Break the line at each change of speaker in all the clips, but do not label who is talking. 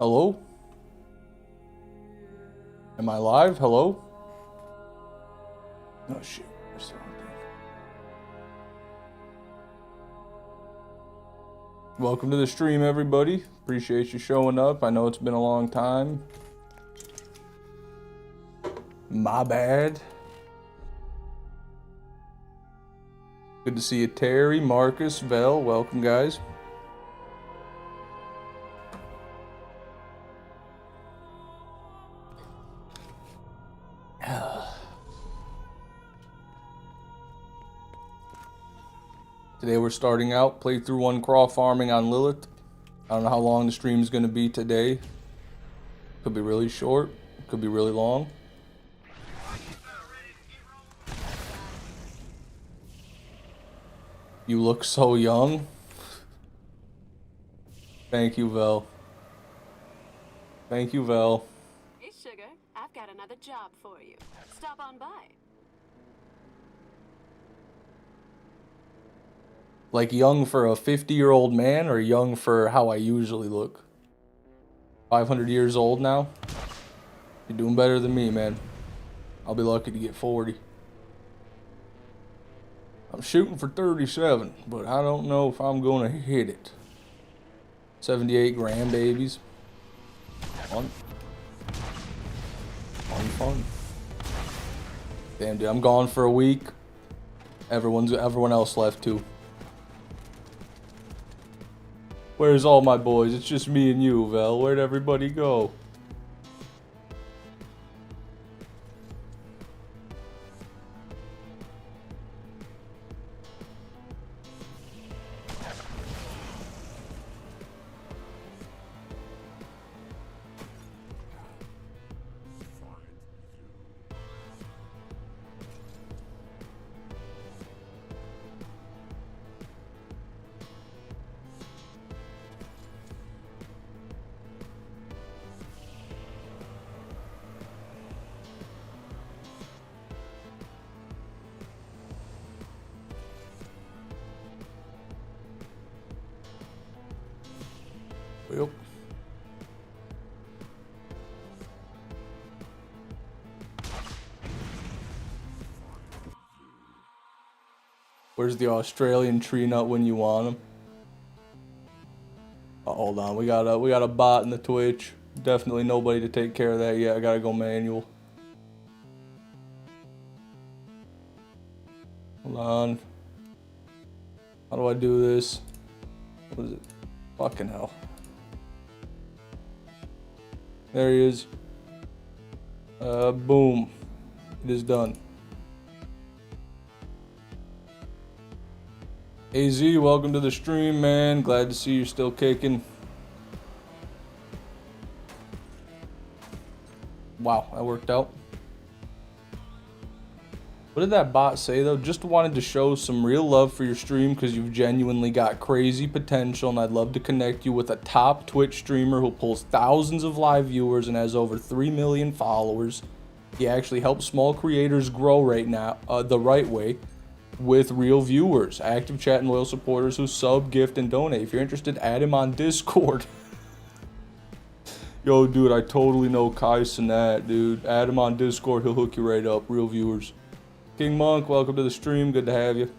Hello? Am I live? Hello? Oh shit. Welcome to the stream, everybody. Appreciate you showing up. I know it's been a long time. My bad. Good to see you, Terry, Marcus, Vel. Welcome, guys. Today we're starting out playthrough 1 craw farming on Lilith. I don't know how long the stream is going to be today. Could be really short, could be really long. You look so young. Thank you, Vel. Thank you, Vel.
Hey, sugar. I've got another job for you. Stop on by.
Like young for a 50-year-old man or young for how I usually look? 500 years old now? You're doing better than me, man. I'll be lucky to get 40. I'm shooting for 37, but I don't know if I'm gonna hit it. 78 grandbabies. Fun. Fun. Damn, dude, I'm gone for a week. Everyone else left too. Where's all my boys? It's just me and you, Vel. Where'd everybody go? Yep. Where's the Australian tree nut when you want him? Oh, hold on, we got a bot in the Twitch. Definitely nobody to take care of that yet. I gotta go manual. Hold on. How do I do this? What is it? Fucking hell. There he is. Boom. It is done. AZ, welcome to the stream, man. Glad to see you're still kicking. Wow, that worked out. What did that bot say, though? Just wanted to show some real love for your stream because you've genuinely got crazy potential, and I'd love to connect you with a top Twitch streamer who pulls thousands of live viewers and has over 3 million followers. He actually helps small creators grow right now, the right way, with real viewers, active chat and loyal supporters who sub, gift, and donate. If you're interested, add him on Discord. Yo, dude, I totally know Kai Sinat, dude. Add him on Discord, he'll hook you right up. Real viewers. King Monk, welcome to the stream. Good to have you.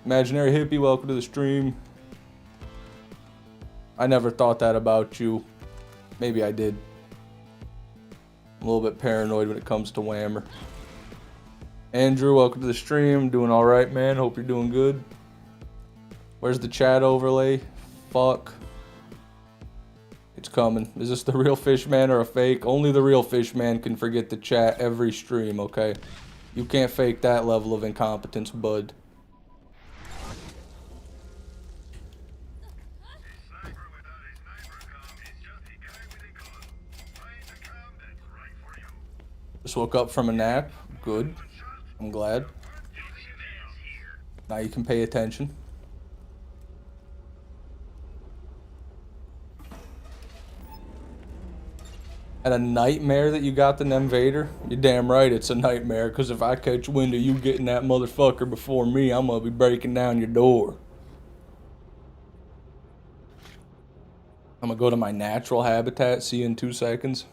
Imaginary Hippie, welcome to the stream. I never thought that about you. Maybe I did. I'm a little bit paranoid when it comes to Whammer. Andrew, welcome to the stream. Doing alright, man. Hope you're doing good. Where's the chat overlay? Fuck. It's coming. Is this the real Fishman or a fake? Only the real Fishman can forget to chat every stream, okay? You can't fake that level of incompetence, bud. Just woke up from a nap. Good. I'm glad. Now you can pay attention. And a nightmare that you got the Invader? You're damn right it's a nightmare, because if I catch wind of you getting that motherfucker before me, I'm gonna be breaking down your door. I'm gonna go to my natural habitat. See you in 2 seconds.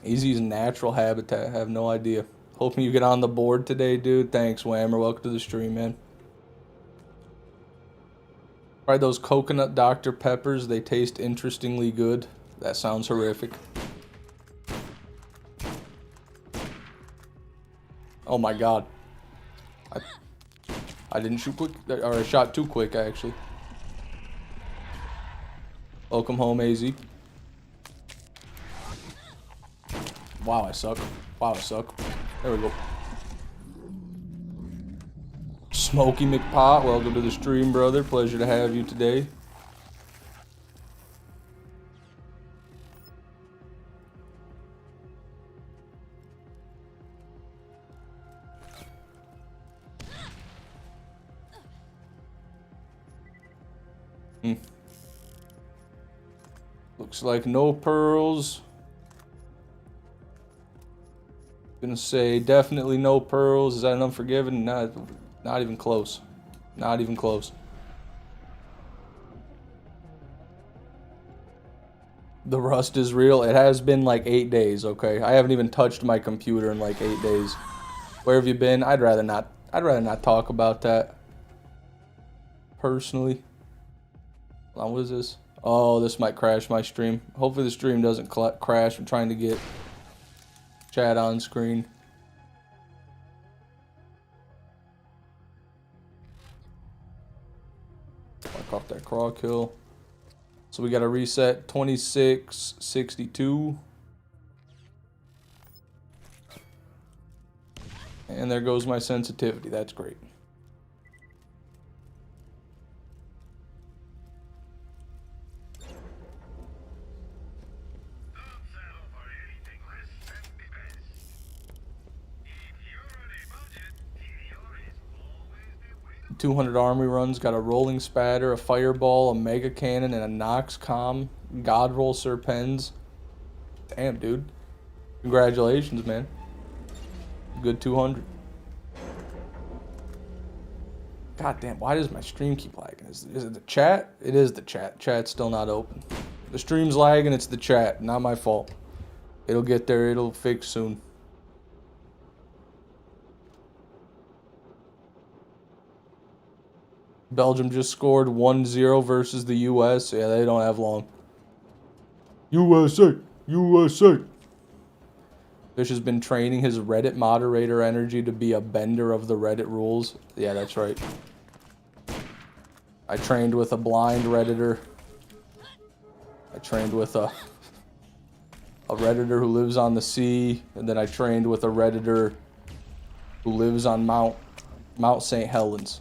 Easy's natural habitat. I have no idea. Hoping you get on the board today, dude. Thanks, Whammer. Welcome to the stream, man. Tried those coconut Dr. Peppers. They taste interestingly good. That sounds horrific. Oh my god. I didn't shoot quick, or I shot too quick, actually. Welcome home, AZ. Wow, I suck. Wow, I suck. There we go. Smokey McPot, welcome to the stream, brother. Pleasure to have you today. Looks like no pearls. Gonna say definitely no pearls. Is that an Unforgiven? Not even close. Not even close. The rust is real. It has been like 8 days, okay? I haven't even touched my computer in like 8 days. Where have you been? I'd rather not talk about that. Personally. Hold on, what is this? Oh, this might crash my stream. Hopefully the stream doesn't crash. I'm trying to get chat on screen. Mark off that crawl kill. So we got to reset 2662. And there goes my sensitivity. That's great. .200 armory runs, got a rolling spatter, a fireball, a mega cannon, and a Nox com. God roll Serpens. Damn, dude. Congratulations, man. Good 200. God damn, why does my stream keep lagging? Is it the chat? It is the chat. Chat's still not open. The stream's lagging, it's the chat. Not my fault. It'll get there, it'll fix soon. Belgium just scored 1-0 versus the US. Yeah, they don't have long. USA! USA! Fish has been training his Reddit moderator energy to be a bender of the Reddit rules. Yeah, that's right. I trained with a blind Redditor. I trained with a Redditor who lives on the sea. And then I trained with a Redditor who lives on Mount St. Helens.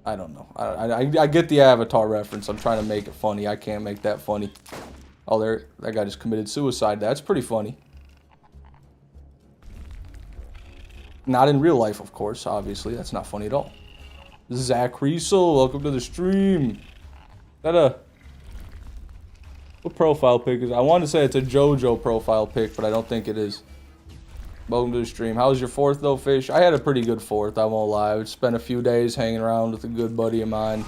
I don't know. I get the Avatar reference. I'm trying to make it funny. I can't make that funny. Oh, there. That guy just committed suicide. That's pretty funny. Not in real life, of course. Obviously, that's not funny at all. Zach Riesel, welcome to the stream. That what profile pic is? I want to say it's a JoJo profile pic, but I don't think it is. Welcome to the stream. How was your 4th though, Fish? I had a pretty good 4th, I won't lie. I spent a few days hanging around with a good buddy of mine.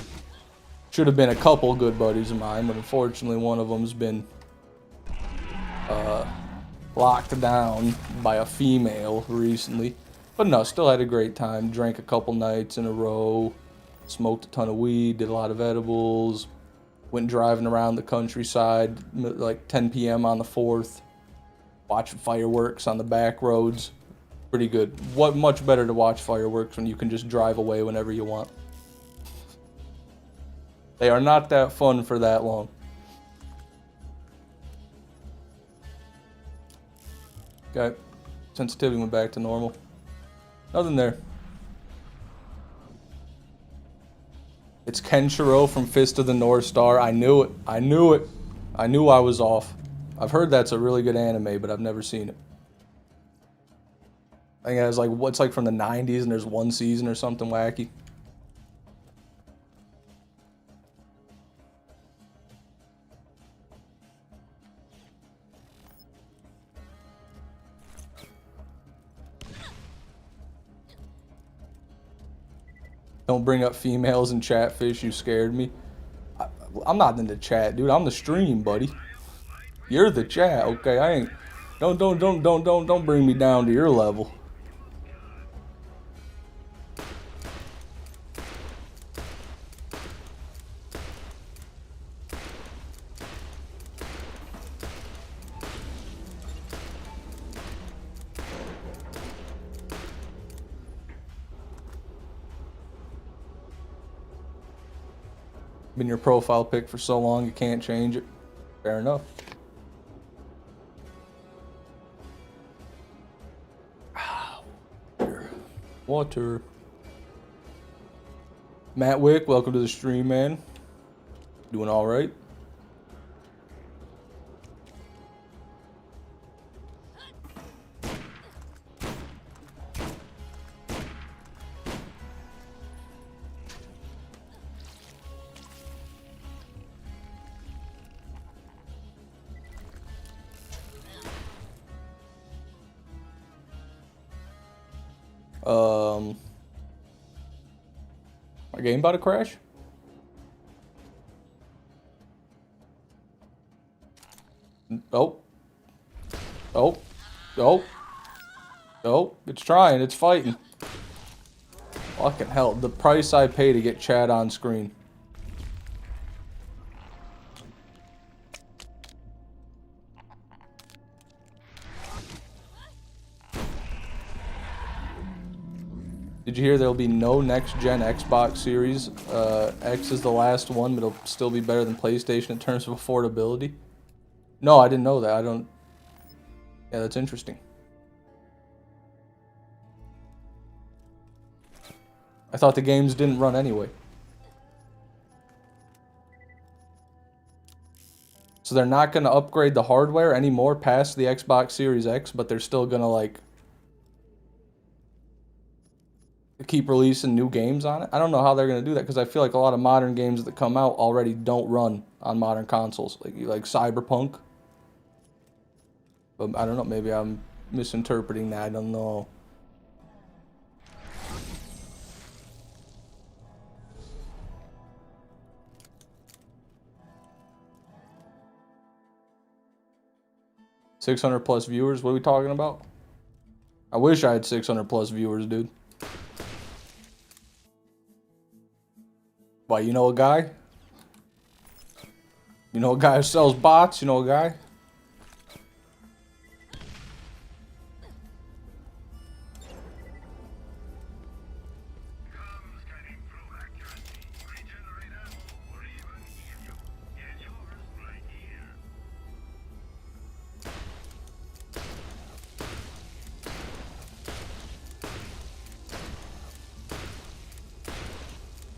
Should have been a couple good buddies of mine, but unfortunately one of them's been locked down by a female recently. But no, still had a great time. Drank a couple nights in a row. Smoked a ton of weed, did a lot of edibles. Went driving around the countryside like 10 p.m. on the 4th. Watching fireworks on the back roads. Pretty good. What much better to watch fireworks when you can just drive away whenever you want. They are not that fun for that long. Okay. Sensitivity went back to normal. Nothing there. It's Kenshiro from Fist of the North Star. I knew it. I knew it. I knew I was off. I've heard that's a really good anime, but I've never seen it. I think it has like, what's like from the 90s and there's one season or something wacky. Don't bring up females in chat, Fish. You scared me. I'm not in the chat, dude. I'm the stream, buddy. You're the chat, okay? I ain't. Don't bring me down to your level. Been your profile pic for so long you can't change it. Fair enough. Water. Matt Wick, welcome to the stream, man. Doing all right? My game about to crash? Oh. Oh. Oh. Oh. It's trying. It's fighting. Fucking hell. The price I pay to get chat on screen. Did you hear there'll be no next-gen Xbox Series? X is the last one, but it'll still be better than PlayStation in terms of affordability? No, I didn't know that. I don't... Yeah, that's interesting. I thought the games didn't run anyway. So they're not going to upgrade the hardware anymore past the Xbox Series X, but they're still going to, like... keep releasing new games on it. I don't know how they're going to do that because I feel like a lot of modern games that come out already don't run on modern consoles, like Cyberpunk. But I don't know, maybe I'm misinterpreting that. I don't know. +600 viewers, what are we talking about? I wish I had 600+ viewers, dude. Why, you know a guy? You know a guy who sells bots? You know a guy?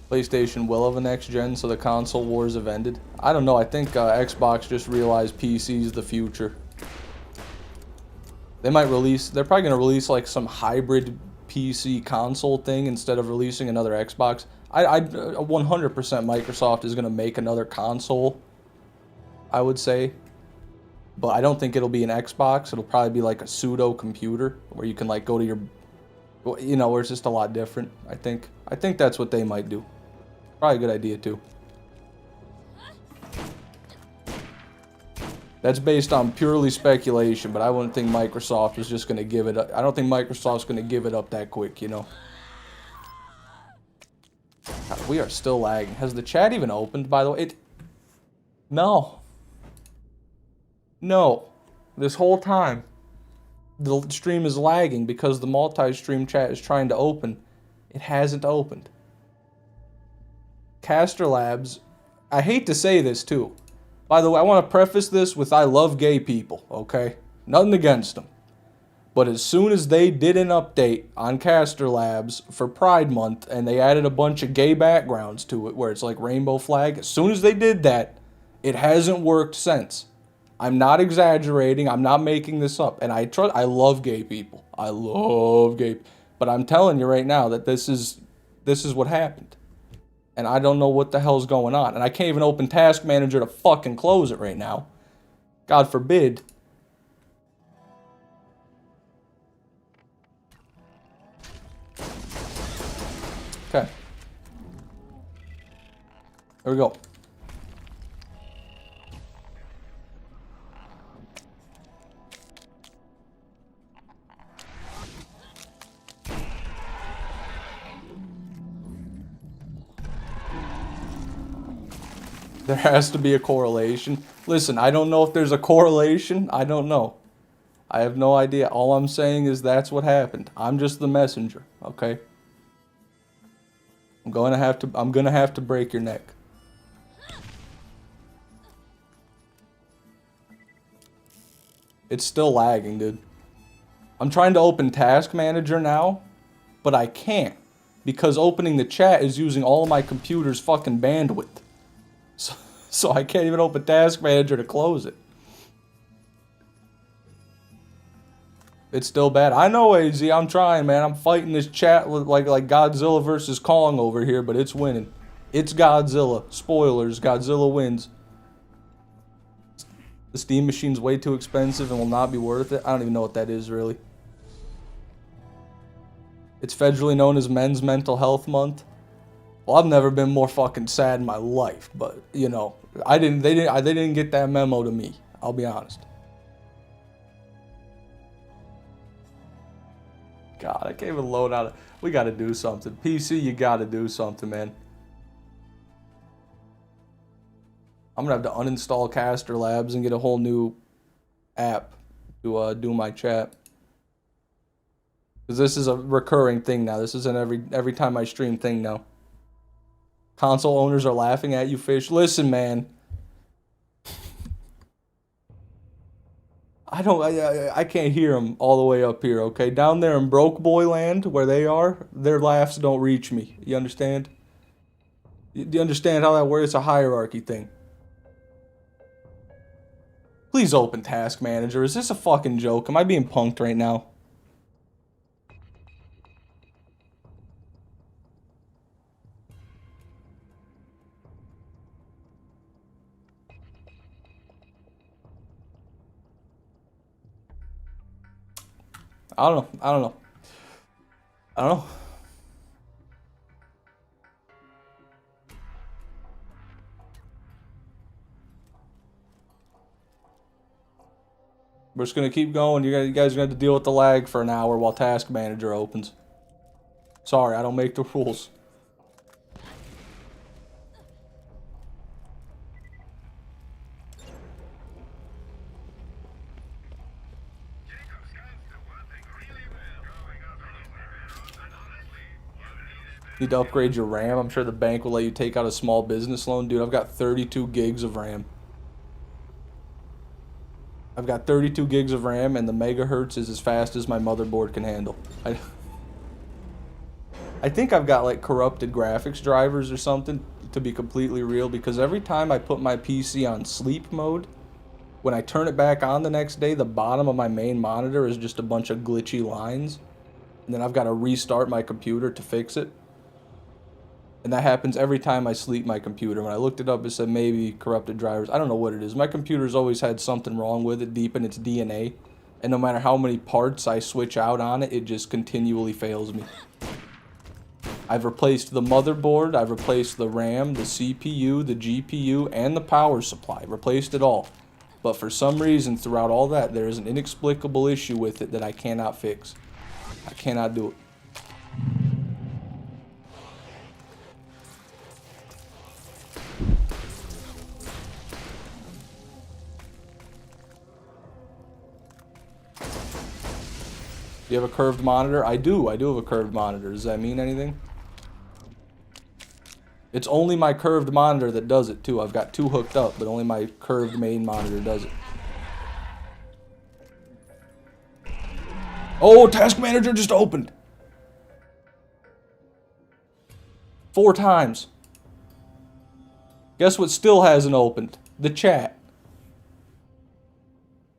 PlayStation will have a next gen, so the console wars have ended. I don't know. I think Xbox just realized PC is the future. They might release. They're probably gonna release like some hybrid PC console thing instead of releasing another Xbox. 100% Microsoft is gonna make another console, I would say, but I don't think it'll be an Xbox. It'll probably be like a pseudo computer where you can like go to your, you know, where it's just a lot different. I think that's what they might do. Probably a good idea too. That's based on purely speculation, but I wouldn't think Microsoft is just going to give it up. I don't think Microsoft's going to give it up that quick, you know. God, we are still lagging. Has the chat even opened, by the way? No. No. This whole time, the stream is lagging because the multi-stream chat is trying to open. It hasn't opened. Caster Labs, I hate to say this too. By the way, I want to preface this with I love gay people, okay? Nothing against them. But as soon as they did an update on Caster Labs for Pride Month and they added a bunch of gay backgrounds to it where it's like rainbow flag, as soon as they did that, it hasn't worked since. I'm not exaggerating. I'm not making this up. And I love gay people. I love gay people. But I'm telling you right now that this is what happened. And I don't know what the hell's going on. And I can't even open Task Manager to fucking close it right now. God forbid. Okay. There we go. There has to be a correlation. Listen, I don't know if there's a correlation. I don't know. I have no idea. All I'm saying is that's what happened. I'm just the messenger, okay? I'm gonna have to break your neck. It's still lagging, dude. I'm trying to open Task Manager now, but I can't because opening the chat is using all of my computer's fucking bandwidth. So I can't even open Task Manager to close it. It's still bad. I know, AZ. I'm trying, man. I'm fighting this chat like Godzilla versus Kong over here, but it's winning. It's Godzilla. Spoilers. Godzilla wins. The Steam machine's way too expensive and will not be worth it. I don't even know what that is, really. It's federally known as Men's Mental Health Month. Well, I've never been more fucking sad in my life, but you know, they didn't get that memo to me. I'll be honest. God, I can't even load out. We got to do something. PC, you got to do something, man. I'm gonna have to uninstall Caster Labs and get a whole new app to do my chat. Because this is a recurring thing now. This is an every time I stream thing now. Console owners are laughing at you, Fish. Listen, man. I can't hear them all the way up here, okay? Down there in Broke Boy Land, where they are, their laughs don't reach me. You understand? Do you understand how that works? It's a hierarchy thing. Please open Task Manager. Is this a fucking joke? Am I being punked right now? I don't know. I don't know. I don't know. We're just gonna keep going. You guys are gonna have to deal with the lag for an hour while Task Manager opens. Sorry, I don't make the rules. Need to upgrade your RAM. I'm sure the bank will let you take out a small business loan. Dude, I've got 32 gigs of RAM. I've got 32 gigs of RAM and the megahertz is as fast as my motherboard can handle. I think I've got like corrupted graphics drivers or something, to be completely real, because every time I put my PC on sleep mode, when I turn it back on the next day, the bottom of my main monitor is just a bunch of glitchy lines. And then I've got to restart my computer to fix it. And that happens every time I sleep my computer. When I looked it up, it said maybe corrupted drivers. I don't know what it is. My computer's always had something wrong with it deep in its DNA. And no matter how many parts I switch out on it, it just continually fails me. I've replaced the motherboard, I've replaced the RAM, the CPU, the GPU, and the power supply. I've replaced it all. But for some reason, throughout all that, there is an inexplicable issue with it that I cannot fix. I cannot do it. Do you have a curved monitor? I do have a curved monitor. Does that mean anything? It's only my curved monitor that does it too. I've got two hooked up, but only my curved main monitor does it. Oh, Task Manager just opened. 4 times. Guess what still hasn't opened? The chat.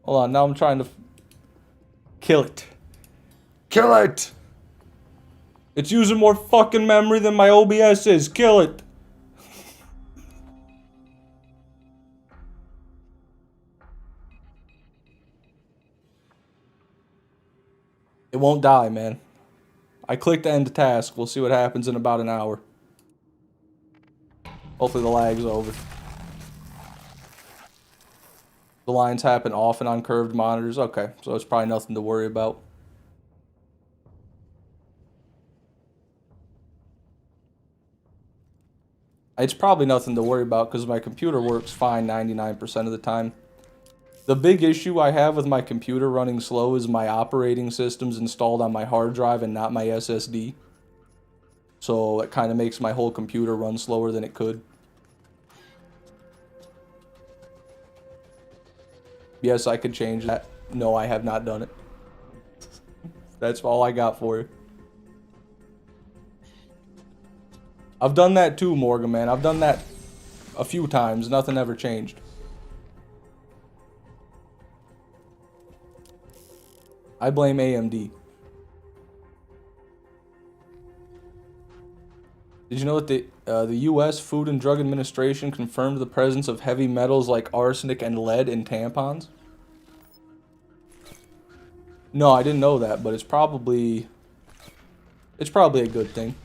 Hold on, now I'm trying to kill it. Kill it! It's using more fucking memory than my OBS is. Kill it! It won't die, man. I clicked end task. We'll see what happens in about an hour. Hopefully the lag's over. The lines happen often on curved monitors. Okay, so it's probably nothing to worry about. It's probably nothing to worry about because my computer works fine 99% of the time. The big issue I have with my computer running slow is my operating system's installed on my hard drive and not my SSD. So it kind of makes my whole computer run slower than it could. Yes, I could change that. No, I have not done it. That's all I got for you. I've done that too, Morgan, man. I've done that a few times. Nothing ever changed. I blame AMD. Did you know that the U.S. Food and Drug Administration confirmed the presence of heavy metals like arsenic and lead in tampons? No, I didn't know that, but it's probably a good thing.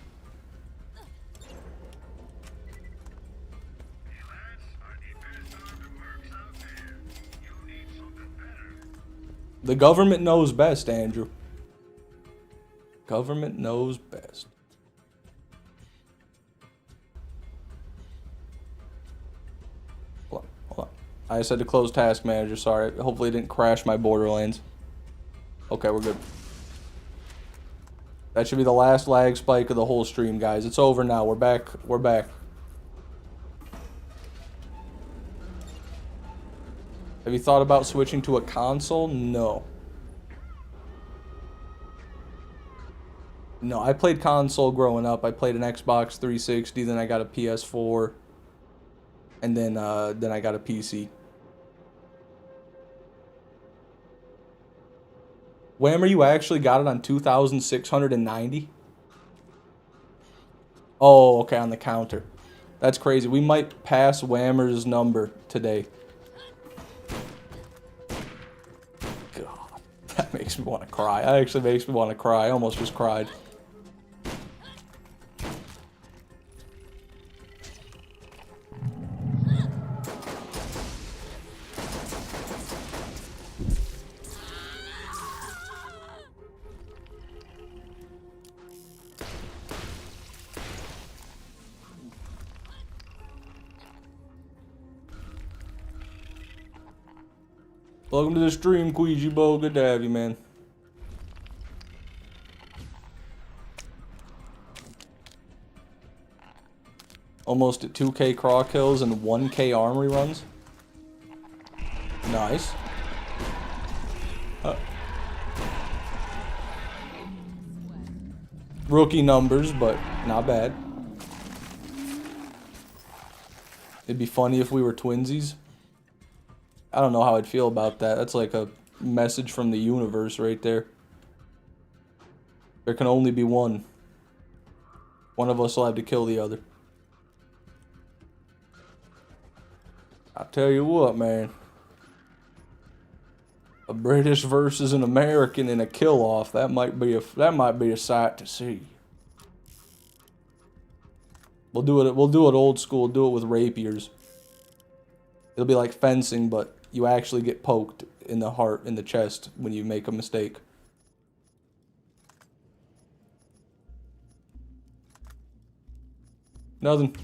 The government knows best, Andrew. Government knows best. Hold on. I said to close task manager, sorry. Hopefully it didn't crash my Borderlands. Okay, we're good. That should be the last lag spike of the whole stream, guys. It's over now. We're back. We're back. Have you thought about switching to a console? No. No, I played console growing up. I played an Xbox 360, then I got a PS4, and then I got a PC. Whammer, you actually got it on 2,690? Oh, okay, on the counter. That's crazy. We might pass Whammer's number today. God, that makes me want to cry. That actually makes me want to cry. I almost just cried. Welcome to the stream, Queejibo. Good to have you, man. Almost at 2K craw kills and 1K armory runs. Nice. Rookie numbers, but not bad. It'd be funny if we were twinsies. I don't know how I'd feel about that. That's like a message from the universe right there. There can only be one. One of us will have to kill the other. I tell you what, man. A British versus an American in a kill-off. That might be a sight to see. We'll do it old school. We'll do it with rapiers. It'll be like fencing, but you actually get poked in the heart, in the chest, when you make a mistake. Nothing.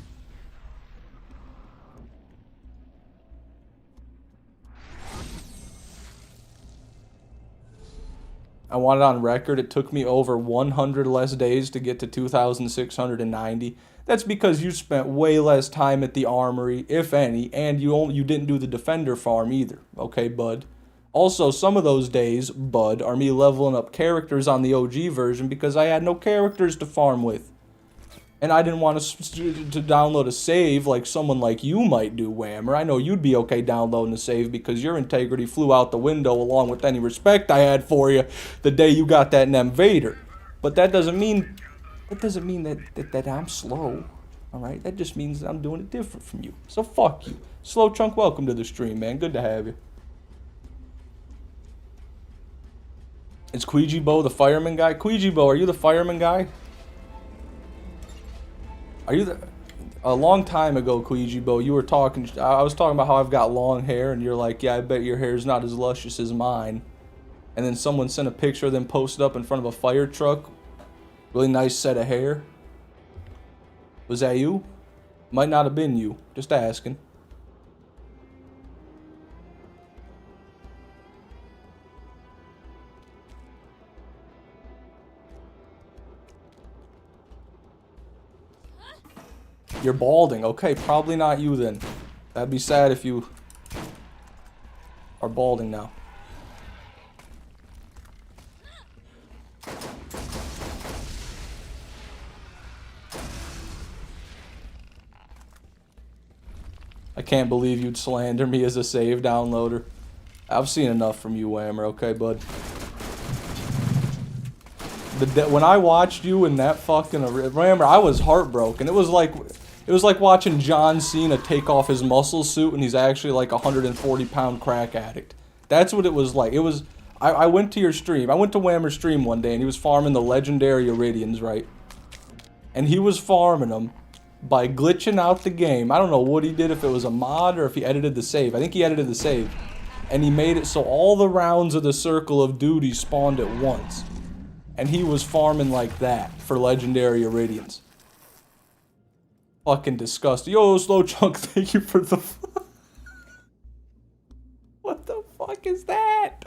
I want it on record. It took me over 100 less days to get to 2,690. That's because you spent way less time at the armory, if any, and you didn't do the defender farm either. Okay, bud? Also, some of those days, bud, are me leveling up characters on the OG version because I had no characters to farm with. And I didn't want to download a save like someone like you might do, Whammer. I know you'd be okay downloading a save because your integrity flew out the window along with any respect I had for you the day you got that Nemesis Invader. But that doesn't mean that I'm slow. Alright? That just means that I'm doing it different from you. So fuck you. Slow Chunk, welcome to the stream, man. Good to have you. Is Queejibo the fireman guy? Queejibo, are you the fireman guy? Are you the... A long time ago, Queejibo, you were talking... I was talking about how I've got long hair, and you're like, yeah, I bet your hair's not as luscious as mine. And then someone sent a picture of them posted up in front of a fire truck. Really nice set of hair. Was that you? Might not have been you. Just asking. You're balding. Okay, probably not you then. That'd be sad if you are balding now. I can't believe you'd slander me as a save downloader. I've seen enough from you, Whammer, okay, bud? When I watched you in that fucking... Remember, I was heartbroken. It was like watching John Cena take off his muscle suit and he's actually like a 140-pound crack addict. That's what it was like. It was... I went to your stream. I went to Whammer's stream one day and he was farming the legendary Iridians, right? And he was farming them by glitching out the game. I don't know what he did, if it was a mod or if he edited the save. I think he edited the save. And he made it so all the rounds of the Circle of Duty spawned at once. And he was farming like that for legendary Iridians. Fucking disgusting. Yo, Slow Chunk, thank you for the... What the fuck is that?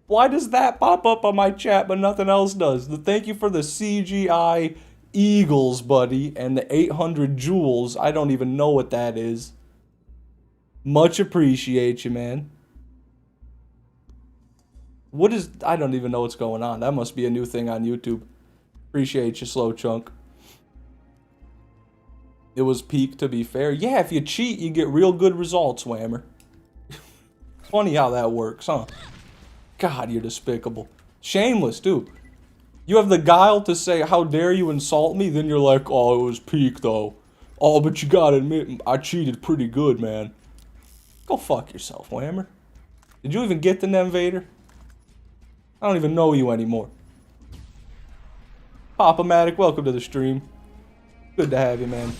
Why does that pop up on my chat but nothing else does? Thank you for the CGI Eagles, buddy, and the 800 jewels. I don't even know what that is. Much appreciate you, man. What is... I don't even know what's going on. That must be a new thing on YouTube. Appreciate you, Slow Chunk. It was peak, to be fair. Yeah, if you cheat, you get real good results, Whammer. Funny how that works, huh? God, you're despicable. Shameless, too. You have the guile to say, how dare you insult me? Then you're like, oh, it was peak, though. Oh, but you gotta admit, I cheated pretty good, man. Go fuck yourself, Whammer. Did you even get the Invader? I don't even know you anymore. Pop-O-Matic, welcome to the stream. Good to have you, man.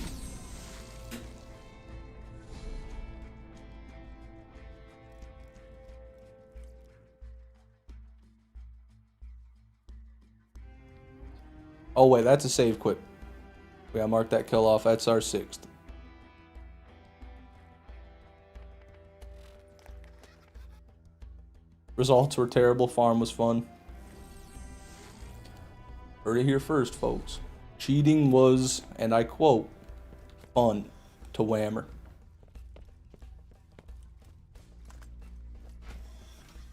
Oh wait, that's a save quit. We gotta mark that kill off. That's our 6th. Results were terrible. Farm was fun. Heard it here first, folks. Cheating was, and I quote, fun to Whammer.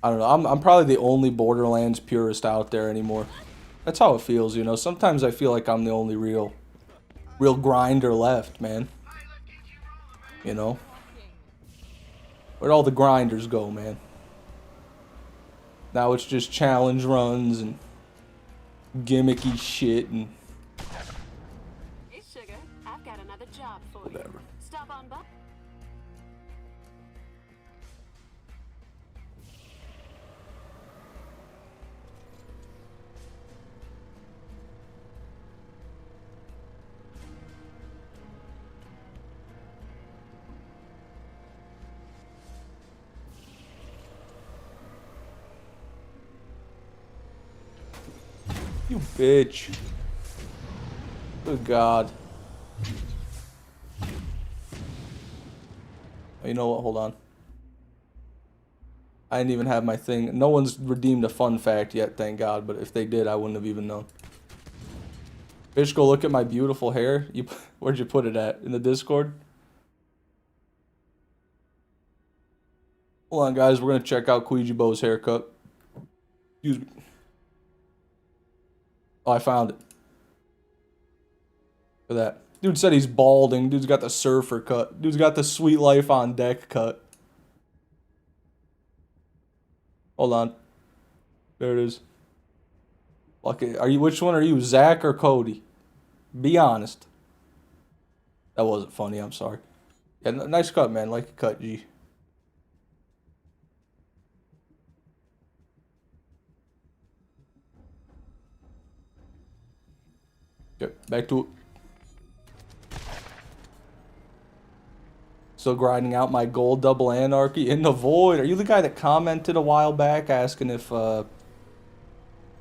I don't know. I'm probably the only Borderlands purist out there anymore. That's how it feels, you know. Sometimes I feel like I'm the only real grinder left, man. You know? Where'd all the grinders go, man? Now it's just challenge runs and gimmicky shit and...
Hey, sugar, I've got another job for you.
Whatever.
Stop on by.
You bitch. Good God. You know what? Hold on. I didn't even have my thing. No one's redeemed a fun fact yet, thank God. But if they did, I wouldn't have even known. Bitch, go look at my beautiful hair. Where'd you put it at? In the Discord? Hold on, guys. We're going to check out Queejibo's haircut. Excuse me. Oh, I found it. Look at that. Dude said he's balding. Dude's got the surfer cut. Dude's got the sweet life on deck cut. Hold on. There it is. Okay, which one are you, Zach or Cody? Be honest. That wasn't funny, I'm sorry. Yeah, nice cut, man. Like a cut, G. Okay, back to it. Still grinding out my gold double anarchy in the void. Are you the guy that commented a while back asking if, or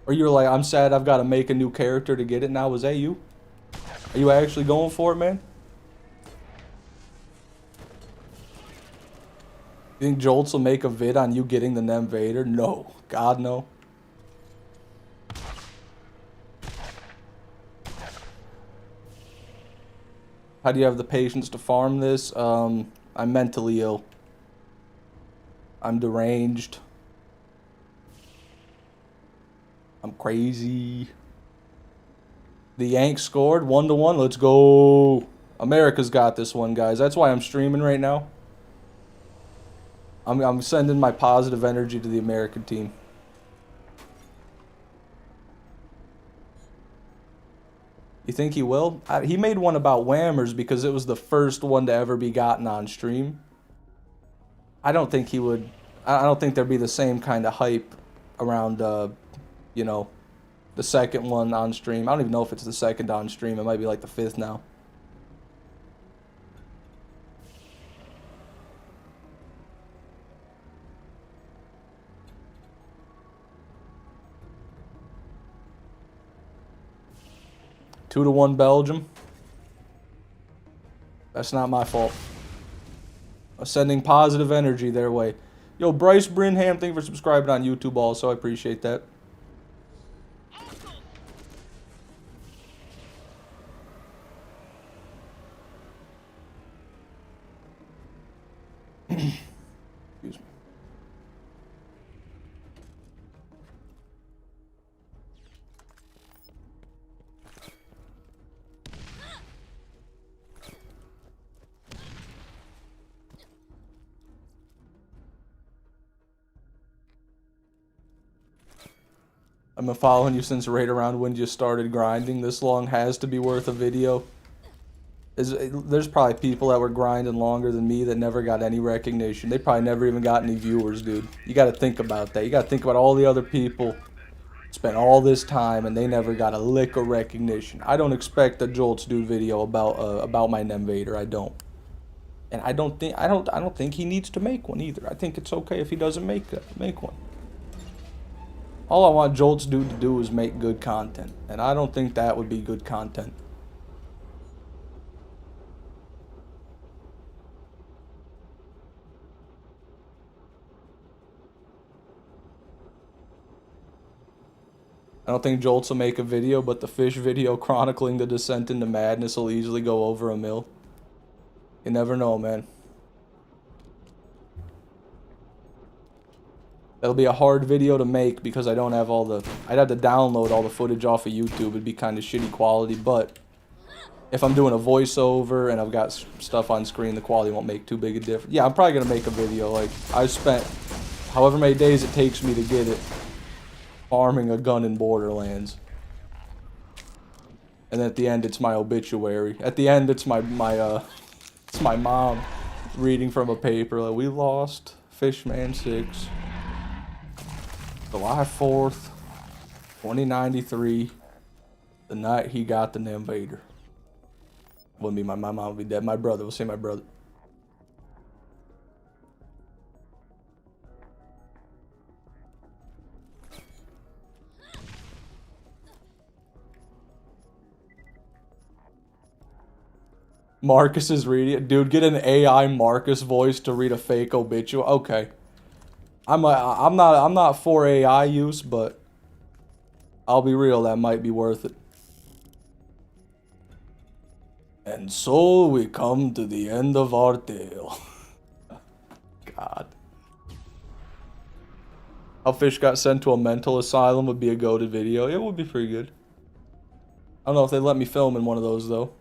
you're like, I'm sad I've got to make a new character to get it now? Was that you? Are you actually going for it, man? Think Jolts will make a vid on you getting the Invader? No. God, no. How do you have the patience to farm this? I'm mentally ill. I'm deranged. I'm crazy. The Yanks scored 1-1. Let's go. America's got this one, guys. That's why I'm streaming right now. I'm sending my positive energy to the American team. You think he will? He made one about Whammers because it was the first one to ever be gotten on stream. I don't think he would. I don't think there'd be the same kind of hype around, you know, the second one on stream. I don't even know if it's the second on stream. It might be like the 5th now. Two to 1 Belgium. That's not my fault. I'm sending positive energy their way. Yo, Bryce Brinham, thank you for subscribing on YouTube also. I appreciate that. Excuse me. I've been following you since right around when you started grinding. This long has to be worth a video. There's probably people that were grinding longer than me that never got any recognition. They probably never even got any viewers, dude. You got to think about that. You got to think about all the other people spent all this time and they never got a lick of recognition. I don't expect a Jolts dude video about my Invader. I don't. And I don't think he needs to make one either. I think it's okay if he doesn't make one. All I want Jolts dude to do is make good content, and I don't think that would be good content. I don't think Jolts will make a video, but the fish video chronicling the descent into madness will easily go over 1 mil. You never know, man. That'll be a hard video to make because I don't have all the... I'd have to download all the footage off of YouTube. It'd be kind of shitty quality, but if I'm doing a voiceover and I've got stuff on screen, the quality won't make too big a difference. Yeah, I'm probably going to make a video. Like, I spent however many days it takes me to get it farming a gun in Borderlands. And at the end, it's my obituary. At the end, it's my mom reading from a paper. Like, we lost Fishman 6. July 4th, 2093, the night he got the Invader. Wouldn't be my mom would be dead. My brother, we'll say my brother. Marcus is reading it. Dude, get an AI Marcus voice to read a fake obituary. Okay. I'm not for AI use, but I'll be real, that might be worth it. And so we come to the end of our tale. God. How Fish got sent to a mental asylum would be a goated video. It would be pretty good. I don't know if they let me film in one of those though.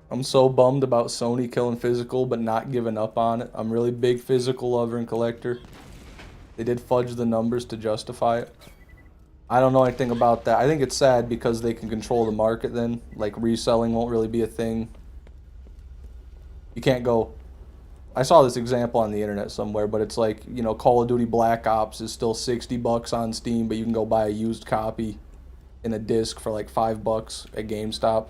I'm so bummed about Sony killing physical but not giving up on it. I'm really big physical lover and collector. They did fudge the numbers to justify it. I don't know anything about that. I think it's sad because they can control the market then. Like, reselling won't really be a thing. You can't go... I saw this example on the internet somewhere, but it's like, you know, Call of Duty Black Ops is still $60 on Steam, but you can go buy a used copy in a disc for like $5 at GameStop.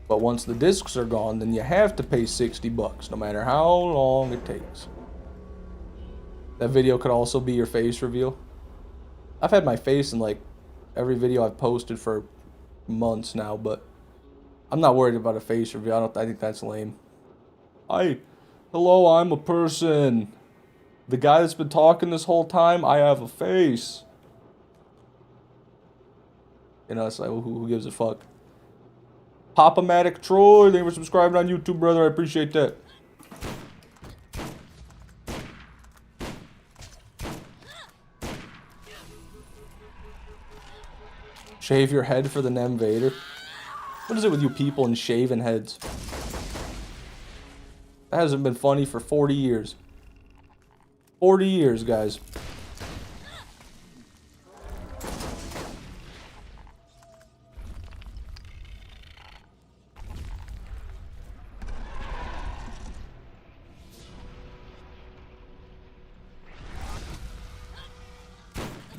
But once the discs are gone, then you have to pay $60, no matter how long it takes. That video could also be your face reveal. I've had my face in like every video I've posted for months now, but I'm not worried about a face reveal. I think that's lame. Hi, hello, I'm a person. The guy that's been talking this whole time, I have a face. You know, it's like, who gives a fuck? Pop-O-Matic Troy, thank you for subscribing on YouTube, brother. I appreciate that. Shave your head for the Nem Vader. What is it with you people and shaving heads? That hasn't been funny for 40 years. 40 years, guys.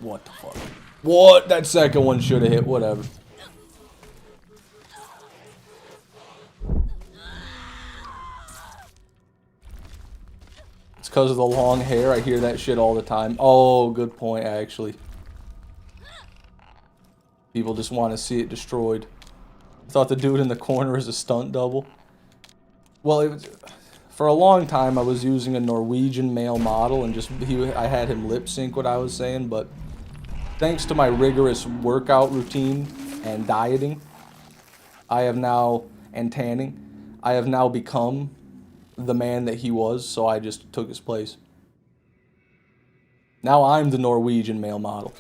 What the fuck? What? That second one should have hit. Whatever. It's because of the long hair. I hear that shit all the time. Oh, good point, actually. People just want to see it destroyed. I thought the dude in the corner was a stunt double. Well, it was, for a long time I was using a Norwegian male model and just I had him lip sync what I was saying, but thanks to my rigorous workout routine and dieting, and tanning, I have now become the man that he was, so I just took his place. Now I'm the Norwegian male model.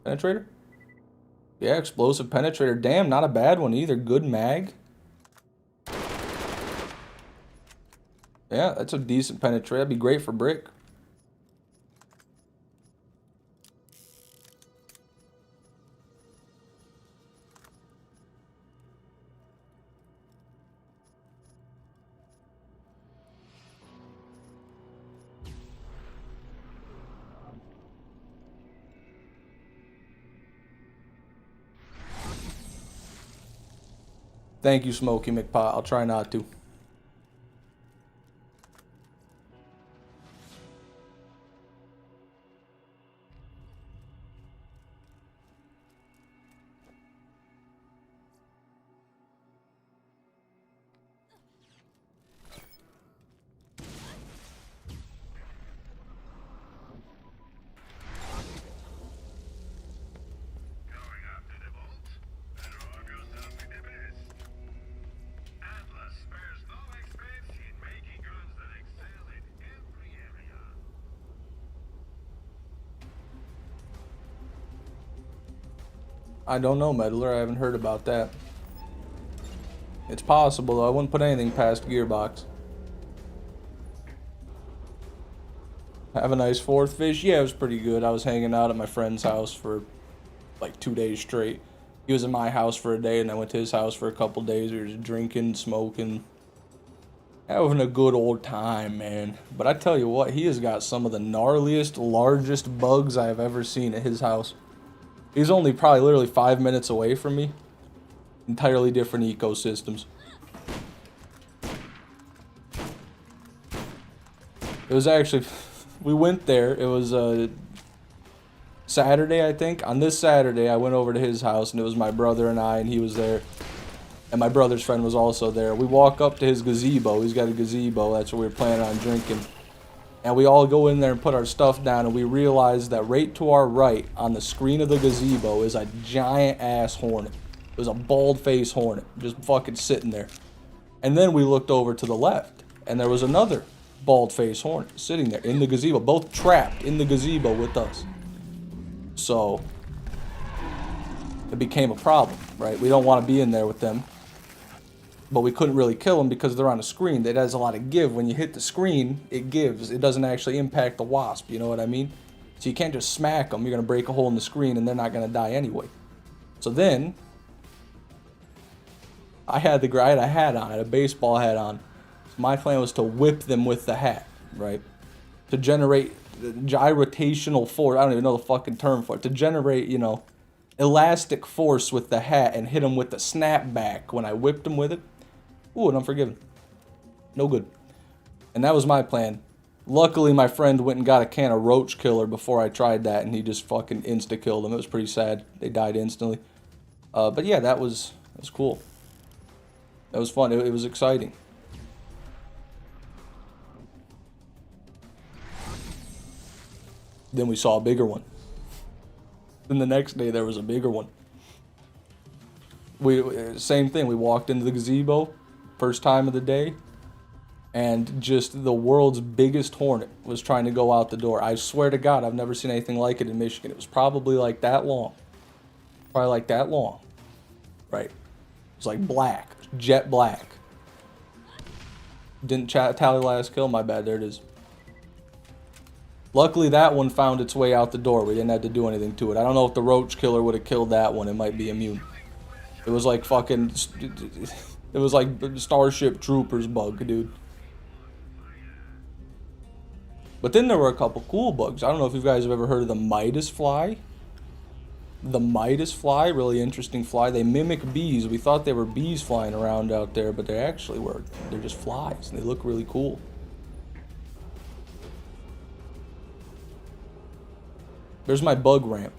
Penetrator? Yeah, explosive penetrator. Damn, not a bad one either. Good mag. Yeah, that's a decent penetrator. That'd be great for brick. Thank you, Smokey McPot. I'll try not to. I don't know, Meddler. I haven't heard about that. It's possible, though. I wouldn't put anything past Gearbox. Have a nice fourth fish? Yeah, it was pretty good. I was hanging out at my friend's house for like 2 days straight. He was in my house for a day, and I went to his house for a couple days. We were just drinking, smoking, having a good old time, man. But I tell you what, he has got some of the gnarliest, largest bugs I have ever seen at his house. He's only probably literally 5 minutes away from me. Entirely different ecosystems. It was actually, we went there, it was Saturday, I think. On this Saturday, I went over to his house, and it was my brother and I, and he was there. And my brother's friend was also there. We walk up to his gazebo. He's got a gazebo. That's what we were planning on drinking. And we all go in there and put our stuff down, and we realize that right to our right on the screen of the gazebo is a giant ass hornet. It was a bald face hornet just fucking sitting there. And then we looked over to the left, and there was another bald face hornet sitting there in the gazebo, both trapped in the gazebo with us. So it became a problem, right? We don't want to be in there with them. But we couldn't really kill them because they're on a screen. It has a lot of give. When you hit the screen, it gives. It doesn't actually impact the wasp, you know what I mean? So you can't just smack them. You're going to break a hole in the screen, and they're not going to die anyway. So then, I had a hat on. I had a baseball hat on. So my plan was to whip them with the hat, right? To generate gyratational force. I don't even know the fucking term for it. To generate, you know, elastic force with the hat and hit him with the snapback when I whipped him with it. Ooh, and Unforgiven. No good. And that was my plan. Luckily, my friend went and got a can of roach killer before I tried that, and he just fucking insta-killed them. It was pretty sad. They died instantly. But yeah, that was cool. That was fun. It was exciting. Then we saw a bigger one. Then the next day there was a bigger one. Same thing. We walked into the gazebo, first time of the day, and just the world's biggest hornet was trying to go out the door. I swear to God, I've never seen anything like it in Michigan. It was probably like that long. Probably like that long. Right. It was like black. Jet black. Didn't tally last kill? My bad. There it is. Luckily, that one found its way out the door. We didn't have to do anything to it. I don't know if the roach killer would have killed that one. It might be immune. It was like fucking... It was like Starship Troopers bug, dude. But then there were a couple cool bugs. I don't know if you guys have ever heard of the Midas fly. The Midas fly, really interesting fly. They mimic bees. We thought they were bees flying around out there, but they actually were. They're just flies, and they look really cool. There's my bug ramp.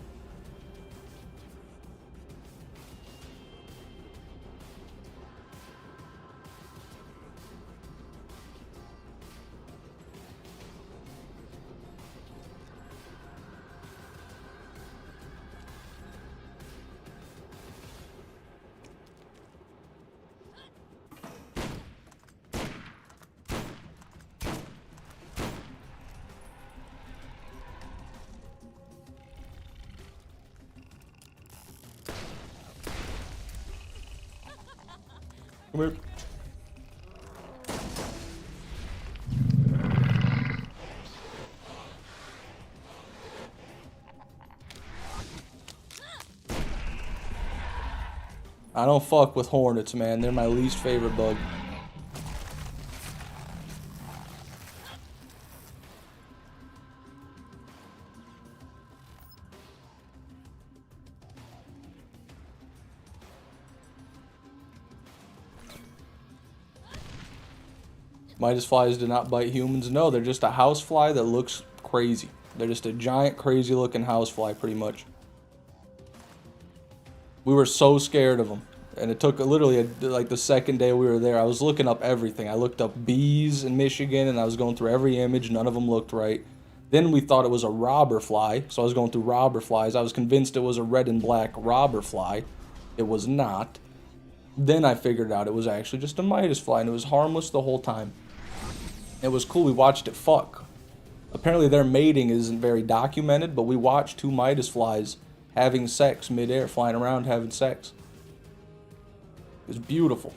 Come here. I don't fuck with hornets, man. They're my least favorite bug. Midas flies do not bite humans. No, they're just a housefly that looks crazy. They're just a giant, crazy looking housefly, pretty much. We were so scared of them. And it took literally like the second day we were there. I was looking up everything. I looked up bees in Michigan and I was going through every image. None of them looked right. Then we thought it was a robber fly. So I was going through robber flies. I was convinced it was a red and black robber fly. It was not. Then I figured out it was actually just a Midas fly and it was harmless the whole time. It was cool. We watched it fuck. Apparently their mating isn't very documented, but we watched two Midas flies having sex midair, flying around having sex. It was beautiful.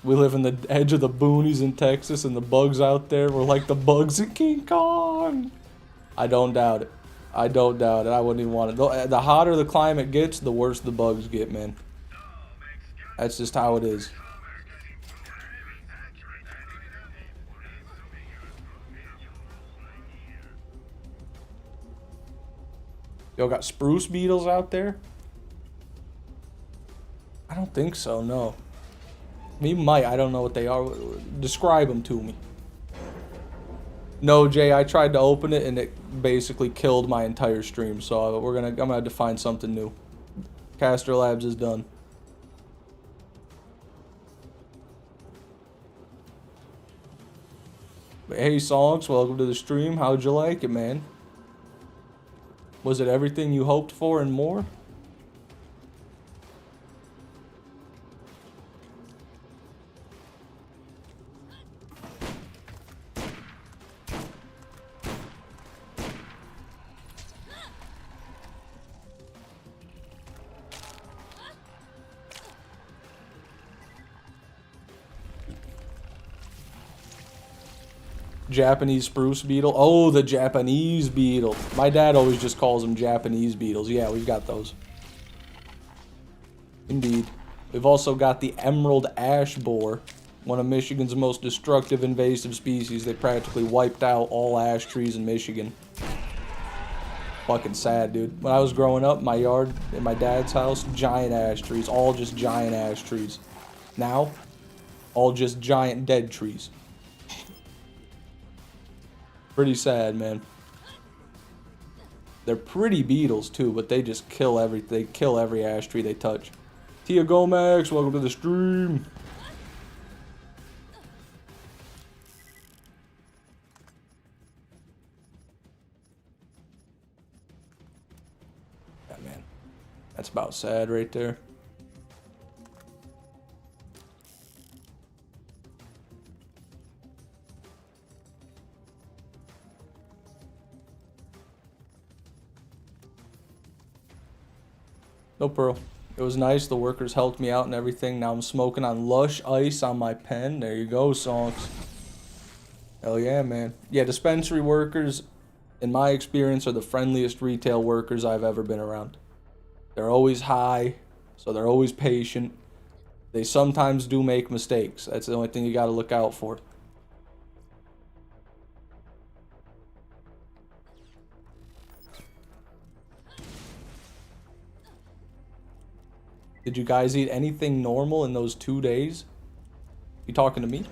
We live in the edge of the boonies in Texas, and the bugs out there were like the bugs in King Kong. I don't doubt it. I don't doubt it. I wouldn't even want it. The hotter the climate gets, the worse the bugs get, man. That's just how it is. Y'all got spruce beetles out there? I don't think so, no. We might. I don't know what they are. Describe them to me. No, Jay, I tried to open it and it basically killed my entire stream. So I'm gonna have to find something new. Caster Labs is done. But hey, Songs, welcome to the stream. How'd you like it, man? Was it everything you hoped for and more? Japanese spruce beetle. Oh, the Japanese beetle. My dad always just calls them Japanese beetles. Yeah, we've got those. Indeed. We've also got the emerald ash borer. One of Michigan's most destructive invasive species. They practically wiped out all ash trees in Michigan. Fucking sad, dude. When I was growing up, my yard in my dad's house, giant ash trees. All just giant ash trees. Now, all just giant dead trees. Pretty sad, man. They're pretty beetles too, but they just kill they kill every ash tree they touch. Tia Gomax, welcome to the stream. Yeah, man. That's about sad right there. No Pearl. It was nice. The workers helped me out and everything. Now I'm smoking on Lush Ice on my pen. There you go, Sonks. Hell yeah, man. Yeah, dispensary workers, in my experience, are the friendliest retail workers I've ever been around. They're always high, so they're always patient. They sometimes do make mistakes. That's the only thing you gotta look out for. Did you guys eat anything normal in those 2 days? You talking to me?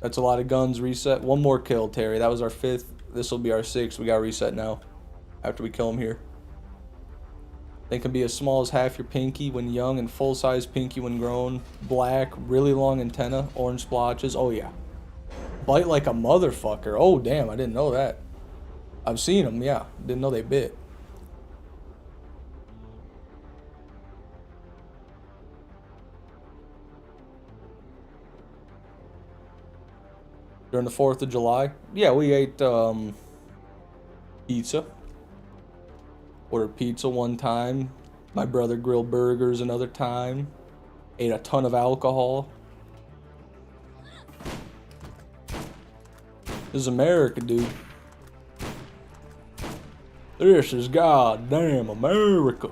That's a lot of guns. Reset. One more kill, Terry. That was our 5th. This will be our 6th. We got reset now. After we kill him here. They can be as small as half your pinky when young and full-size pinky when grown. Black, really long antenna, orange splotches. Oh yeah. Bite like a motherfucker. Oh damn, I didn't know that. I've seen them, yeah. Didn't know they bit. During the 4th of July? Yeah, we ate pizza. Ordered pizza one time. My brother grilled burgers another time. Ate a ton of alcohol. This is America, dude. This is goddamn America.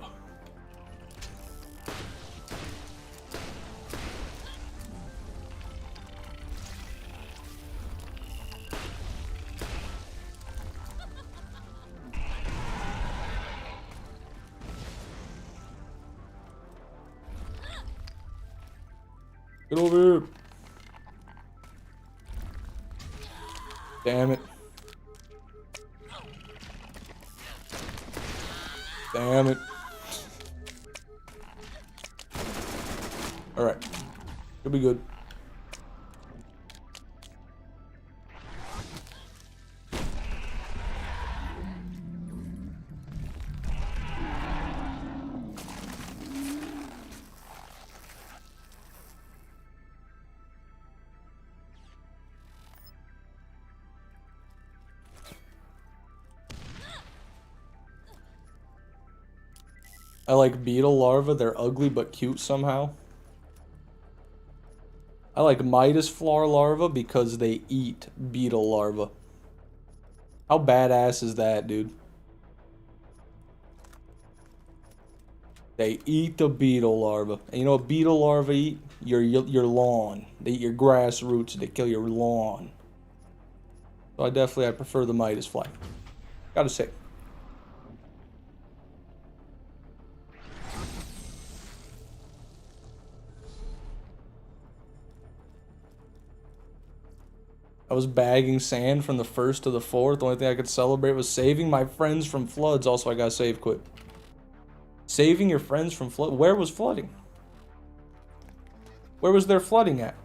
Get over here. Damn it. Damn it. Alright. You'll be good. I like beetle larvae. They're ugly but cute somehow. I like Midas flower larvae because they eat beetle larvae. How badass is that, dude? They eat the beetle larvae. And you know what beetle larvae eat? Your lawn. They eat your grass roots. They kill your lawn. So I prefer the Midas fly. Gotta say. I was bagging sand from the 1st to the 4th. The only thing I could celebrate was saving my friends from floods. Also, I got save quit. Saving your friends from flood. Where was flooding? Where was there flooding at?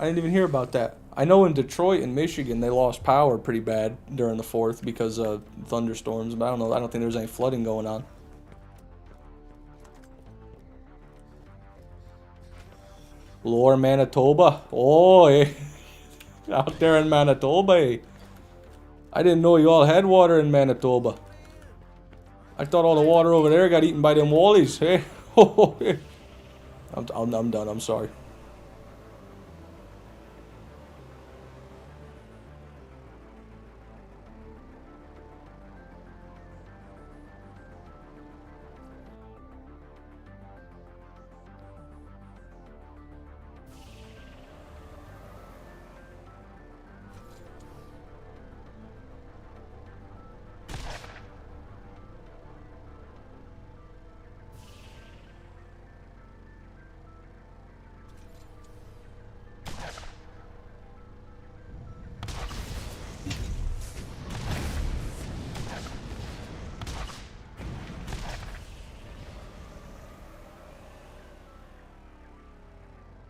I didn't even hear about that. I know in Detroit and Michigan they lost power pretty bad during the 4th because of thunderstorms, but I don't know. I don't think there was any flooding going on. Lower Manitoba. Oh, eh. Out there in Manitoba. Eh. I didn't know you all had water in Manitoba. I thought all the water over there got eaten by them wallies. Hey. Oh, eh. I'm done. I'm sorry.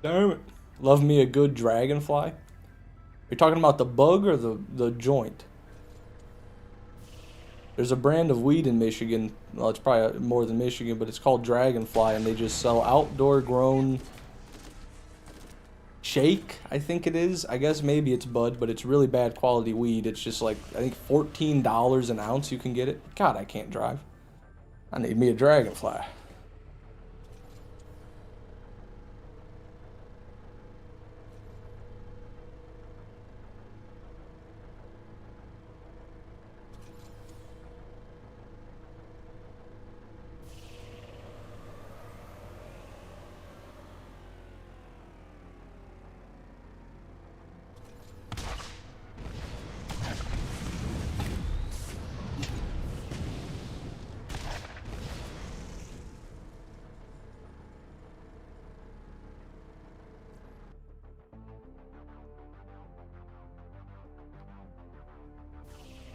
Damn it. Love me a good dragonfly. You're talking about the bug or the joint? There's a brand of weed in Michigan. Well, it's probably more than Michigan, but it's called Dragonfly, and they just sell outdoor grown shake, I think it is. I guess maybe it's bud, but it's really bad quality weed. It's just like, I think $14 an ounce you can get it. God, I can't drive. I need me a Dragonfly.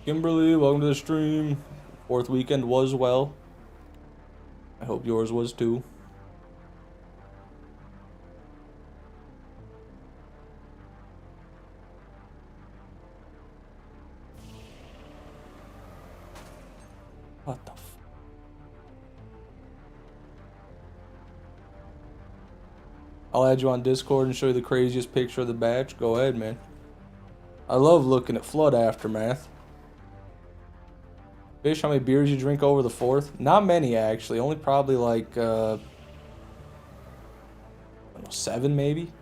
Kimberly, welcome to the stream. Fourth weekend was well. I hope yours was too. What the f... I'll add you on Discord and show you the craziest picture of the batch. Go ahead, man. I love looking at flood aftermath. Fish, how many beers you drink over the 4th? Not many, actually. Only probably like, I don't know, 7 maybe?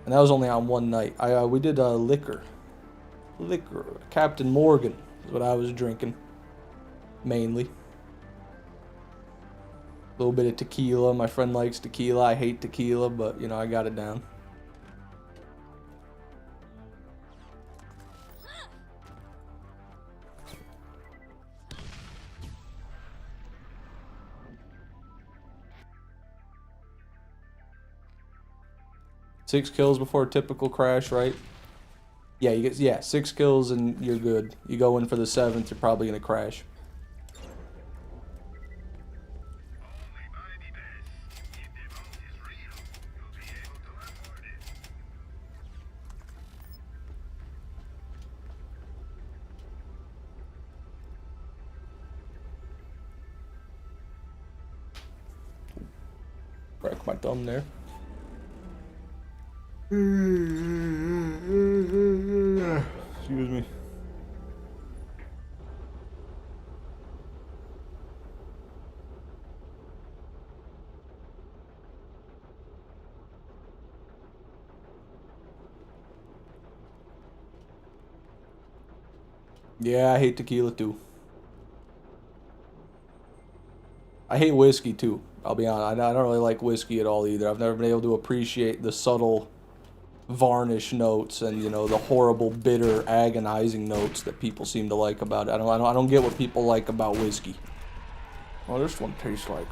And that was only on one night. We did liquor. Liquor. Captain Morgan is what I was drinking. Mainly. A little bit of tequila. My friend likes tequila. I hate tequila, but, you know, I got it down. Six kills before a typical crash, right? Yeah, you get 6 kills and you're good. You go in for the 7th, you're probably gonna crash. Crack my thumb there. Excuse me. Yeah, I hate tequila too. I hate whiskey too. I'll be honest. I don't really like whiskey at all either. I've never been able to appreciate the subtle varnish notes and, you know, the horrible, bitter, agonizing notes that people seem to like about it. I don't get what people like about whiskey. Well, this one tastes like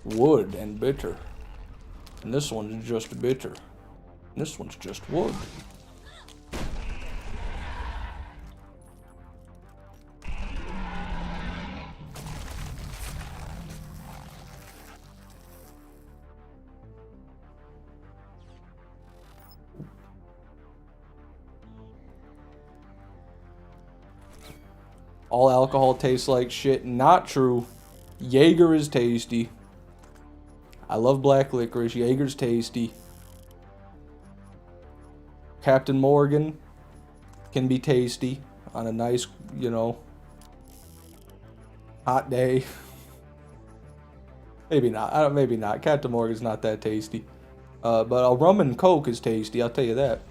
wood and bitter. And this one's just bitter. And this one's just wood. All alcohol tastes like shit. Not true. Jaeger is tasty. I love black licorice. Jaeger's tasty. Captain Morgan can be tasty on a nice, you know, hot day. Maybe not. Maybe not. Captain Morgan's not that tasty. But a rum and coke is tasty. I'll tell you that.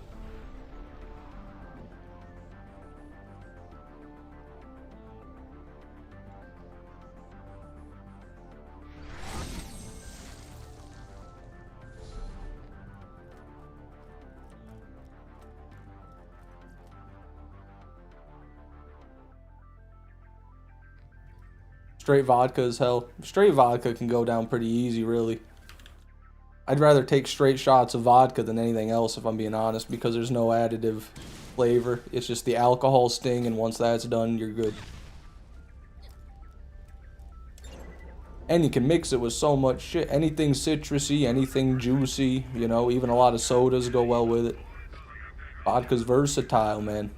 Straight vodka as hell. Straight vodka can go down pretty easy, really. I'd rather take straight shots of vodka than anything else, if I'm being honest, because there's no additive flavor. It's just the alcohol sting, and once that's done, you're good. And you can mix it with so much shit. Anything citrusy, anything juicy, you know, even a lot of sodas go well with it. Vodka's versatile, man.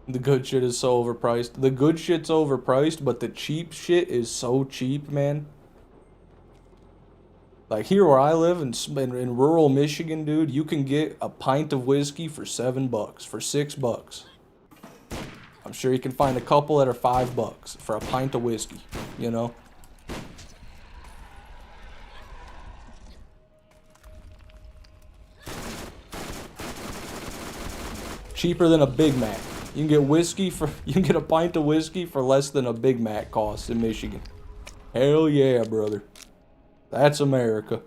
The good shit is so overpriced. The good shit's overpriced, but the cheap shit is so cheap, man. Like here where I live in rural Michigan, dude, you can get a pint of whiskey for $7, for $6. I'm sure you can find a couple that are $5 for a pint of whiskey, you know? Cheaper than a Big Mac. You can get you can get a pint of whiskey for less than a Big Mac costs in Michigan. Hell yeah, brother. That's America.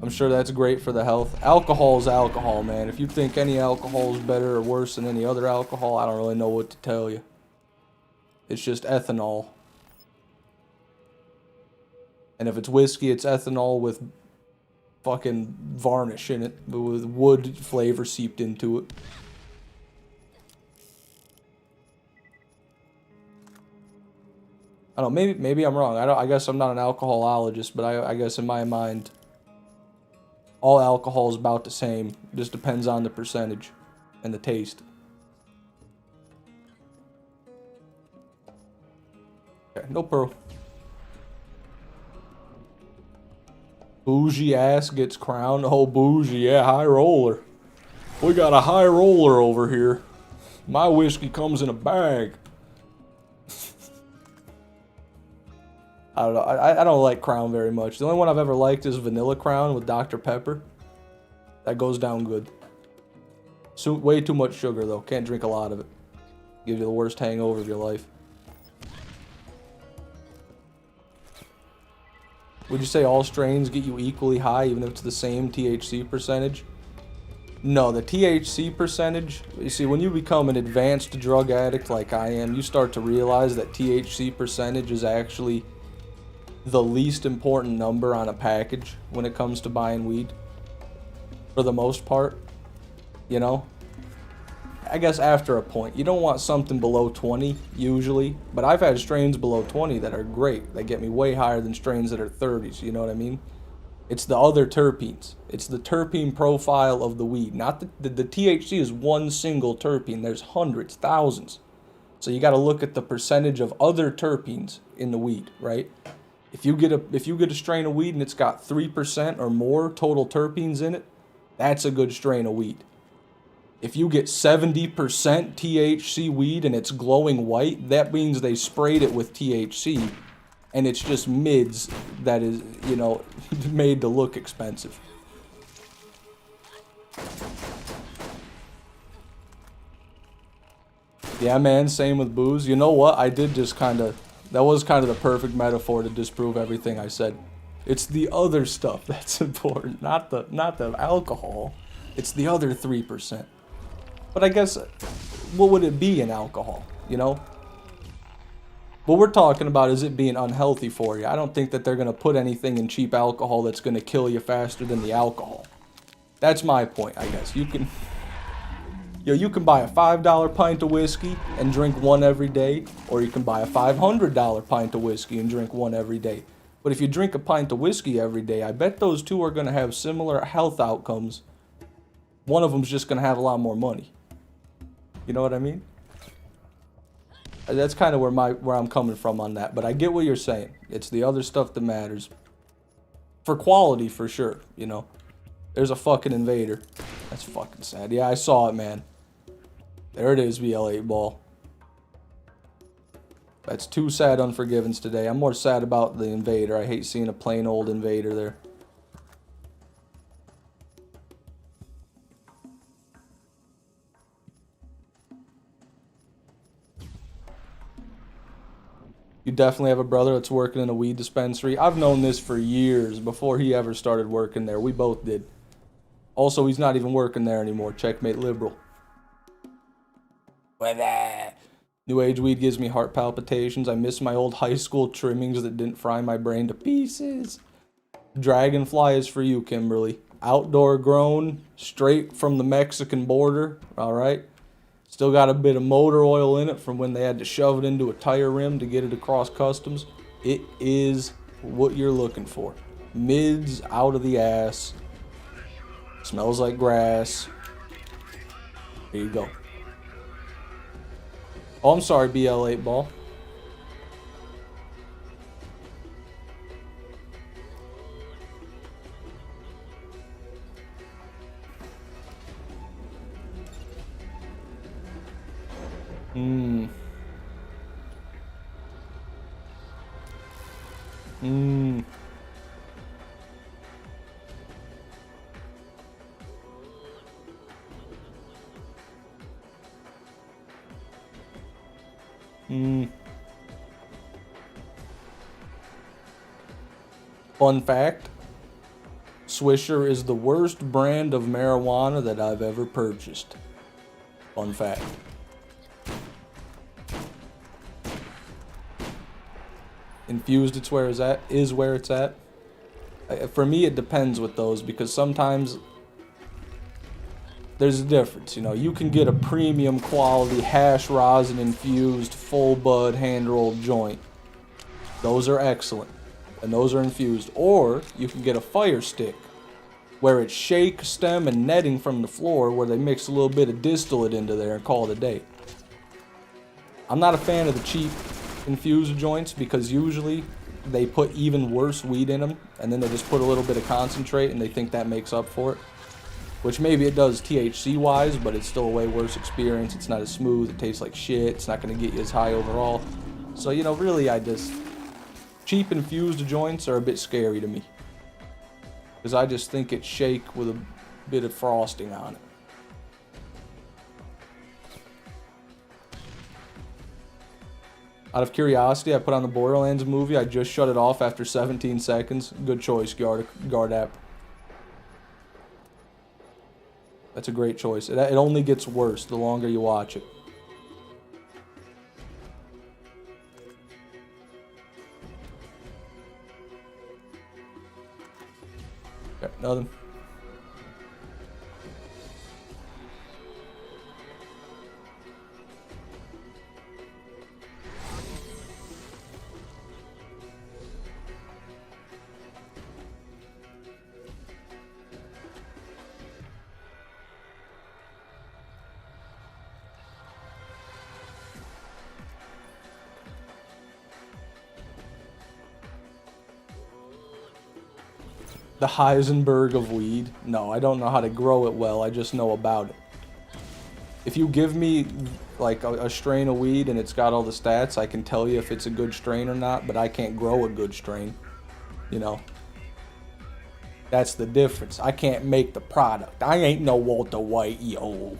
I'm sure that's great for the health. Alcohol is alcohol, man. If you think any alcohol is better or worse than any other alcohol, I don't really know what to tell you. It's just ethanol. And if it's whiskey, it's ethanol with fucking varnish in it, with wood flavor seeped into it. I don't know, maybe I'm wrong. I guess I'm not an alcoholologist, but I guess in my mind, all alcohol is about the same. It just depends on the percentage and the taste. Okay, no pearl. Bougie ass gets crowned. Oh, bougie, yeah, high roller. We got a high roller over here. My whiskey comes in a bag. I don't know. I don't like Crown very much. The only one I've ever liked is Vanilla Crown with Dr. Pepper. That goes down good. So, way too much sugar, though. Can't drink a lot of it. Gives you the worst hangover of your life. Would you say all strains get you equally high, even if it's the same THC percentage? No, the THC percentage... You see, when you become an advanced drug addict like I am, you start to realize that THC percentage is actually the least important number on a package when it comes to buying weed. For the most part. You know? I guess after a point. You don't want something below 20, usually. But I've had strains below 20 that are great. They get me way higher than strains that are 30s, you know what I mean? It's the other terpenes. It's the terpene profile of the weed. Not the THC is one single terpene. There's hundreds, thousands. So you got to look at the percentage of other terpenes in the weed, right? If you get a strain of weed and it's got 3% or more total terpenes in it, that's a good strain of weed. If you get 70% THC weed and it's glowing white, that means they sprayed it with THC and it's just mids that is, you know, made to look expensive. Yeah, man, same with booze. You know what? I did just that was kind of the perfect metaphor to disprove everything I said. It's the other stuff that's important, not the alcohol. It's the other 3%. But I guess, what would it be in alcohol, you know? What we're talking about is it being unhealthy for you. I don't think that they're going to put anything in cheap alcohol that's going to kill you faster than the alcohol. That's my point, I guess. You can buy a $5 pint of whiskey and drink one every day, or you can buy a $500 pint of whiskey and drink one every day. But if you drink a pint of whiskey every day, I bet those two are going to have similar health outcomes. One of them's just going to have a lot more money. You know what I mean? That's kind of where I'm coming from on that. But I get what you're saying. It's the other stuff that matters. For quality, for sure, you know. There's a fucking invader. That's fucking sad. Yeah, I saw it, man. There it is, VL8 ball. That's two sad Unforgivens today. I'm more sad about the invader. I hate seeing a plain old invader there. You definitely have a brother that's working in a weed dispensary. I've known this for years before he ever started working there. We both did. Also, he's not even working there anymore. Checkmate liberal. With that. New age weed gives me heart palpitations. I miss my old high school trimmings that didn't fry my brain to pieces. Dragonfly is for you, Kimberly. Outdoor grown, straight from the Mexican border. Alright. Still got a bit of motor oil in it from when they had to shove it into a tire rim to get it across customs. It is what you're looking for. Mids out of the ass. Smells like grass. There you go. Oh, I'm sorry, BL8 ball. Mmm. Mmm. Mmm. Fun fact, Swisher is the worst brand of marijuana that I've ever purchased. Fun fact. Infused, it's where is where it's at. For me, it depends with those because sometimes there's a difference. You know, you can get a premium quality hash rosin infused full bud hand rolled joint. Those are excellent, and those are infused. Or you can get a fire stick, where it's shake, stem, and netting from the floor, where they mix a little bit of distillate into there and call it a day. I'm not a fan of the cheap infused joints because usually they put even worse weed in them and then they just put a little bit of concentrate and they think that makes up for it, which maybe it does THC wise, but it's still a way worse experience. It's not as smooth, it tastes like shit, it's not going to get you as high overall. So, you know, really cheap infused joints are a bit scary to me because I just think it's shake with a bit of frosting on it. Out of curiosity, I put on the Borderlands movie. I just shut it off after 17 seconds. Good choice, guard app. That's a great choice. It only gets worse the longer you watch it. Okay, nothing. The Heisenberg of weed? No, I don't know how to grow it well. I just know about it. If you give me like a strain of weed and it's got all the stats, I can tell you if it's a good strain or not, but I can't grow a good strain. You know? That's the difference. I can't make the product. I ain't no Walter White, yo.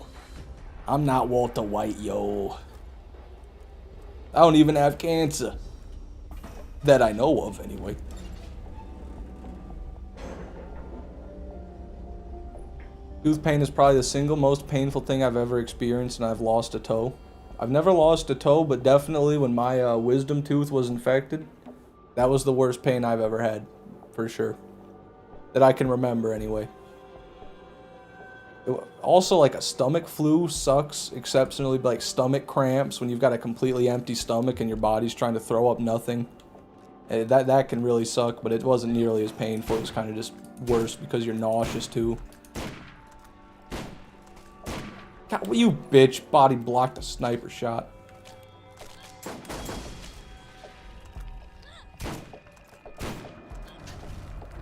I'm not Walter White, yo. I don't even have cancer. That I know of, anyway. Tooth pain is probably the single most painful thing I've ever experienced, and I've lost a toe. I've never lost a toe, but definitely when my wisdom tooth was infected, that was the worst pain I've ever had, for sure. That I can remember, anyway. Also, like a stomach flu sucks exceptionally, like stomach cramps when you've got a completely empty stomach and your body's trying to throw up nothing. That can really suck, but it wasn't nearly as painful. It was kind of just worse because you're nauseous too. God, will you bitch? Body blocked a sniper shot.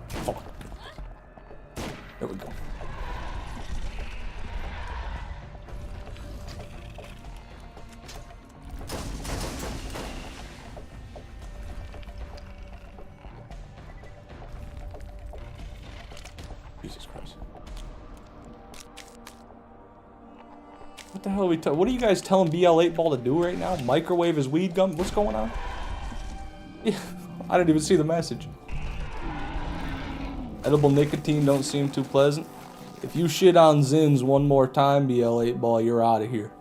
Fuck. There we go. Jesus Christ. What the hell are we what are you guys telling BL8 Ball to do right now? Microwave his weed gum? What's going on? Yeah, I didn't even see the message. Edible nicotine don't seem too pleasant. If you shit on Zins one more time, BL8 ball, you're out of here.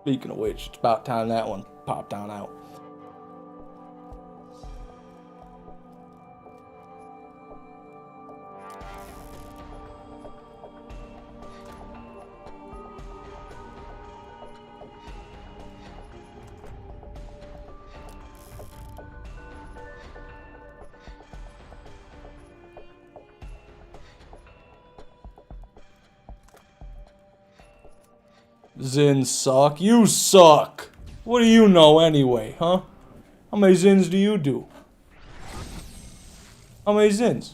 Speaking of which, it's about time that one popped on out. Zins suck. You suck. What do you know anyway, huh? How many Zins do you do? How many Zins?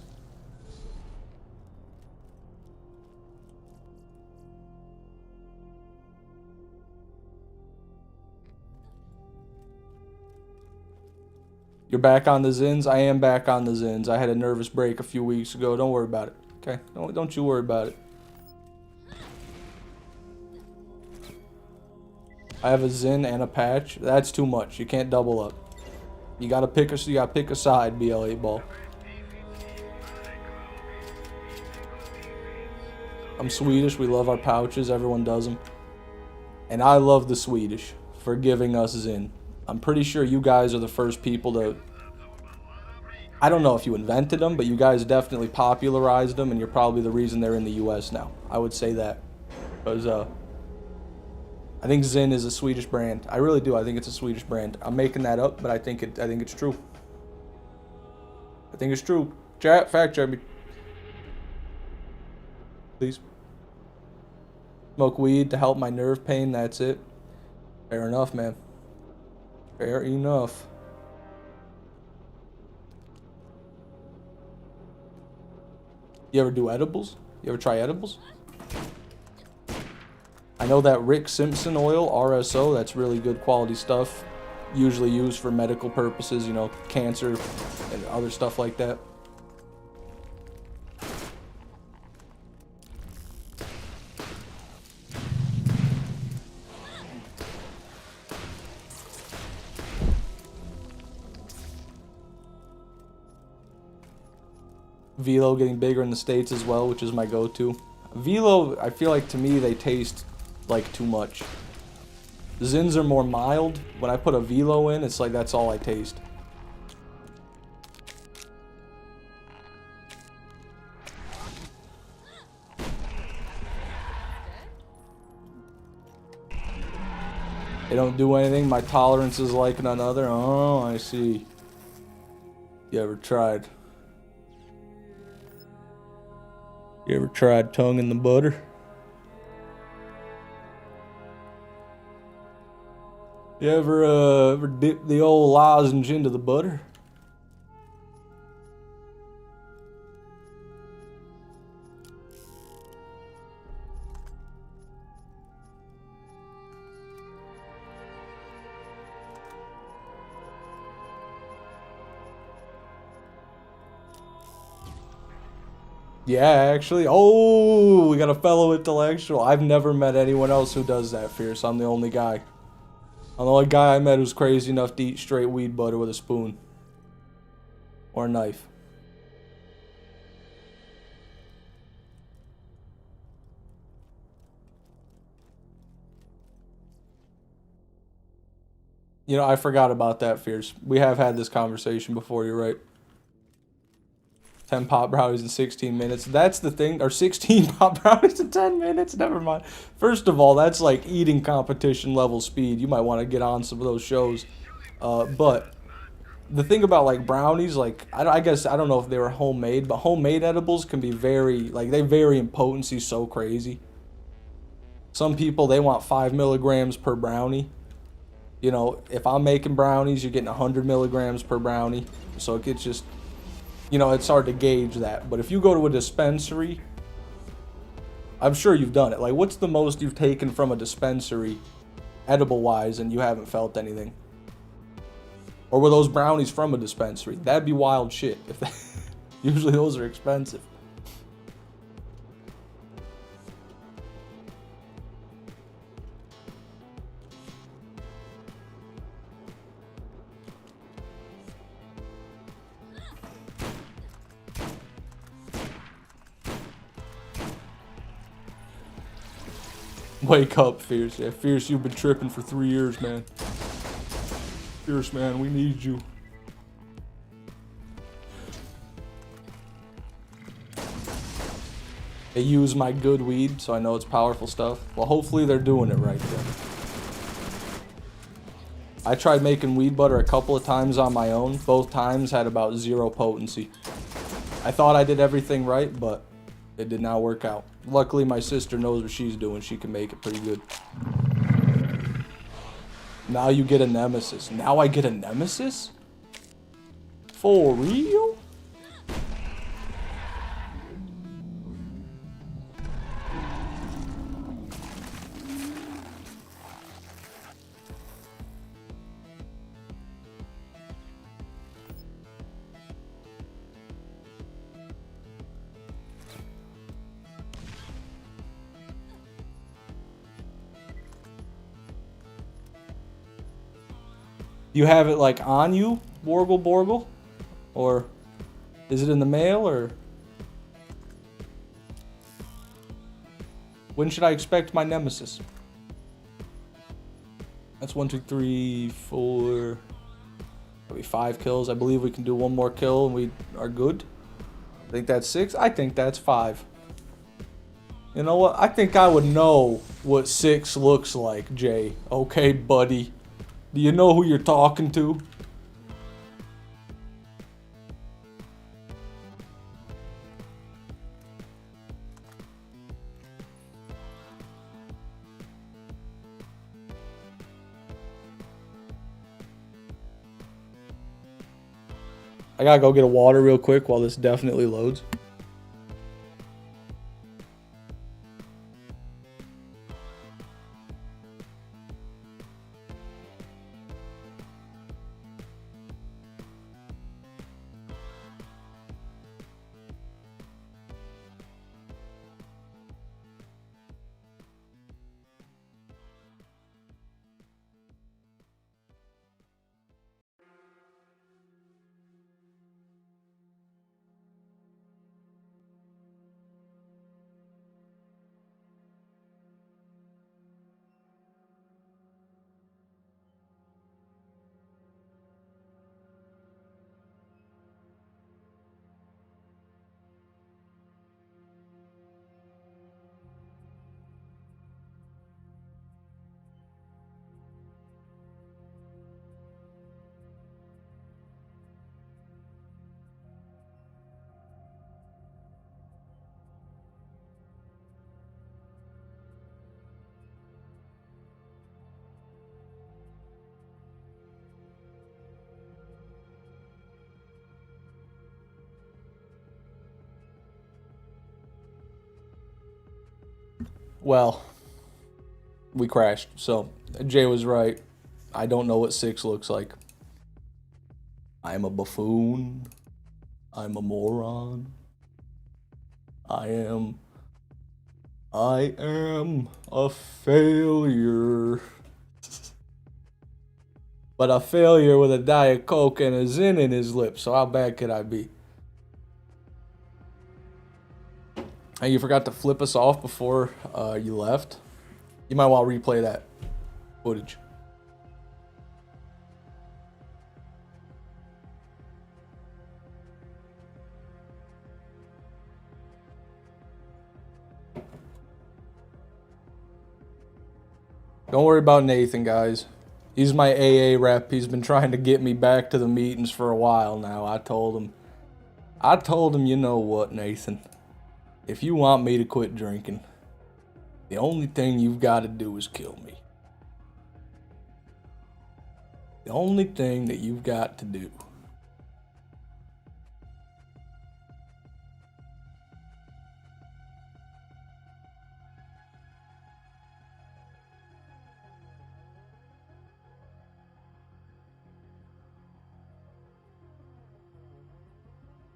You're back on the Zins? I am back on the Zins. I had a nervous break a few weeks ago. Don't worry about it. Okay? Don't you worry about it. I have a Zin and a patch. That's too much. You can't double up. You gotta pick a side, BL8 ball. I'm Swedish. We love our pouches. Everyone does them. And I love the Swedish for giving us Zin. I'm pretty sure you guys are the first people to... I don't know if you invented them, but you guys definitely popularized them, and you're probably the reason they're in the US now. I would say that. Because, I think Zin is a Swedish brand. I really do. I think it's a Swedish brand. I'm making that up, but I think it's true. I think it's true. Chat, fact check me. Please. Smoke weed to help my nerve pain, that's it. Fair enough, man. Fair enough. You ever do edibles? You ever try edibles? I know that Rick Simpson oil, RSO, that's really good quality stuff. Usually used for medical purposes, you know, cancer and other stuff like that. Velo getting bigger in the States as well, which is my go-to. Velo, I feel like to me they taste like too much. Zins are more mild. When I put a Velo in, it's like that's all I taste. They don't do anything. My tolerance is like none other. Oh, I see. You ever tried? You ever tried tongue in the butter? You ever dip the old lozenge into the butter? Yeah, actually. Oh, we got a fellow intellectual. I've never met anyone else who does that, Fierce. I'm the only guy. I'm the only guy I met who's crazy enough to eat straight weed butter with a spoon. Or a knife. You know, I forgot about that, Fierce. We have had this conversation before, you're right. 10 pop brownies in 16 minutes. That's the thing. Or 16 pop brownies in 10 minutes. Never mind. First of all, that's like eating competition level speed. You might want to get on some of those shows. But the thing about like brownies, like I guess I don't know if they were homemade, but homemade edibles can be very like they vary in potency so crazy. Some people they want 5 milligrams per brownie. You know, if I'm making brownies, you're getting 100 milligrams per brownie. So it gets just, you know, it's hard to gauge that. But if you go to a dispensary, I'm sure you've done it. Like, what's the most you've taken from a dispensary, edible-wise, and you haven't felt anything? Or were those brownies from a dispensary? That'd be wild shit. Usually those are expensive. Wake up, Fierce. Yeah, Fierce, you've been tripping for 3 years, man. Fierce, man, we need you. They use my good weed, so I know it's powerful stuff. Well, hopefully they're doing it right then. I tried making weed butter a couple of times on my own. Both times had about 0 potency. I thought I did everything right, but it did not work out. Luckily, my sister knows what she's doing. She can make it pretty good. Now you get a Nemesis. Now I get a Nemesis? For real? You have it like on you, Borgle? Or is it in the mail, or when should I expect my Nemesis? That's 1, 2, 3, 4, maybe 5 kills. I believe we can do 1 more kill and we are good. I think that's 6. I think that's 5. You know what? I think I would know what 6 looks like, Jay. Okay, buddy. Do you know who you're talking to? I gotta go get a water real quick while this definitely loads. Well, we crashed. So Jay was right. I don't know what 6 looks like. I'm a buffoon. I'm a moron. I am a failure. But a failure with a Diet Coke and a Zin in his lips. So how bad could I be? Hey, you forgot to flip us off before you left. You might want to replay that footage. Don't worry about Nathan, guys. He's my AA rep. He's been trying to get me back to the meetings for a while now. I told him, you know what, Nathan? If you want me to quit drinking, the only thing you've got to do is kill me. The only thing that you've got to do.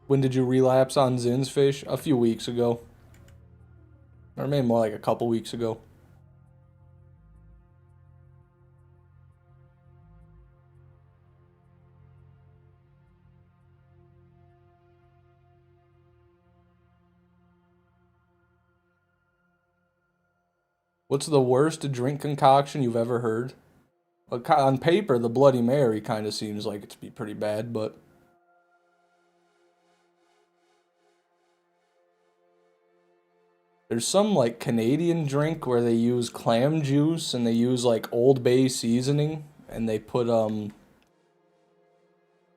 When did you relapse on Zin's fish? A few weeks ago. Or maybe more like a couple weeks ago. What's the worst drink concoction you've ever heard? On paper, the Bloody Mary kind of seems like it to be pretty bad, but... There's some, like, Canadian drink where they use clam juice and they use, like, Old Bay seasoning and they put,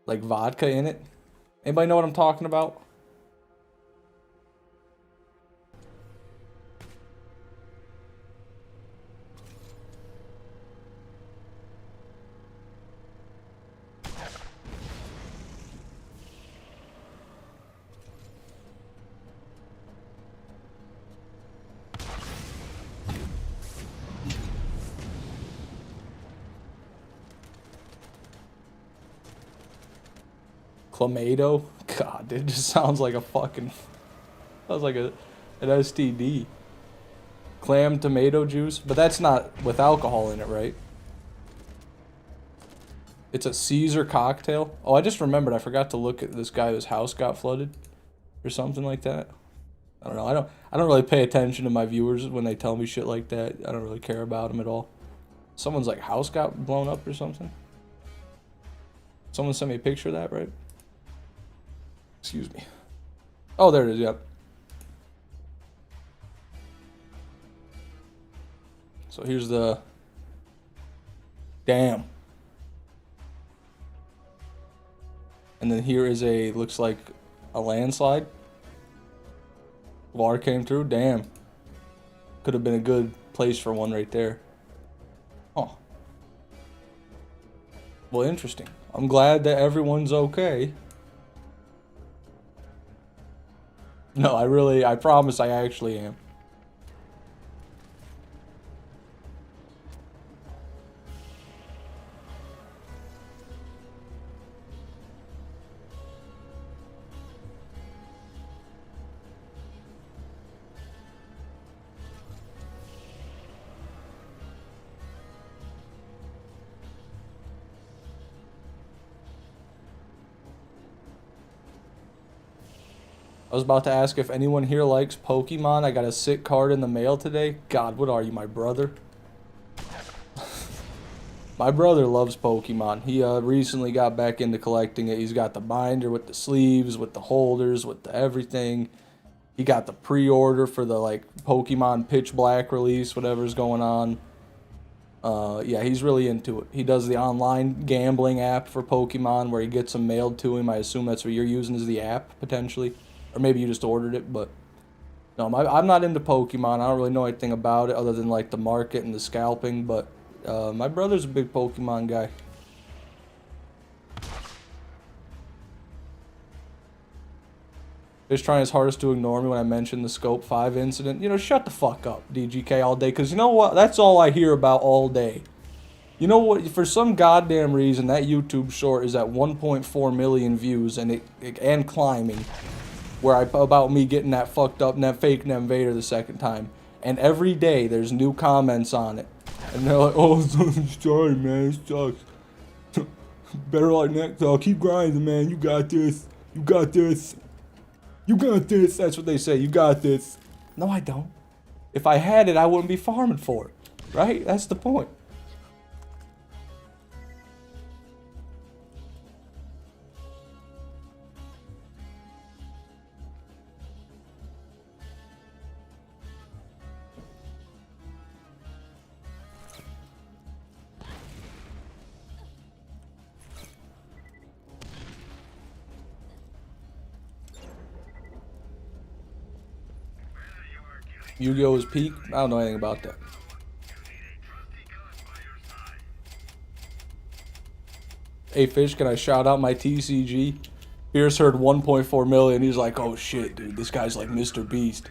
like, vodka in it. Anybody know what I'm talking about? Clamato? God, it just sounds like a fucking... Sounds like an STD. Clam tomato juice? But that's not with alcohol in it, right? It's a Caesar cocktail? Oh, I just remembered. I forgot to look at this guy whose house got flooded. Or something like that. I don't know. I don't really pay attention to my viewers when they tell me shit like that. I don't really care about them at all. Someone's like house got blown up or something. Someone sent me a picture of that, right? Excuse me. Oh, there it is, yep. So here's the... Damn. And then here is a, looks like a landslide. Water came through, damn. Could have been a good place for one right there. Oh. Well, interesting. I'm glad that everyone's okay. No, I promise I actually am. I was about to ask if anyone here likes Pokemon. I got a sick card in the mail today. God, what are you, my brother? My brother loves Pokemon. He recently got back into collecting it. He's got the binder with the sleeves, with the holders, with the everything. He got the pre-order for the like Pokemon Pitch Black release, whatever's going on. Yeah, he's really into it. He does the online gambling app for Pokemon where he gets them mailed to him. I assume that's what you're using as the app, potentially. Or maybe you just ordered it, but... No, I'm not into Pokemon. I don't really know anything about it other than, like, the market and the scalping, but... my brother's a big Pokemon guy. He's trying his hardest to ignore me when I mention the Scope 5 incident. You know, shut the fuck up, DGK, all day, because you know what? That's all I hear about all day. You know what? For some goddamn reason, that YouTube short is at 1.4 million views and climbing. About me getting that fucked up, that fake Invader the second time. And every day, there's new comments on it. And they're like, oh, sorry, man, it sucks. Better like next time. Keep grinding, man. You got this. You got this. You got this. That's what they say. You got this. No, I don't. If I had it, I wouldn't be farming for it. Right? That's the point. Yu-Gi-Oh! Is peak? I don't know anything about that. Hey, Fish, can I shout out my TCG? Fierce heard 1.4 million. He's like, oh shit, dude, this guy's like Mr. Beast.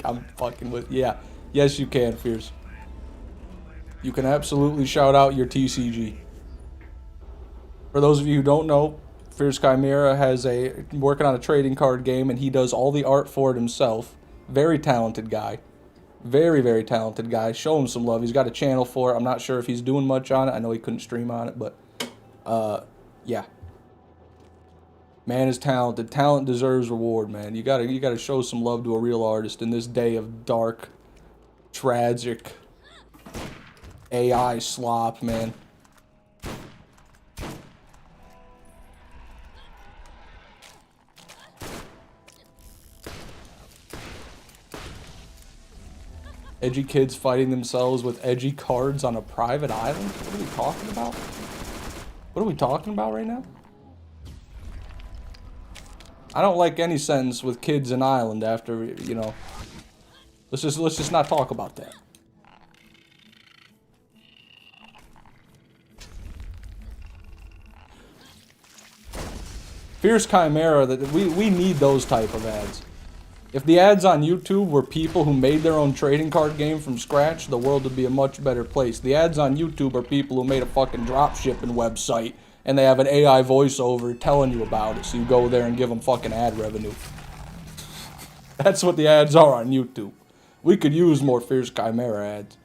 I'm fucking with... Yeah. Yes, you can, Fierce. You can absolutely shout out your TCG. For those of you who don't know, Fierce Chimera has working on a trading card game, and he does all the art for it himself. Very talented guy. Very, very talented guy. Show him some love. He's got a channel for it. I'm not sure if he's doing much on it. I know he couldn't stream on it, but yeah. Man is talented. Talent deserves reward, man. You gotta show some love to a real artist in this day of dark Tragic. AI slop, man. Edgy kids fighting themselves with edgy cards on a private island? What are we talking about? What are we talking about right now? I don't like any sentence with kids and island after, you know. Let's just not talk about that. Fierce Chimera, that we need those type of ads. If the ads on YouTube were people who made their own trading card game from scratch, the world would be a much better place. The ads on YouTube are people who made a fucking dropshipping website and they have an AI voiceover telling you about it, so you go there and give them fucking ad revenue. That's what the ads are on YouTube. We could use more Fierce Chimera ads.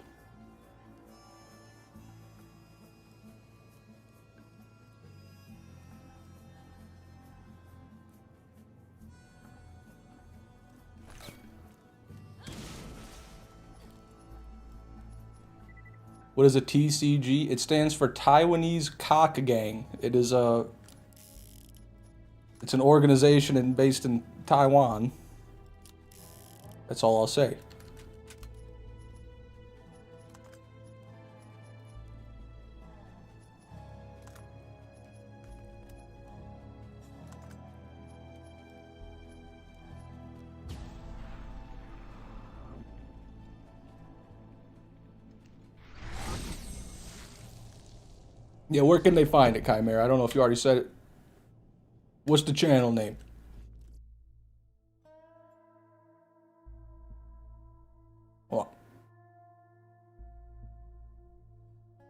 What is a TCG? It stands for Taiwanese Cock Gang. It is a... It's an organization based in Taiwan. That's all I'll say. Yeah, where can they find it, Chimera? I don't know if you already said it. What's the channel name? Hold on.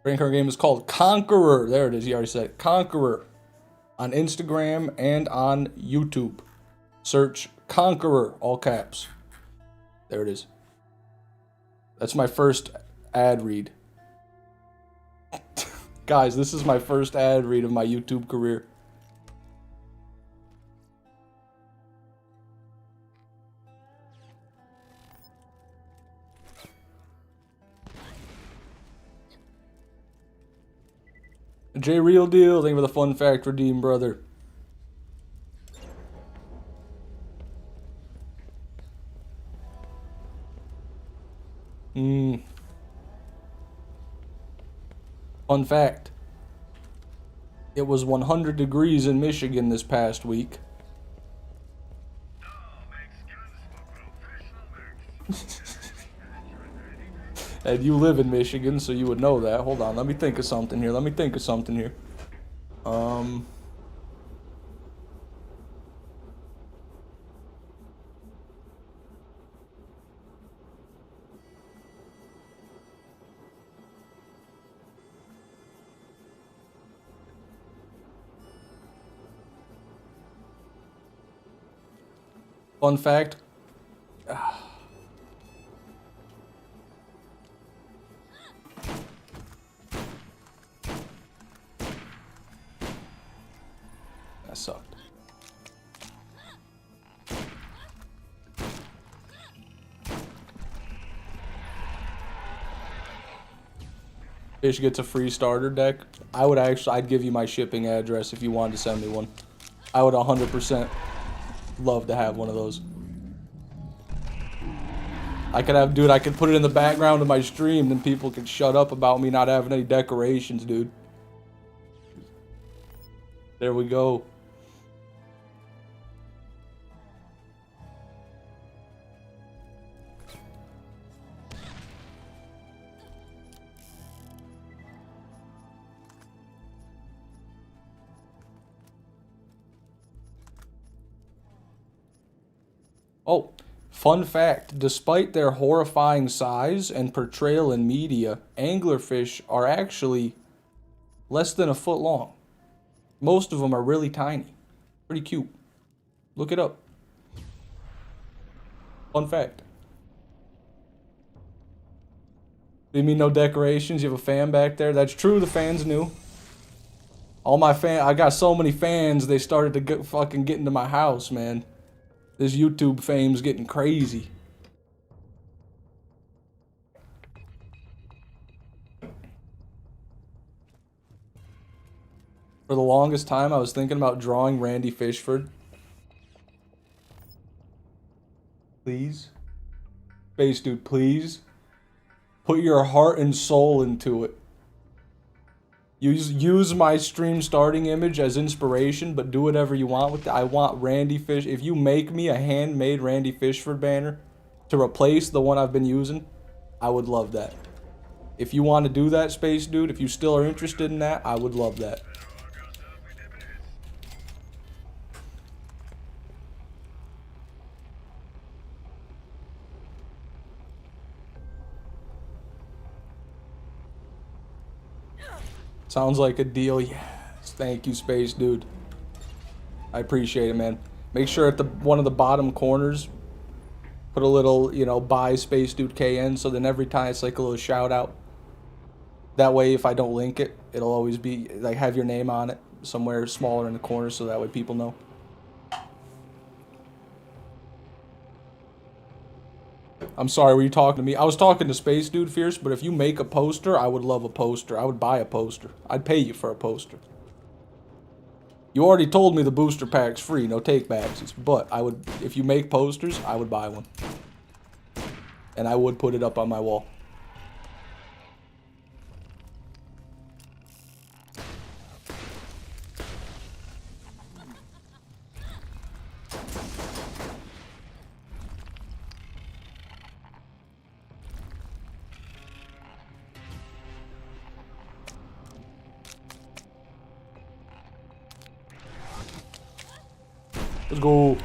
Trading card game is called Conqueror. There it is. You already said it. Conqueror. On Instagram and on YouTube. Search Conqueror, all caps. There it is. That's my first ad read. Guys, this is my first ad read of my YouTube career. J Real Deal, thank you for the fun fact redeem, brother. Fun fact. It was 100 degrees in Michigan this past week. And you live in Michigan, so you would know that. Hold on, let me think of something here. Fun fact. That sucked. Fish gets a free starter deck. I'd give you my shipping address if you wanted to send me one. I would 100% love to have one of those. I could put it in the background of my stream, then people could shut up about me not having any decorations, dude. There we go. Oh, fun fact, despite their horrifying size and portrayal in media, anglerfish are actually less than a foot long. Most of them are really tiny. Pretty cute. Look it up. Fun fact. You mean no decorations? You have a fan back there? That's true, the fans knew. I got so many fans, they started to fucking get into my house, man. This YouTube fame's getting crazy. For the longest time, I was thinking about drawing Randy Fishford. Please. Space Dude, please. Put your heart and soul into it. Use my stream starting image as inspiration, but do whatever you want with it. I want Randy Fish. If you make me a handmade Randy Fishford banner to replace the one I've been using, I would love that. If you want to do that, Space Dude, if you still are interested in that, I would love that. Sounds like a deal. Yes. Thank you, Space Dude. I appreciate it, man. Make sure at one of the bottom corners, put a little, you know, buy Space Dude KN, so then every time it's like a little shout out. That way, if I don't link it, it'll always be, like, have your name on it somewhere smaller in the corner, so that way people know. I'm sorry, were you talking to me? I was talking to Space Dude Fierce, but if you make a poster, I would love a poster. I would buy a poster. I'd pay you for a poster. You already told me the booster pack's free, no take backs. But I would, if you make posters, I would buy one. And I would put it up on my wall. Let's go.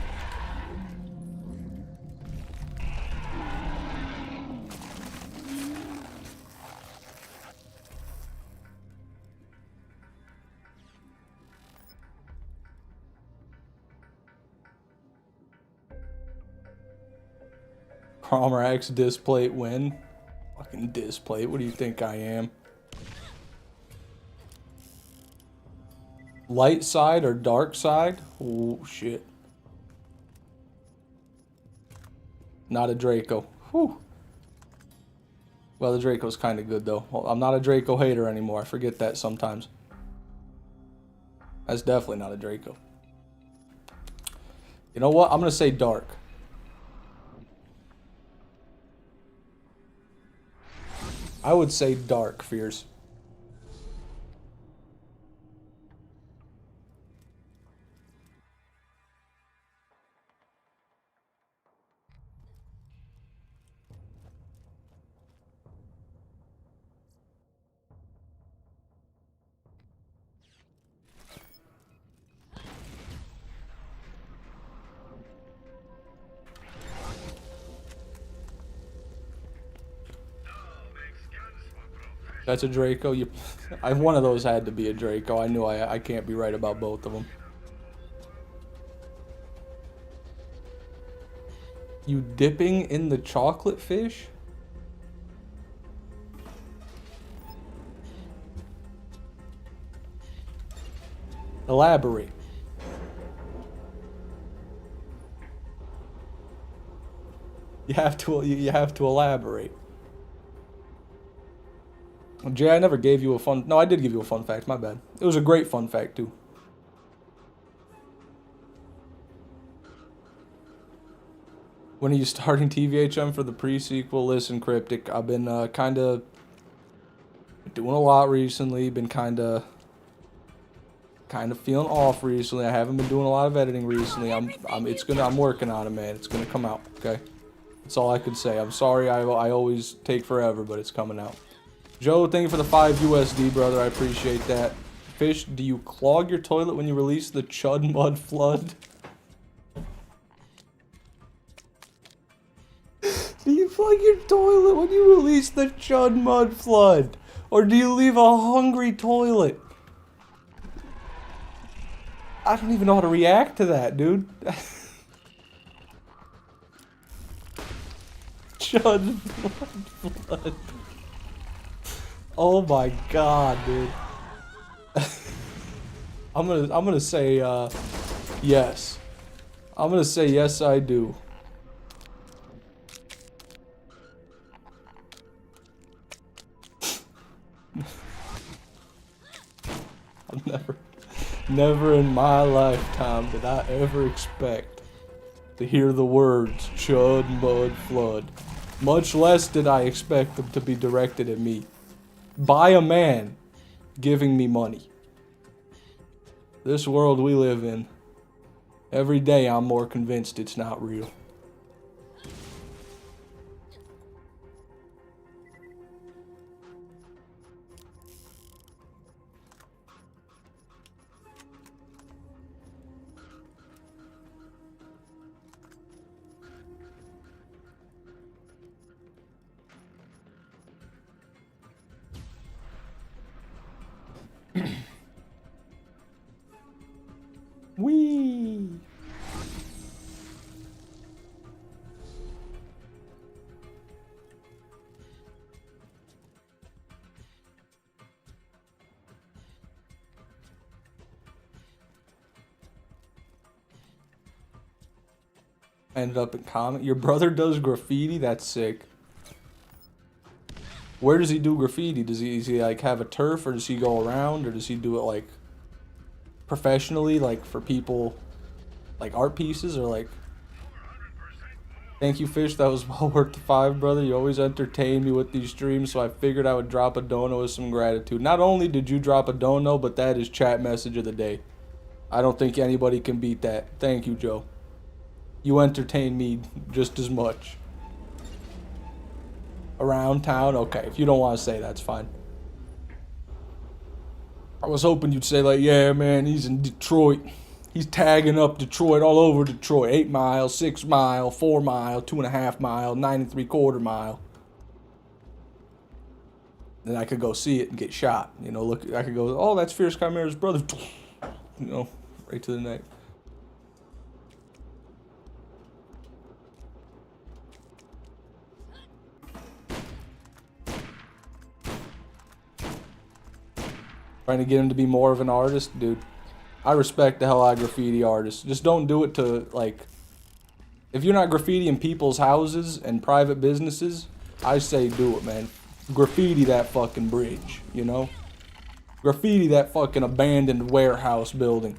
Armor X display win. Fucking display. What do you think I am? Light side or dark side? Oh shit. Not a Draco. Whew. Well, the Draco's kind of good, though. Well, I'm not a Draco hater anymore. I forget that sometimes. That's definitely not a Draco. You know what? I'm going to say dark. I would say dark, Fierce. That's a Draco. One of those had to be a Draco. I knew I can't be right about both of them. You dipping in the chocolate fish? Elaborate. You have to elaborate. Jay, I never gave you a fun... No, I did give you a fun fact. My bad. It was a great fun fact, too. When are you starting TVHM for the pre-sequel? Listen, Cryptic, I've been kind of doing a lot recently. Been kind of feeling off recently. I haven't been doing a lot of editing recently. I'm working on it, man. It's gonna come out, okay? That's all I could say. I'm sorry I always take forever, but it's coming out. Joe, thank you for the 5 USD, brother. I appreciate that. Fish, do you clog your toilet when you release the Chud Mud Flood? Do you plug your toilet when you release the Chud Mud Flood? Or do you leave a hungry toilet? I don't even know how to react to that, dude. Chud Mud Flood. Oh my god, dude. I'm gonna say yes. I'm gonna say yes, I do. Never in my lifetime did I ever expect to hear the words Chud, Mud, Flood. Much less did I expect them to be directed at me by a man giving me money. This world we live in, every day I'm more convinced it's not real. Whee! Ended up in comment. Your brother does graffiti? That's sick. Where does he do graffiti? Does he like have a turf, or does he go around, or does he do it like professionally, like for people, like art pieces, or like? Thank you, Fish. That was well worth the 5, brother. You always entertain me with these streams, so I figured I would drop a dono with some gratitude. Not only did you drop a dono, but that is chat message of the day. I don't think anybody can beat that. Thank you, Joe. You entertain me just as much. Around town? Okay, if you don't want to say, that's fine. I was hoping you'd say like, yeah, man, he's in Detroit. He's tagging up Detroit all over Detroit. 8 mile, 6 mile, 4 mile, 2.5 mile, 9 3/4 mile. Then I could go see it and get shot. You know, look, I could go, oh, that's Fierce Chimera's brother. You know, right to the neck. Trying to get him to be more of an artist, dude. I respect the hell out of graffiti artists. Just don't do it to, like... If you're not graffitiing people's houses and private businesses, I say do it, man. Graffiti that fucking bridge, you know? Graffiti that fucking abandoned warehouse building.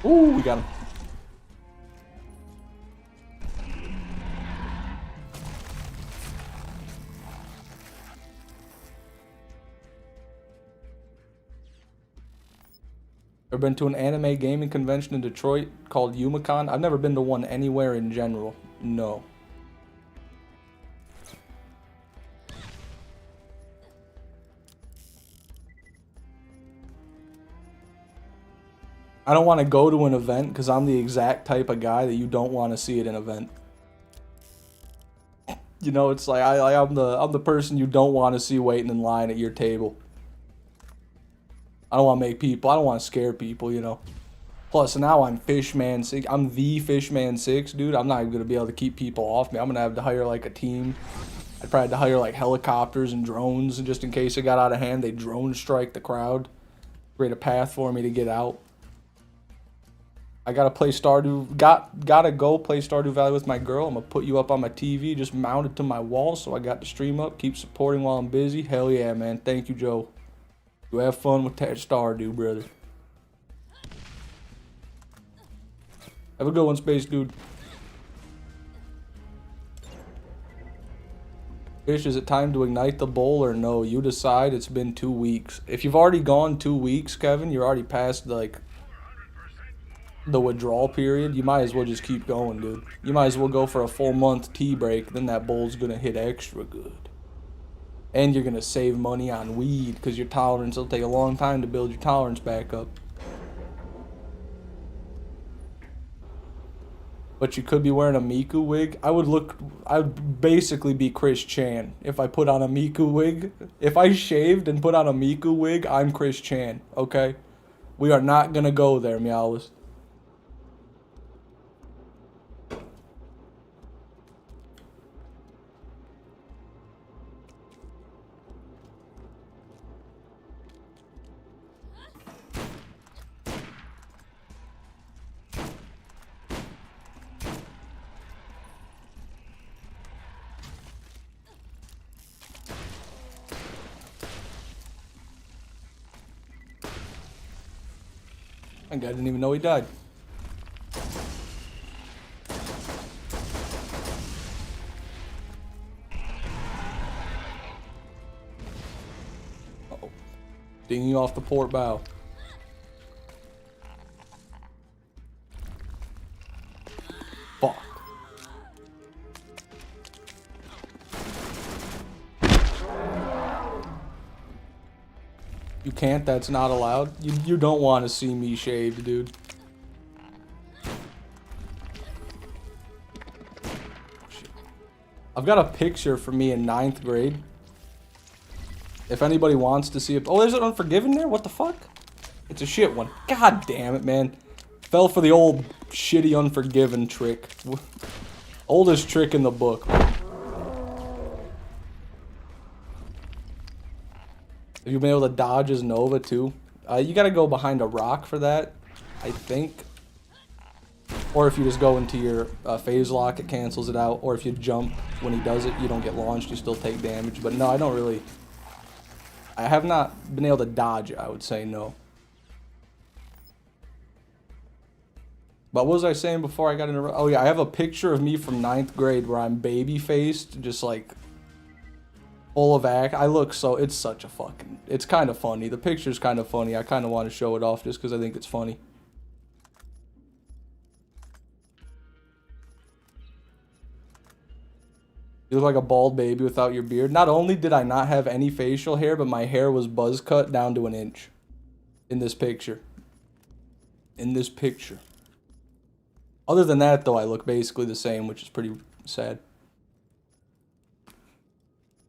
Ooh, we got him. Ever been to an anime gaming convention in Detroit called Yumicon? I've never been to one anywhere in general. No. I don't want to go to an event because I'm the exact type of guy that you don't want to see at an event. You know, it's like I'm the person you don't want to see waiting in line at your table. I don't want to scare people, you know. Plus, now I'm Fishman 6. I'm the Fishman 6, dude. I'm not even going to be able to keep people off me. I'm going to have to hire, like, a team. I'd probably have to hire, like, helicopters and drones. And just in case it got out of hand, they drone strike the crowd. Create a path for me to get out. I got to play Stardew. Gotta go play Stardew Valley with my girl. I'm going to put you up on my TV. Just mount it to my wall so I got the stream up. Keep supporting while I'm busy. Hell yeah, man. Thank you, Joe. You have fun with that Stardew, brother. Have a good one, Space Dude. Fish, is it time to ignite the bowl or no? You decide. It's been 2 weeks. If you've already gone 2 weeks, Kevin, you're already past, like, the withdrawal period. You might as well just keep going, dude. You might as well go for a full month tea break. Then that bowl's gonna hit extra good. And you're going to save money on weed because your tolerance will take a long time to build your tolerance back up. But you could be wearing a Miku wig. I would basically be Chris Chan if I put on a Miku wig. If I shaved and put on a Miku wig, I'm Chris Chan, okay? We are not going to go there, Meowless. That guy didn't even know he died. Uh-oh. Dinging off the port bow. Fuck. You can't? That's not allowed? You don't want to see me shaved, dude. Shit. I've got a picture for me in 9th grade. If anybody wants to see it. Oh, there's an Unforgiven there? What the fuck? It's a shit one. God damn it, man. Fell for the old shitty Unforgiven trick. Oldest trick in the book. Have you been able to dodge his Nova too? You gotta go behind a rock for that, I think. Or if you just go into your phase lock, it cancels it out. Or if you jump when he does it, you don't get launched, you still take damage. But no, I don't really... I have not been able to dodge it, I would say no. But what was I saying before I got into... Oh yeah, I have a picture of me from 9th grade where I'm baby-faced, just like... full of act. I look so... It's such a fucking... It's kind of funny. The picture's kind of funny. I kind of want to show it off just because I think it's funny. You look like a bald baby without your beard. Not only did I not have any facial hair, but my hair was buzz cut down to an inch. In this picture. In this picture. Other than that, though, I look basically the same, which is pretty sad.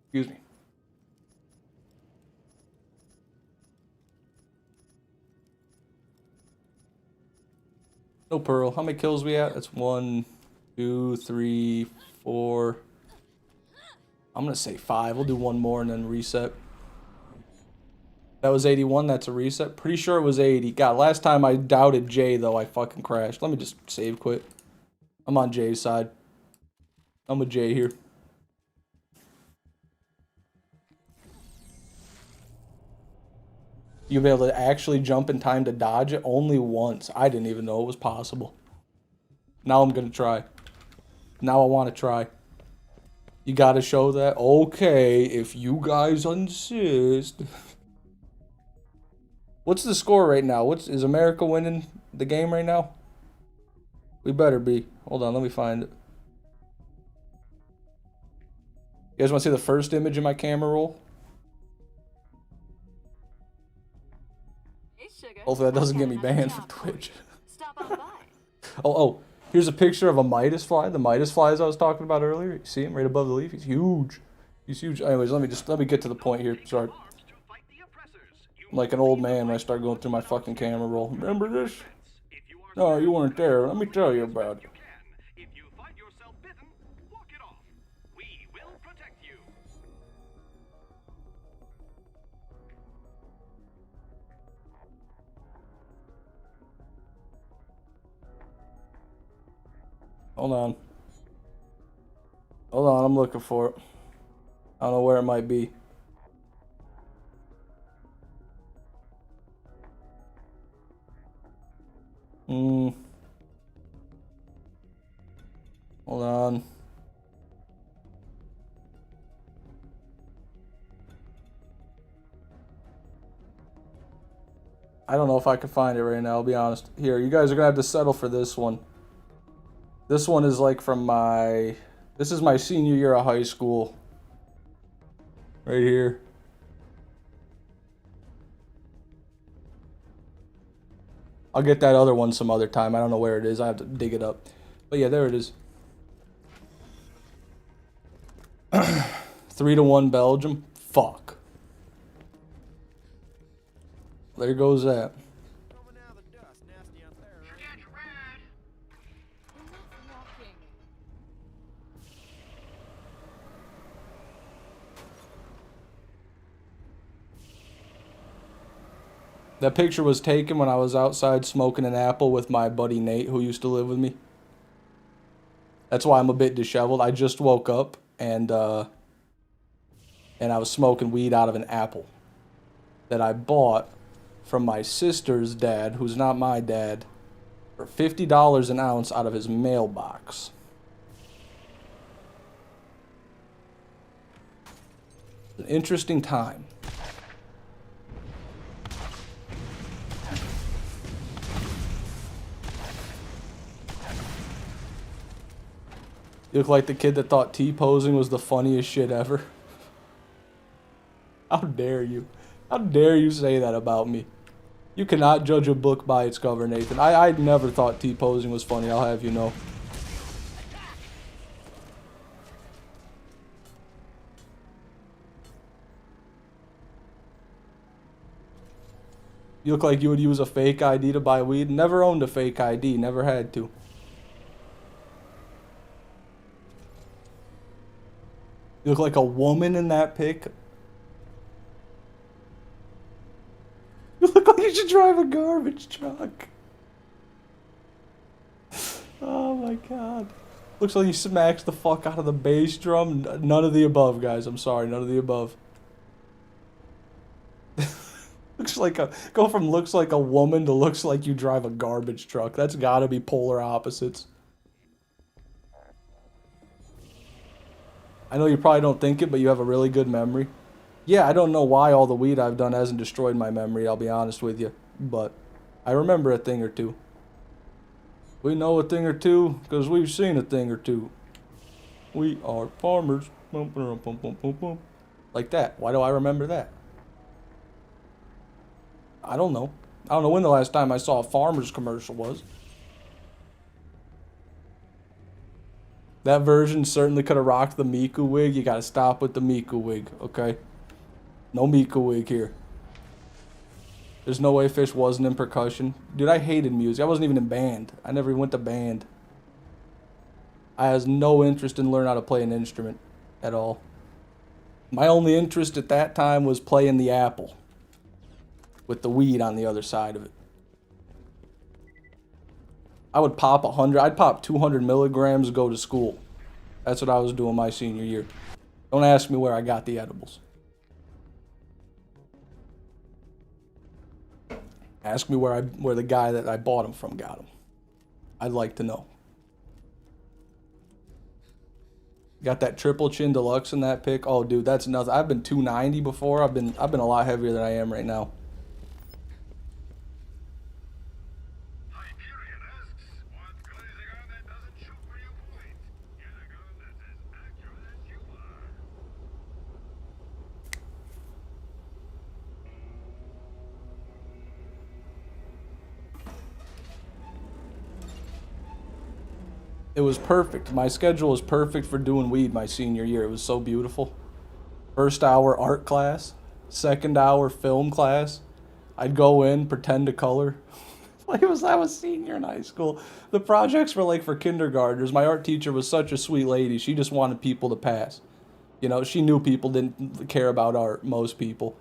Excuse me. No Pearl. How many kills we at? That's 1, 2, 3, 4. I'm gonna say 5. We'll do one more and then reset. That was 81. That's a reset. Pretty sure it was 80. God, last time I doubted Jay, though, I fucking crashed. Let me just save quit. I'm on Jay's side. I'm with Jay here. You'll be able to actually jump in time to dodge it only once. I didn't even know it was possible. Now I'm gonna try. Now I want to try. You gotta show that. Okay, if you guys insist. What's the score right now? Is America winning the game right now? We better be. Hold on, let me find it. You guys want to see the first image of my camera roll?
Hey, sugar.
Hopefully that doesn't
I've
get
got
me
another
banned from
job for you.
Twitch.
Stop on by.
Oh, here's a picture of a Midas fly. The Midas flies I was talking about earlier. You see him right above the leaf? He's huge. He's huge. Anyways, let me get to the point here. Sorry. I'm like an old man when I start going through my fucking camera roll. Remember this? No, you weren't there. Let me tell you about it.
If you find yourself bitten, walk it off. We will protect you.
Hold on. Hold on, I'm looking for it. I don't know where it might be. Hold on. I don't know if I can find it right now, I'll be honest. Here, you guys are gonna have to settle for this one. This one is like from my... This is my senior year of high school. Right here. I'll get that other one some other time. I don't know where it is. I have to dig it up. But yeah, there it is. 3-1 Belgium. Fuck. There goes that. That picture was taken when I was outside smoking an apple with my buddy Nate, who used to live with me. That's why I'm a bit disheveled. I just woke up and I was smoking weed out of an apple that I bought from my sister's dad, who's not my dad, for $50 an ounce out of his mailbox. An interesting time. You look like the kid that thought T-posing was the funniest shit ever. How dare you? How dare you say that about me? You cannot judge a book by its cover, Nathan. I never thought T-posing was funny, I'll have you know. You look like you would use a fake ID to buy weed. Never owned a fake ID, never had to. You look like a woman in that pic. You look like you should drive a garbage truck. Oh my god. Looks like you smacks the fuck out of the bass drum. None of the above, guys. I'm sorry, none of the above. Looks like go from looks like a woman to looks like you drive a garbage truck. That's gotta be polar opposites. I know you probably don't think it, but you have a really good memory. Yeah, I don't know why all the weed I've done hasn't destroyed my memory, I'll be honest with you. But I remember a thing or two. We know a thing or two because we've seen a thing or two. We are farmers. Like that. Why do I remember that? I don't know. I don't know when the last time I saw a farmer's commercial was. That version certainly could have rocked the Miku wig. You gotta stop with the Miku wig, okay? No Miku wig here. There's no way Fish wasn't in percussion. Dude, I hated music. I wasn't even in band. I never even went to band. I had no interest in learning how to play an instrument at all. My only interest at that time was playing the apple with the weed on the other side of it. I would pop 100, I'd pop 200 milligrams to go to school. That's what I was doing my senior year. Don't ask me where I got the edibles. Ask me where the guy that I bought them from got them. I'd like to know. Got that triple chin deluxe in that pic. Oh, dude, that's nothing. I've been 290 before. I've been a lot heavier than I am right now. It was perfect. My schedule was perfect for doing weed my senior year. It was so beautiful. First hour art class, second hour film class. I'd go in, pretend to color. Like I was senior in high school. The projects were like for kindergartners. My art teacher was such a sweet lady. She just wanted people to pass. You know, she knew people didn't care about art, most people.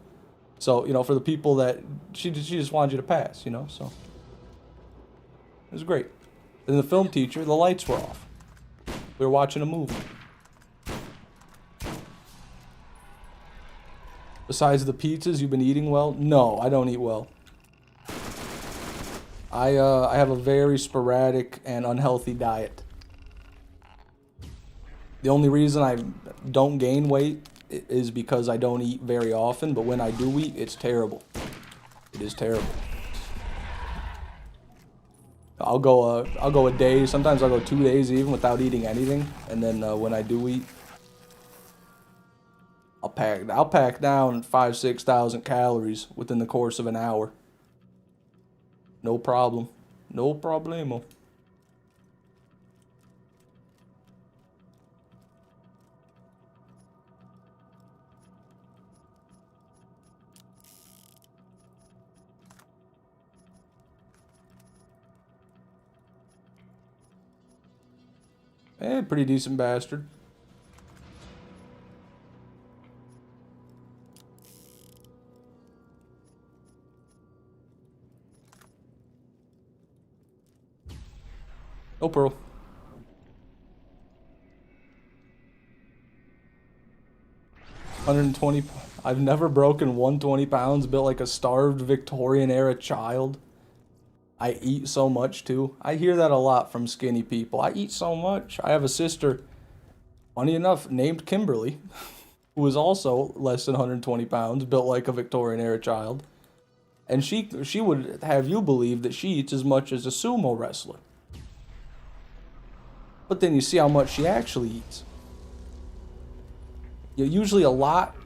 So, you know, for the people that she just wanted you to pass, you know, so it was great. And the film teacher, the lights were off. We were watching a movie. Besides the pizzas, you've been eating well? No, I don't eat well. I have a very sporadic and unhealthy diet. The only reason I don't gain weight is because I don't eat very often, but when I do eat, it's terrible. It is terrible. I'll go a day, sometimes I'll go 2 days even without eating anything, and then when I do eat, I'll pack down 5,000-6,000 calories within the course of an hour. No problem. No problemo. Pretty decent bastard. No pearl. $120. I've never broken 120 pounds, built like a starved Victorian era child. I eat so much too. I hear that a lot from skinny people. I eat so much. I have a sister, funny enough, named Kimberly, who is also less than 120 pounds, built like a Victorian era child. And she would have you believe that she eats as much as a sumo wrestler. But then you see how much she actually eats. Usually a lot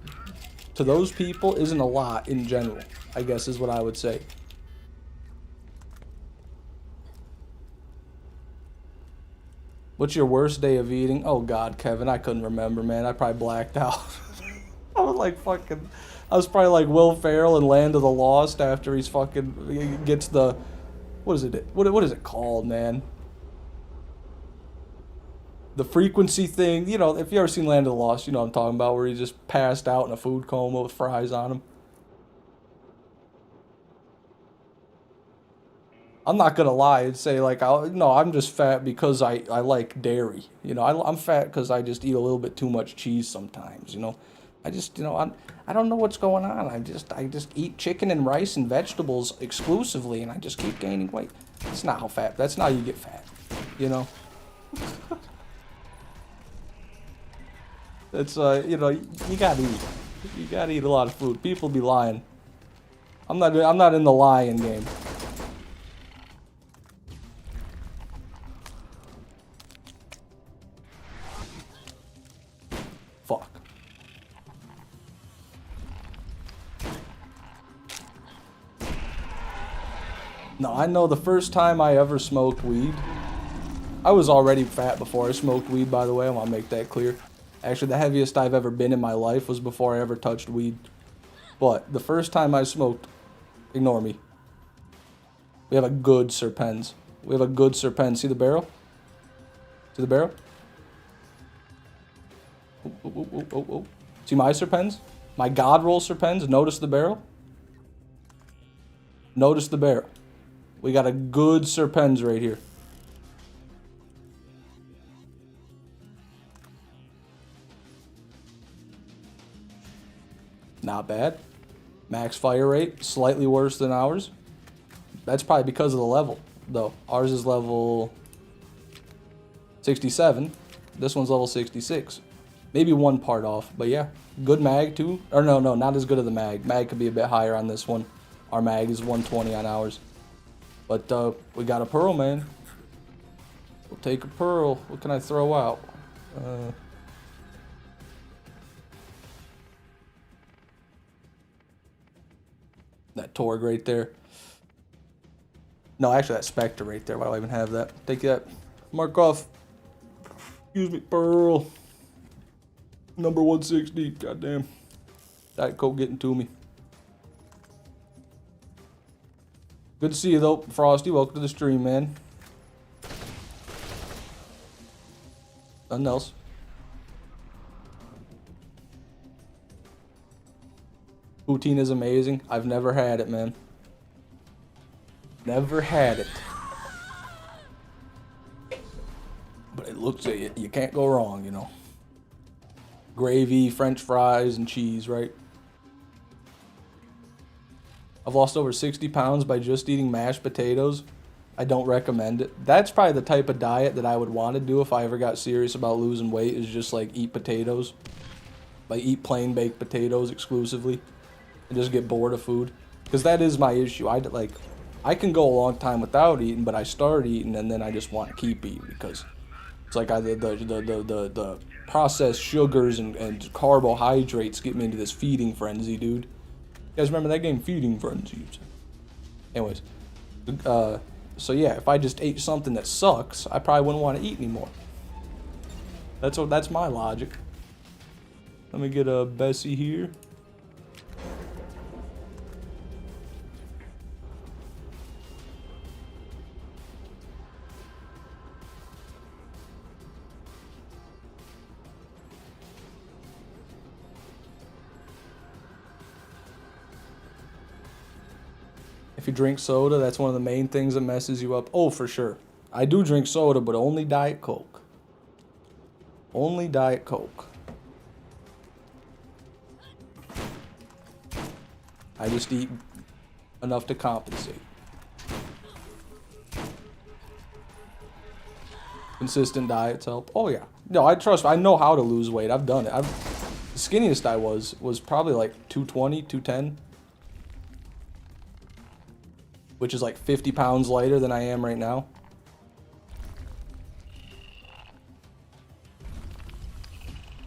to those people isn't a lot in general, I guess is what I would say. What's your worst day of eating? Oh God, Kevin, I couldn't remember, man. I probably blacked out. I was like fucking... I was probably like Will Ferrell in Land of the Lost after he's fucking... He gets the... What is it? What is it called, man? The frequency thing. You know, if you ever seen Land of the Lost, you know what I'm talking about, where he just passed out in a food coma with fries on him. I'm not gonna lie and say like, no, I'm just fat because I like dairy. You know, I'm fat because I just eat a little bit too much cheese sometimes. You know, I just, you know, I don't know what's going on. I just eat chicken and rice and vegetables exclusively, and I just keep gaining weight. That's not how fat. That's not how you get fat. You know. It's you know, you gotta eat. You gotta eat a lot of food. People be lying. I'm not in the lying game. Fuck. No, I know the first time I ever smoked weed, I was already fat before I smoked weed, by the way. I want to make that clear. Actually, the heaviest I've ever been in my life was before I ever touched weed. But the first time I smoked, ignore me. We have a good Serpens. We have a good Serpens. See the barrel? See the barrel? Oh. See my Serpens? My God roll Serpens? Notice the barrel? Notice the barrel. We got a good Serpens right here. Not bad. Max fire rate, slightly worse than ours. That's probably because of the level, though. Ours is level 67. This one's level 66. Maybe one part off, but yeah. Good mag, too. Or no, not as good as the mag. Mag could be a bit higher on this one. Our mag is 120 on ours. But we got a pearl, man. We'll take a pearl. What can I throw out? That Torg right there. No, actually that Spectre right there. Why do I even have that? Take that. Mark off. Excuse me, pearl. Number 160. Goddamn. Diet Coke getting to me. Good to see you though, Frosty. Welcome to the stream, man. Nothing else. Poutine is amazing. I've never had it, man. Never had it. But it looks, you can't go wrong, you know. Gravy, French fries, and cheese, right? I've lost over 60 pounds by just eating mashed potatoes. I don't recommend it. That's probably the type of diet that I would want to do if I ever got serious about losing weight, is just like eat potatoes. Like eat plain baked potatoes exclusively. And just get bored of food. Because that is my issue. I can go a long time without eating, but I start eating and then I just want to keep eating because it's like the processed sugars and carbohydrates get me into this feeding frenzy, dude. You guys remember that game, Feeding Frenzy? Anyways, so yeah, if I just ate something that sucks, I probably wouldn't want to eat anymore. That's my logic. Let me get a Bessie here. If you drink soda, that's one of the main things that messes you up. Oh, for sure. I do drink soda, but only Diet Coke. Only Diet Coke. I just eat enough to compensate. Consistent diets help. Oh yeah. No, I trust. I know how to lose weight. I've done it. The skinniest I was probably like 220, 210. Which is like 50 pounds lighter than I am right now.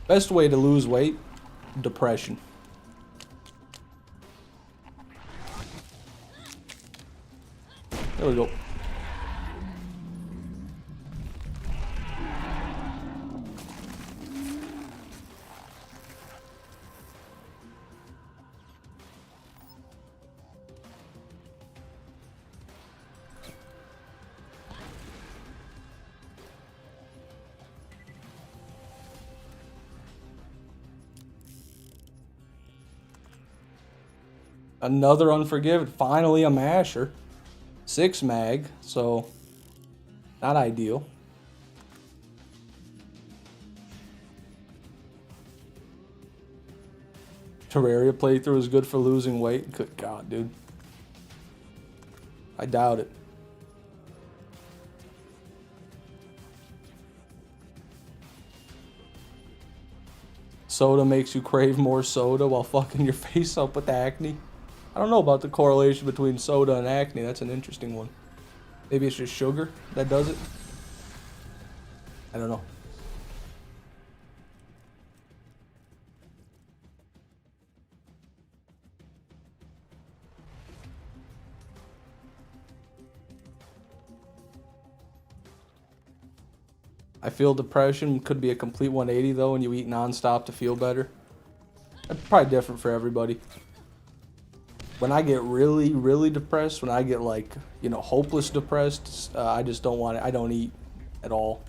Best way to lose weight, depression. There we go. Another Unforgiven. Finally a masher. 6 mag, so not ideal. Terraria playthrough is good for losing weight. Good God, dude. I doubt it. Soda makes you crave more soda while fucking your face up with acne. I don't know about the correlation between soda and acne. That's an interesting one. Maybe it's just sugar that does it. I don't know. I feel depression could be a complete 180 though, and you eat nonstop to feel better. That's probably different for everybody. When I get really, really depressed, when I get like, you know, hopeless depressed, I just don't want it. I don't eat at all.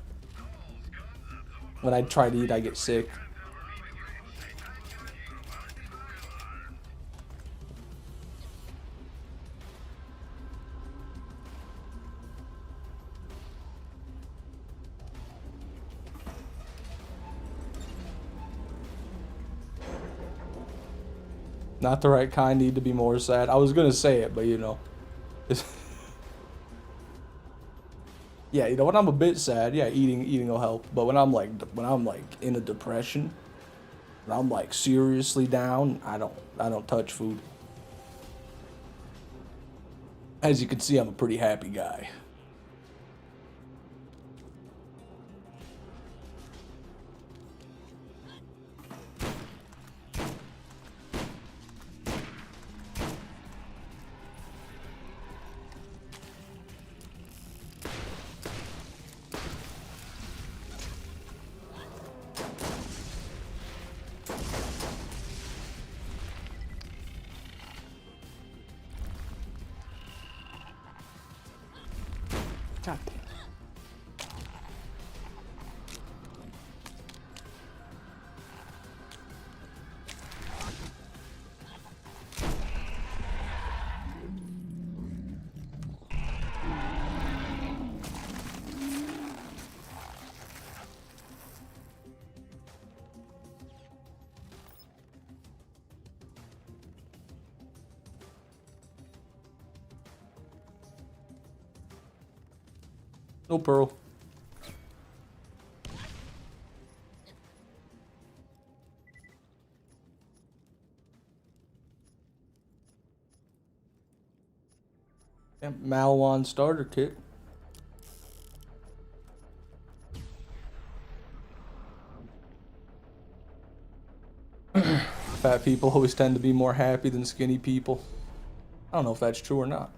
When I try to eat, I get sick. Not the right kind, need to be more sad. I was gonna say it, but you know. Yeah, you know, when I'm a bit sad, yeah, eating will help. But when I'm like in a depression, when I'm like seriously down, I don't touch food. As you can see, I'm a pretty happy guy. God damn. No pearl. Yeah, Malawan starter kit. Fat people always tend to be more happy than skinny people. I don't know if that's true or not.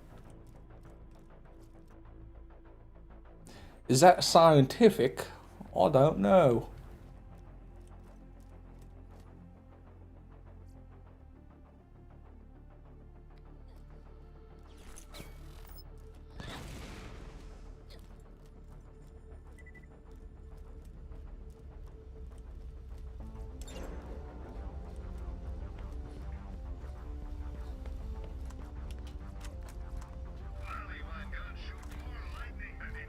Is that scientific? I don't know.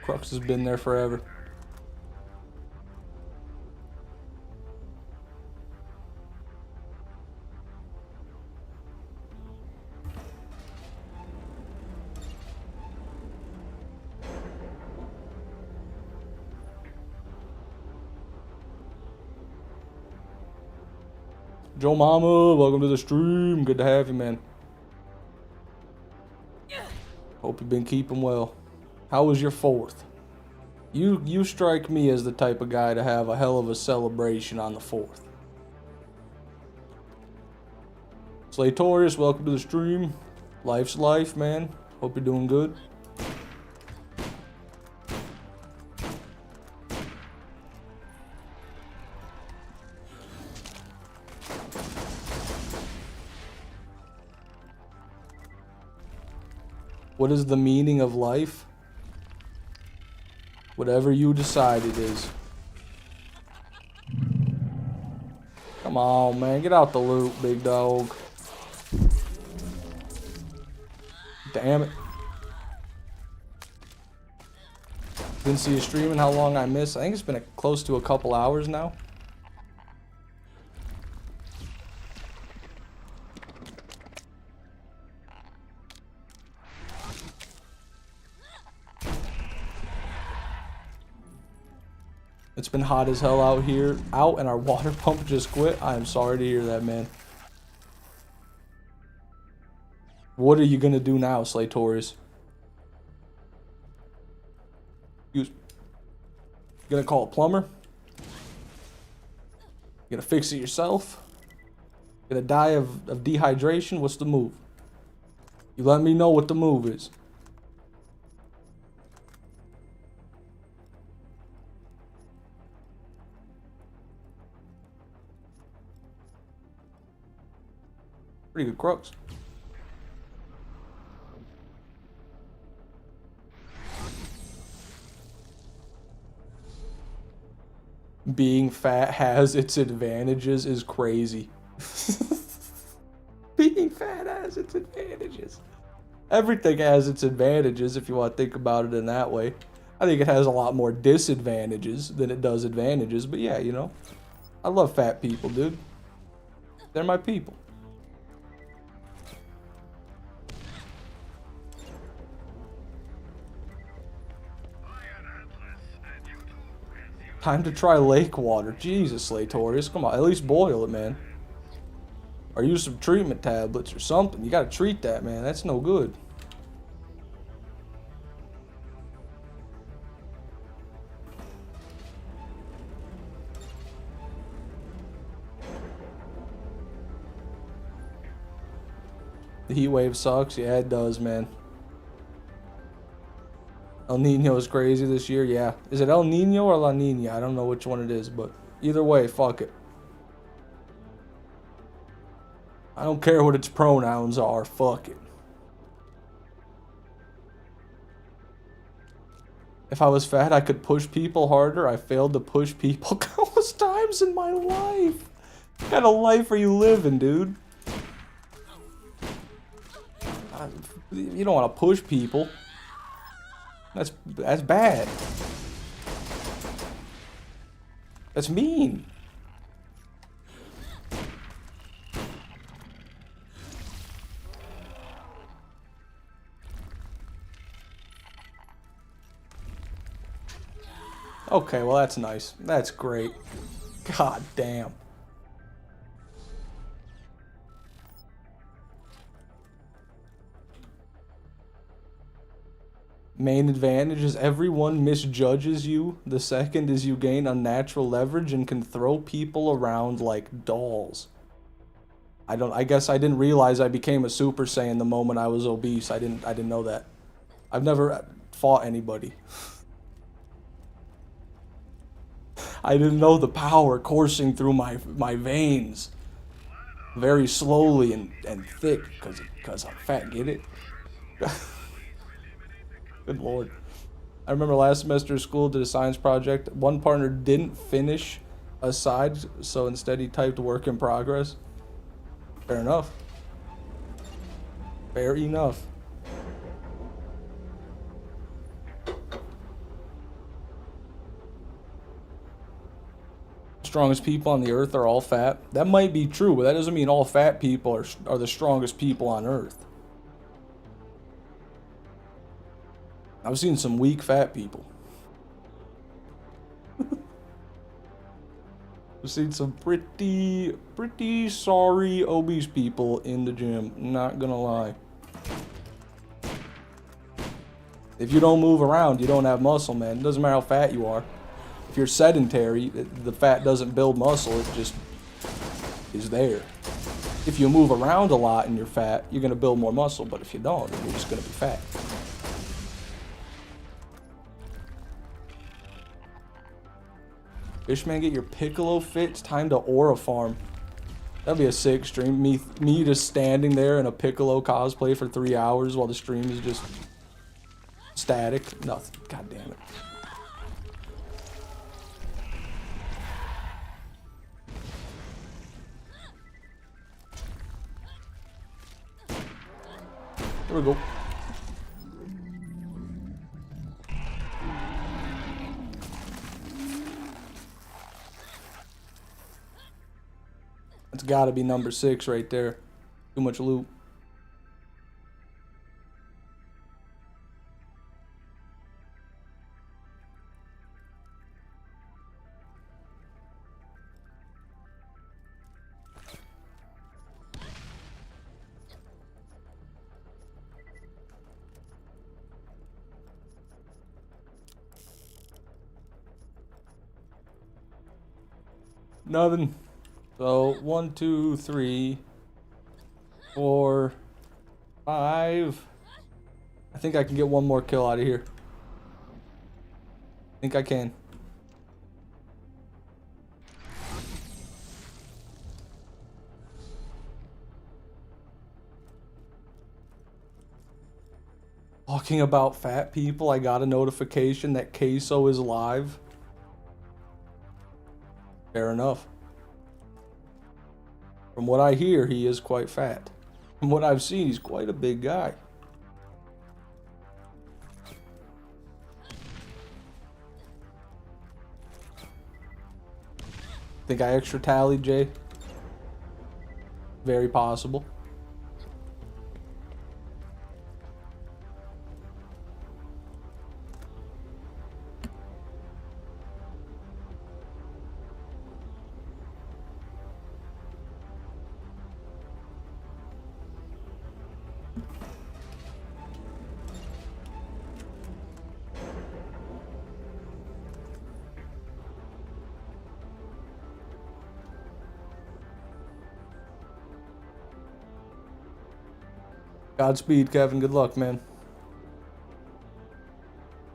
Crux has been there forever. Joe Mama, welcome to the stream. Good to have you, man. Hope you've been keeping well. How was your 4th? You strike me as the type of guy to have a hell of a celebration on the 4th. Slatorius, welcome to the stream. Life's life, man. Hope you're doing good. What is the meaning of life? Whatever you decide it is. Come on, man. Get out the loot, big dog. Damn it. Didn't see you streaming. How long I missed? I think it's been close to a couple hours now. It's been hot as hell out here. And our water pump just quit. I am sorry to hear that, man. What are you gonna do now, Slatorius? You gonna call a plumber? You gonna fix it yourself? Gonna die of dehydration? What's the move? You let me know what the move is. Pretty good crux. Being fat has its advantages is crazy. Being fat has its advantages. Everything has its advantages if you want to think about it in that way. I think it has a lot more disadvantages than it does advantages, but yeah, you know. I love fat people, dude. They're my people. Time to try lake water. Jesus, Slatorius. Come on, at least boil it, man. Or use some treatment tablets or something. You gotta treat that, man. That's no good. The heat wave sucks. Yeah, it does, man. El Nino is crazy this year, yeah. Is it El Nino or La Nina? I don't know which one it is, but either way, fuck it. I don't care what its pronouns are, fuck it. If I was fat, I could push people harder. I failed to push people countless times in my life. What kind of life are you living, dude? You don't want to push people. That's bad. That's mean. Okay, well that's nice. That's great. God damn. Main advantage is everyone misjudges you. The second is you gain unnatural leverage and can throw people around like dolls. I guess I didn't realize I became a Super Saiyan the moment I was obese. I didn't know that. I've never fought anybody. I didn't know the power coursing through my veins very slowly and thick because I'm fat, get it? Good lord. I remember last semester of school did a science project. One partner didn't finish a side, so instead he typed work in progress. Fair enough. Fair enough. Strongest people on the earth are all fat. That might be true, but that doesn't mean all fat people are the strongest people on earth. I've seen some weak fat people. I've seen some pretty sorry obese people in the gym. Not gonna lie. If you don't move around, you don't have muscle, man. It doesn't matter how fat you are. If you're sedentary, the fat doesn't build muscle. It just is there. If you move around a lot and you're fat, you're gonna build more muscle. But if you don't, then you're just gonna be fat. Fishman, get your Piccolo fit. It's time to Aura farm. That'd be a sick stream. Me just standing there in a Piccolo cosplay for 3 hours while the stream is just static. Nothing. God damn it. There we go. It's gotta be number 6 right there. Too much loot. Nothing. So 1, 2, 3, 4, 5. I think I can get one more kill out of here. I think I can. Talking about fat people, I got a notification that Queso is live. Fair enough. From what I hear, he is quite fat. From what I've seen, he's quite a big guy. Think I extra tallied, Jay? Very possible. Godspeed, Kevin. Good luck, man.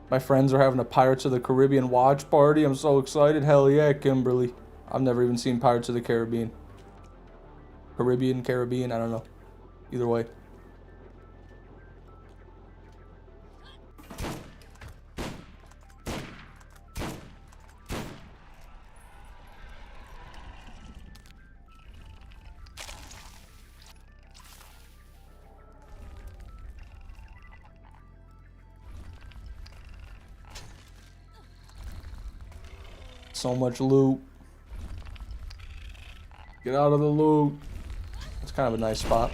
My friends are having a Pirates of the Caribbean watch party. I'm so excited. Hell yeah, Kimberly. I've never even seen Pirates of the Caribbean. Caribbean, I don't know. Either way. So much loot. Get out of the loot. It's kind of a nice spot.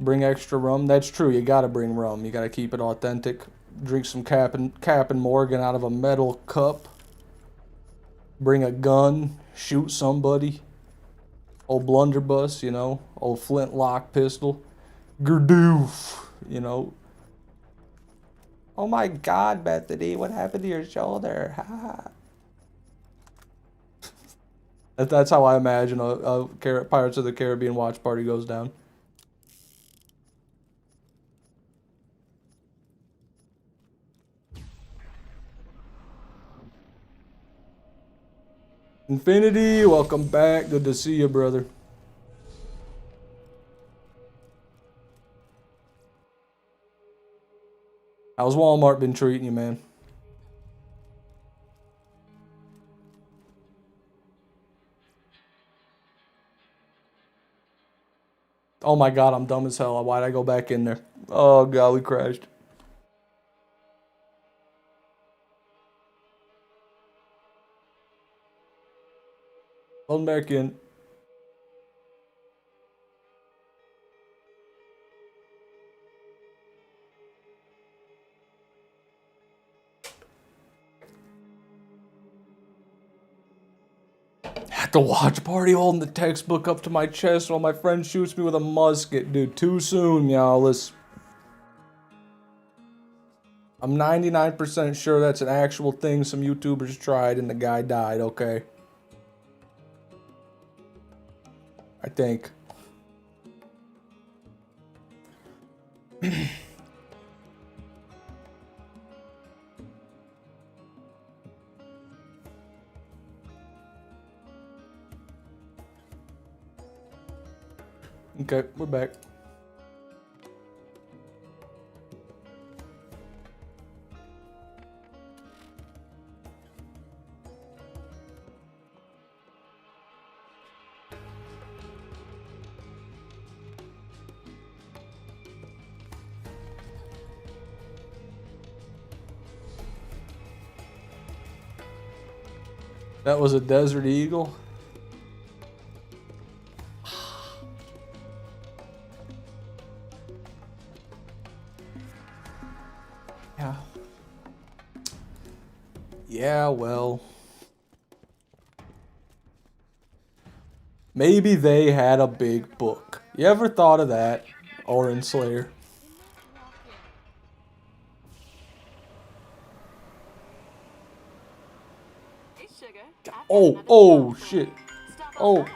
Bring extra rum. That's true. You gotta bring rum. You gotta keep it authentic. Drink some Cap'n Morgan out of a metal cup. Bring a gun. Shoot somebody. Old blunderbuss, you know. Old flintlock pistol. Gerdoof, you know. Oh my God, Bethany, what happened to your shoulder? That's how I imagine a Pirates of the Caribbean watch party goes down. Infinity, welcome back. Good to see you, brother. How's Walmart been treating you, man? Oh my God, I'm dumb as hell. Why'd I go back in there? Oh God, we crashed. Load back in. the watch party holding the textbook up to my chest while my friend shoots me with a musket, dude. Too soon, y'all. I'm 99% sure that's an actual thing some YouTubers tried and the guy died, okay? I think. Okay, we're back. That was a desert eagle. Yeah. Yeah, well. Maybe they had a big book. You ever thought of that, Orin Slayer?
Hey, sugar. I've got
Oh,
another
oh,
job for
shit.
you. Stop
Oh,
on by.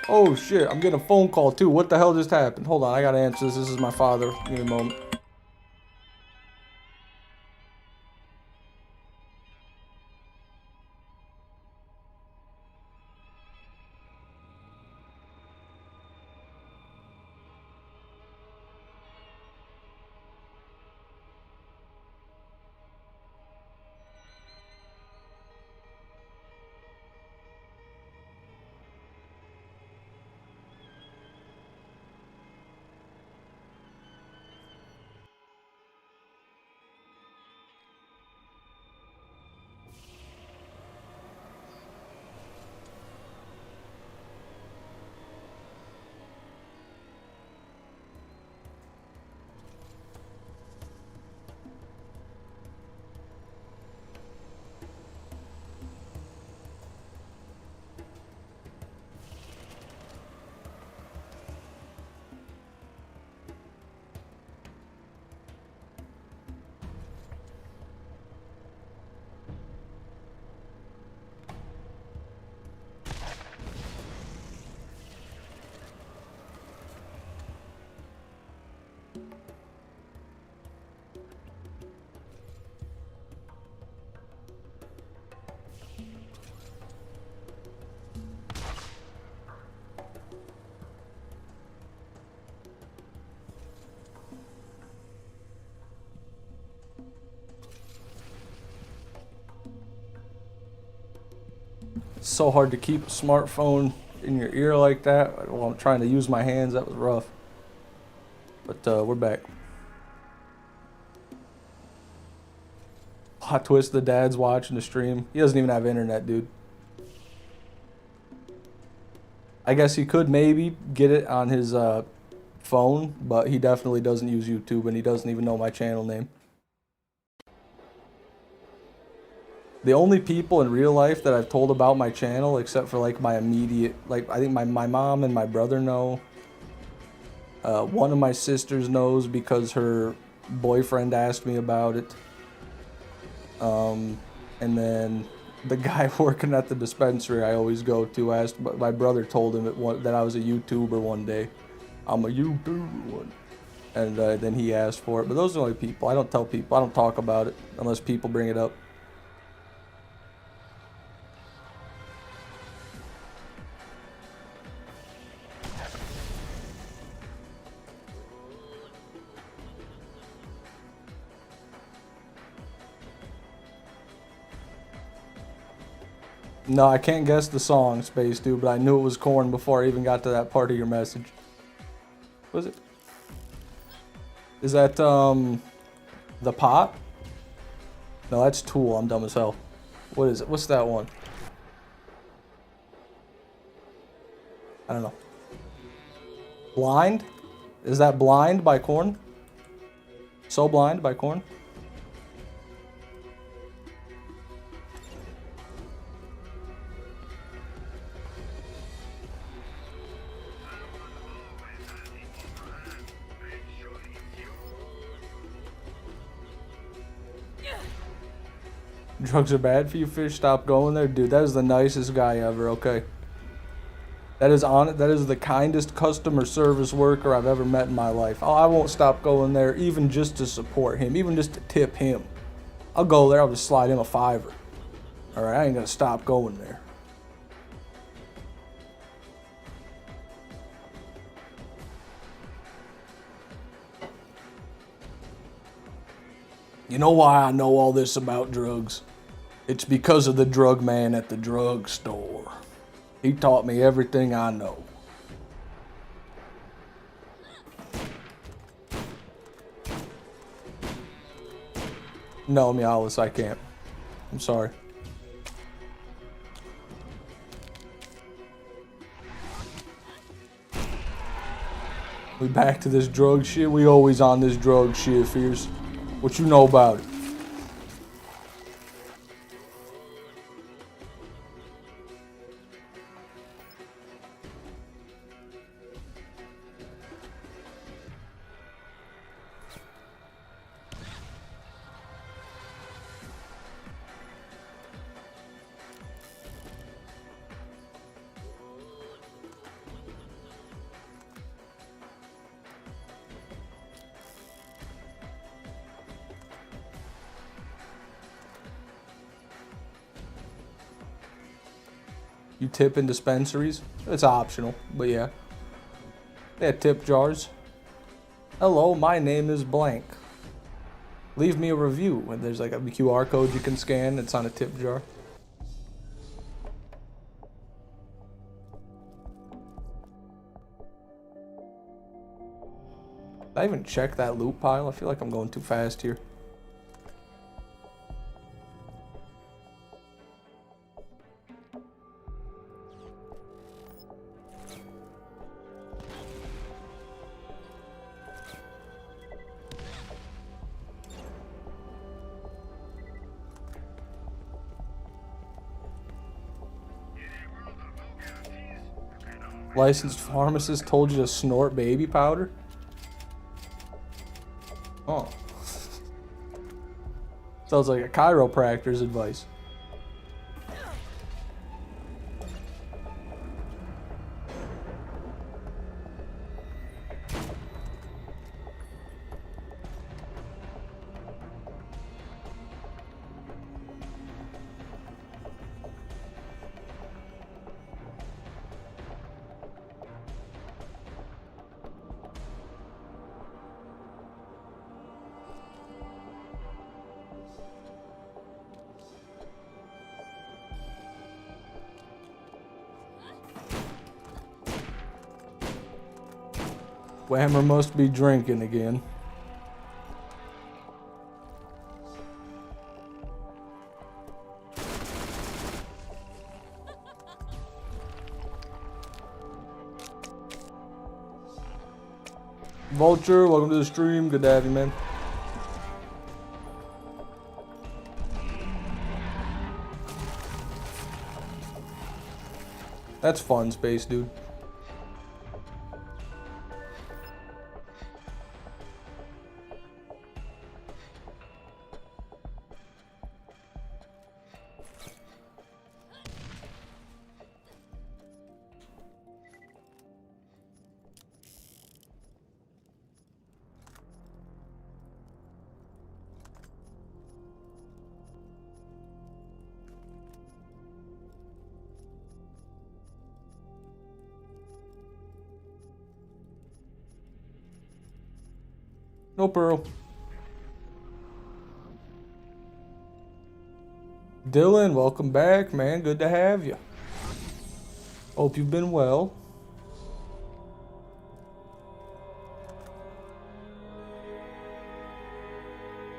oh, shit. I'm getting a phone call, too. What the hell just happened? Hold on, I gotta answer this. This is my father. Give me a moment. It's so hard to keep a smartphone in your ear like that while I'm trying to use my hands. That was rough. But we're back. Hot twist, the dad's watching the stream. He doesn't even have internet, dude. I guess he could maybe get it on his phone, but he definitely doesn't use YouTube and he doesn't even know my channel name. The only people in real life that I've told about my channel, except for like my immediate, like I think my mom and my brother know. One of my sisters knows because her boyfriend asked me about it. And then the guy working at the dispensary I always go to asked, but my brother told him that I was a YouTuber one day. I'm a YouTuber. And then he asked for it. But those are the only people. I don't tell people. I don't talk about it unless people bring it up. No, I can't guess the song, Space Dude, but I knew it was Korn before I even got to that part of your message. Was it? Is that, The Pot? No, that's Tool. I'm dumb as hell. What is it? What's that one? I don't know. Blind? Is that Blind by Korn? So Blind by Korn? Drugs are bad for you, fish. Stop going there, dude. That is the nicest guy ever. Okay. That is the kindest customer service worker I've ever met in my life. I won't stop going there even just to support him, even just to tip him. I'll go there. I'll just slide him a $5. All right, I ain't gonna stop going there. You know why I know all this about drugs? It's because of the drug man at the drugstore. He taught me everything I know. No, Meowless, I can't. I'm sorry. We back to this drug shit? We always on this drug shit, Fierce. What you know about it? You tip in dispensaries? It's optional, but yeah. They have tip jars. Hello, my name is blank. Leave me a review. And there's like a QR code you can scan. It's on a tip jar. Did I even check that loot pile? I feel like I'm going too fast here. Licensed pharmacist told you to snort baby powder? Oh. Sounds like a chiropractor's advice. Whammer must be drinking again. Vulture, welcome to the stream. Good to have you, man. That's fun space, dude. No pearl. Dylan, welcome back, man. Good to have you. Hope you've been well.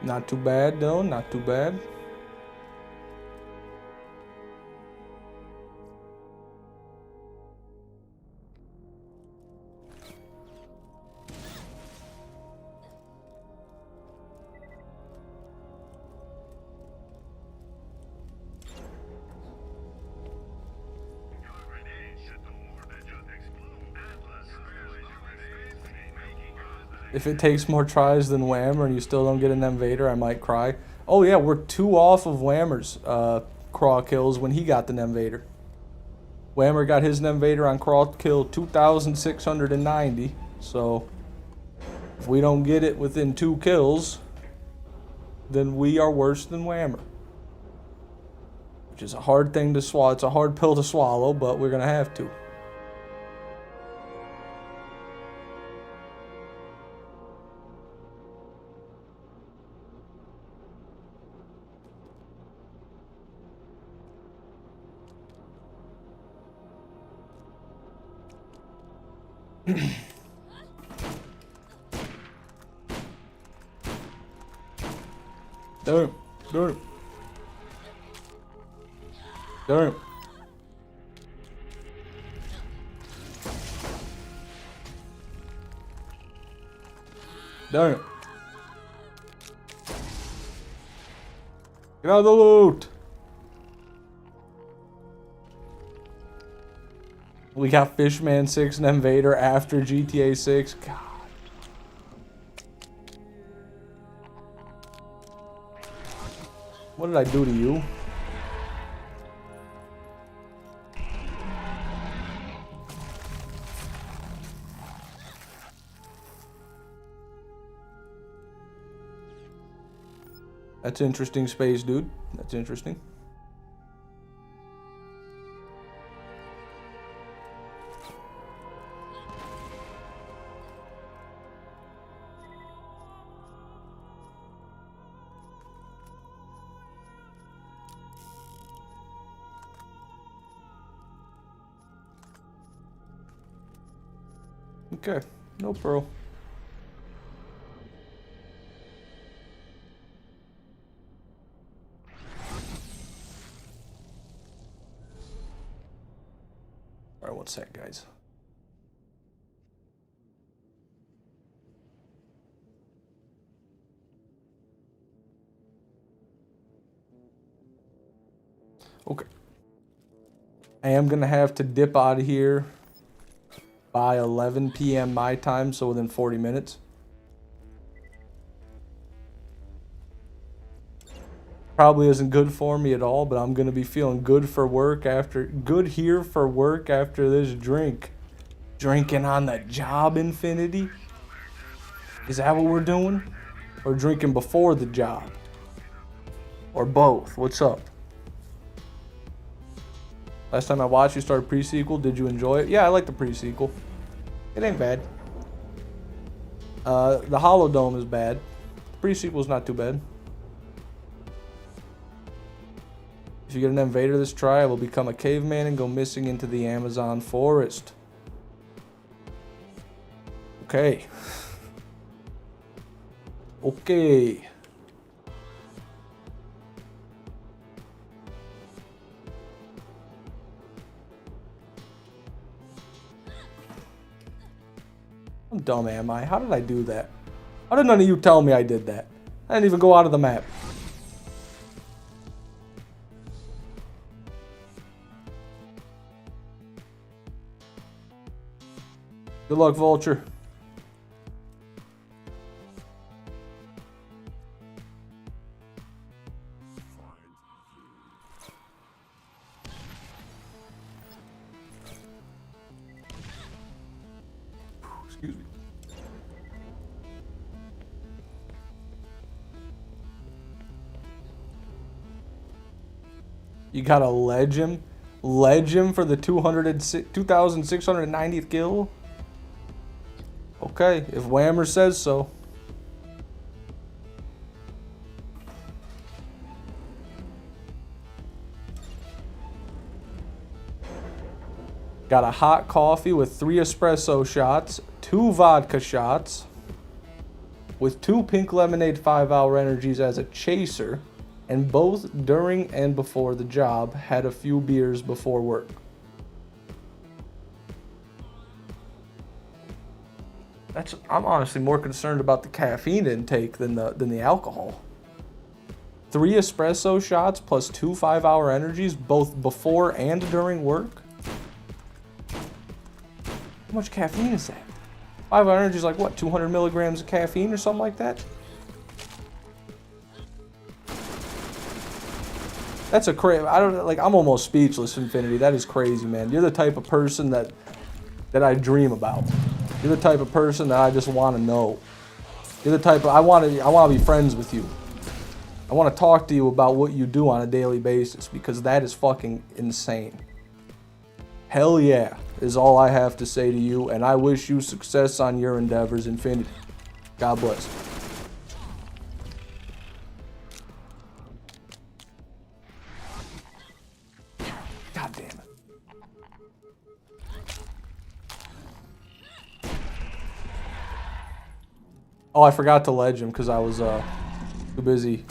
Not too bad, Dylan. Not too bad. If it takes more tries than Whammer and you still don't get an Invader, I might cry. Oh yeah, we're 2 off of Whammer's crawl kills when he got the Invader. Whammer got his Invader on crawl kill 2,690. So if we don't get it within 2 kills, then we are worse than Whammer. Which is a hard thing to swallow. It's a hard pill to swallow, but we're gonna have to. Damn, damn. Damn. Damn. Get out of the loot. We got Fishman 6 and Invader after GTA 6. God. What did I do to you? That's interesting space, dude. That's interesting. Okay, no pearl. All right, one sec, guys. Okay. I am gonna have to dip out of here by 11 p.m. my time, so within 40 minutes. Probably isn't good for me at all, but I'm gonna be feeling good for work after, good here for work after this drink. Drinking on the job, Infinity? Is that what we're doing? Or drinking before the job? Or both? What's up? Last time I watched you start a pre-sequel, did you enjoy it? Yeah, I like the pre-sequel. It ain't bad. The Hollow Dome is bad. The pre-sequel's not too bad. If you get an Invader this try, I will become a caveman and go missing into the Amazon forest. Okay. Okay. How dumb am I? How did I do that? How did none of you tell me I did that? I didn't even go out of the map. Good luck, Vulture. Excuse me. You gotta ledge him? Ledge him for the 2,690th kill? Okay, if Whammer says so. Got a hot coffee with 3 espresso shots, 2 vodka shots, with 2 pink lemonade 5-hour energies as a chaser, and both during and before the job had a few beers before work. I'm honestly more concerned about the caffeine intake than the alcohol. 3 espresso shots plus 2 5-hour energies, both before and during work. How much caffeine is that? 5-hour energy is like what, 200 milligrams of caffeine or something like that? That's a crazy. I don't like. I'm almost speechless, Infinity. That is crazy, man. You're the type of person that I dream about. You're the type of person that I just want to know. You're the type of I want to be friends with you. I want to talk to you about what you do on a daily basis because that is fucking insane. Hell yeah, is all I have to say to you, and I wish you success on your endeavors, Infinity. God bless. God damn it. Oh, I forgot to ledge him because I was too busy.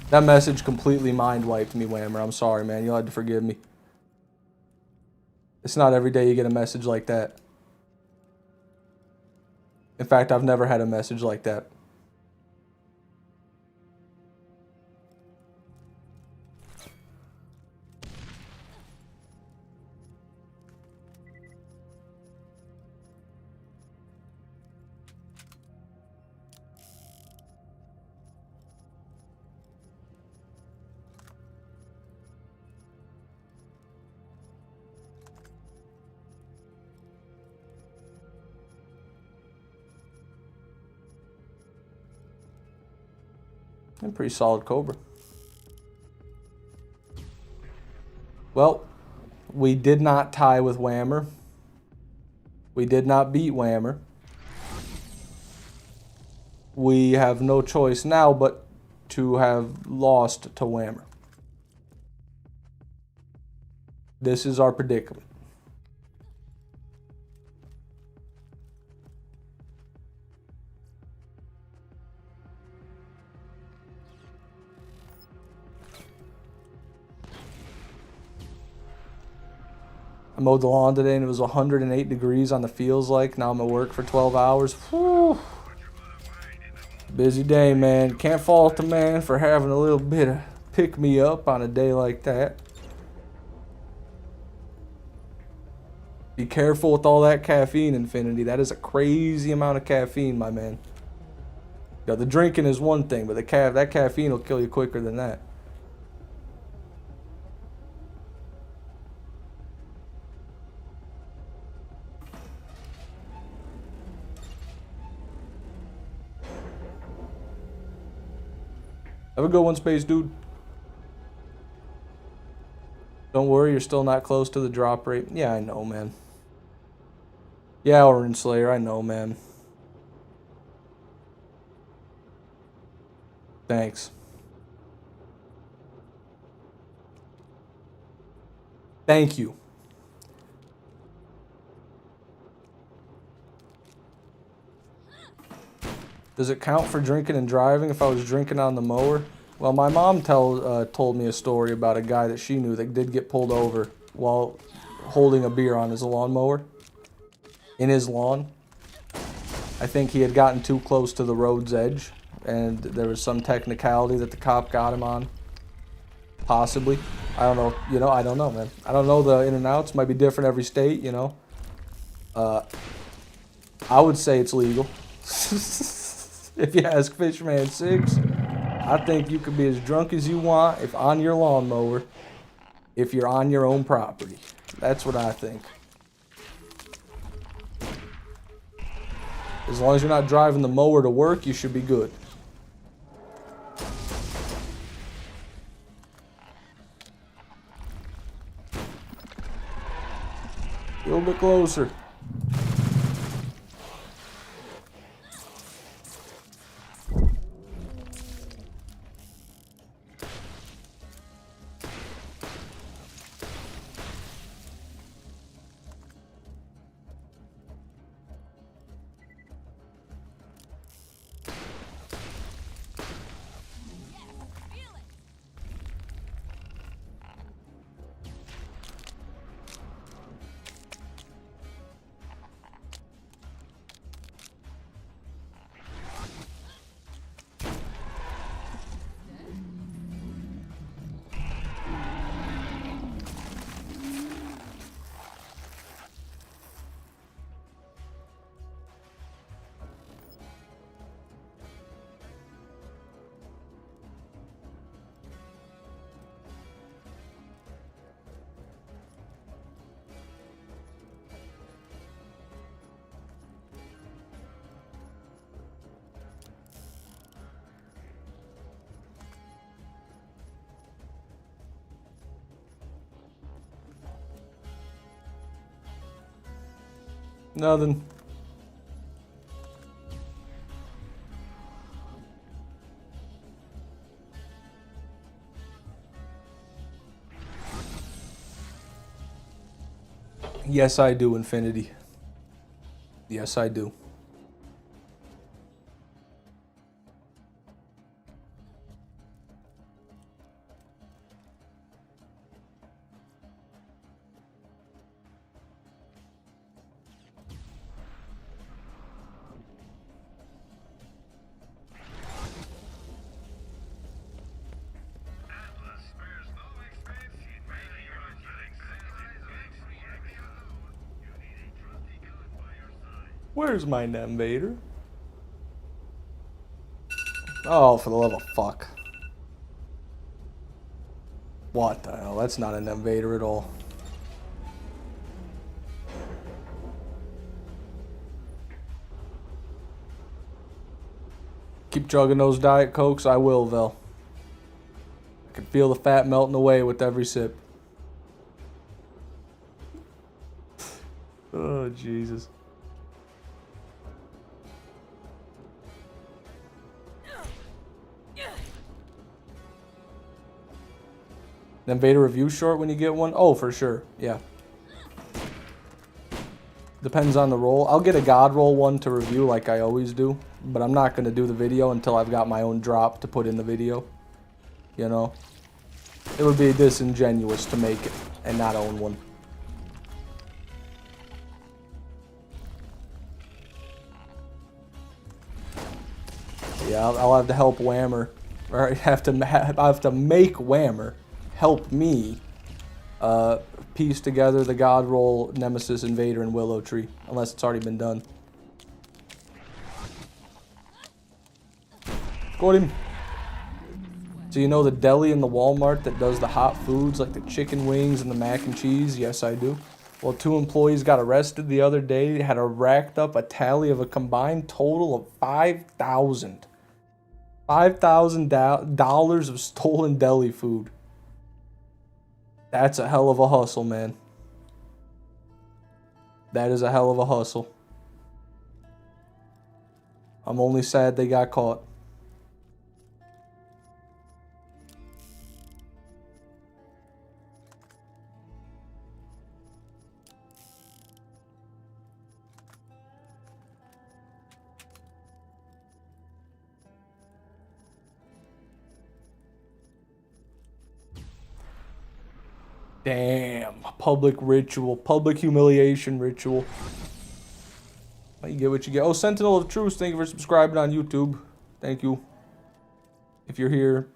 That message completely mind wiped me, Whammer. I'm sorry, man. You'll have to forgive me. It's not every day you get a message like that. In fact, I've never had a message like that. And pretty solid Cobra. Well, we did not tie with Whammer. We did not beat Whammer. We have no choice now but to have lost to Whammer. This is our predicament. I mowed the lawn today and it was 108 degrees on the feels like. Now I'm at work for 12 hours. Whew. Busy day, man. Can't fault the man for having a little bit of pick me up on a day like that. Be careful with all that caffeine, Infinity. That is a crazy amount of caffeine, my man. You know, the drinking is one thing, but that caffeine will kill you quicker than that. Have a good one, Space Dude. Don't worry, you're still not close to the drop rate. Yeah, I know, man. Yeah, Orange Slayer, I know, man. Thanks. Thank you. Does it count for drinking and driving if I was drinking on the mower? Well, my mom told me a story about a guy that she knew that did get pulled over while holding a beer on his lawnmower. In his lawn. I think he had gotten too close to the road's edge, and there was some technicality that the cop got him on. Possibly. I don't know. You know, I don't know, man. I don't know the in and outs. Might be different every state, you know. I would say it's legal. If you ask Fishman 6, I think you could be as drunk as you want if on your lawnmower, if you're on your own property. That's what I think. As long as you're not driving the mower to work, you should be good. A little bit closer. Nothing. Yes, I do, Infinity. Yes, I do. Where's my Invader? Oh, for the love of fuck. What the hell? That's not an Invader at all. Keep chugging those Diet Cokes. I will, Vel. I can feel the fat melting away with every sip. Oh, Jesus. Invader review short when you get one? Oh, for sure. Yeah. Depends on the role. I'll get a God roll one to review like I always do. But I'm not going to do the video until I've got my own drop to put in the video. You know? It would be disingenuous to make it and not own one. Yeah, I'll have to help Whammer. Or I have to make Whammer help me piece together the God roll, Nemesis Invader, and Willow Tree. Unless it's already been done. Got him. So you know the deli in the Walmart that does the hot foods like the chicken wings and the mac and cheese? Yes, I do. Well, 2 employees got arrested the other day. They had racked up a tally of a combined total of $5,000. $5,000 of stolen deli food. That's a hell of a hustle, man. That is a hell of a hustle. I'm only sad they got caught. Damn. Public ritual. Public humiliation ritual. Well, you get what you get. Oh, Sentinel of Truth, thank you for subscribing on YouTube. Thank you. If you're here,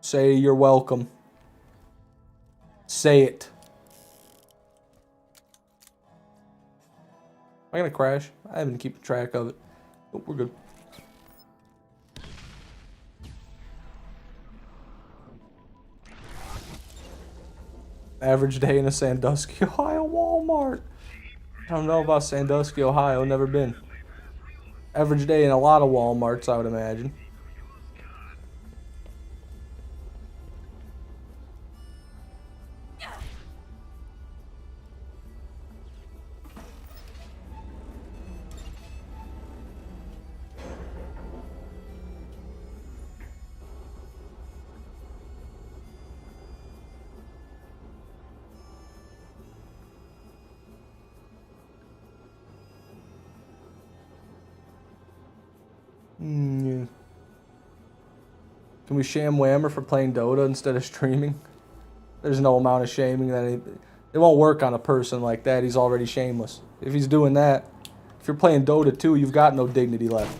say you're welcome. Say it. Am I gonna crash? I haven't keeping track of it. Oh, we're good. Average day in a Sandusky, Ohio Walmart. I don't know about Sandusky, Ohio. Never been. Average day in a lot of Walmarts, I would imagine. Yeah. Can we sham Whammer for playing Dota instead of streaming? There's no amount of shaming that it won't work on a person like that. He's already shameless. If he's doing that, if you're playing Dota 2, you've got no dignity left.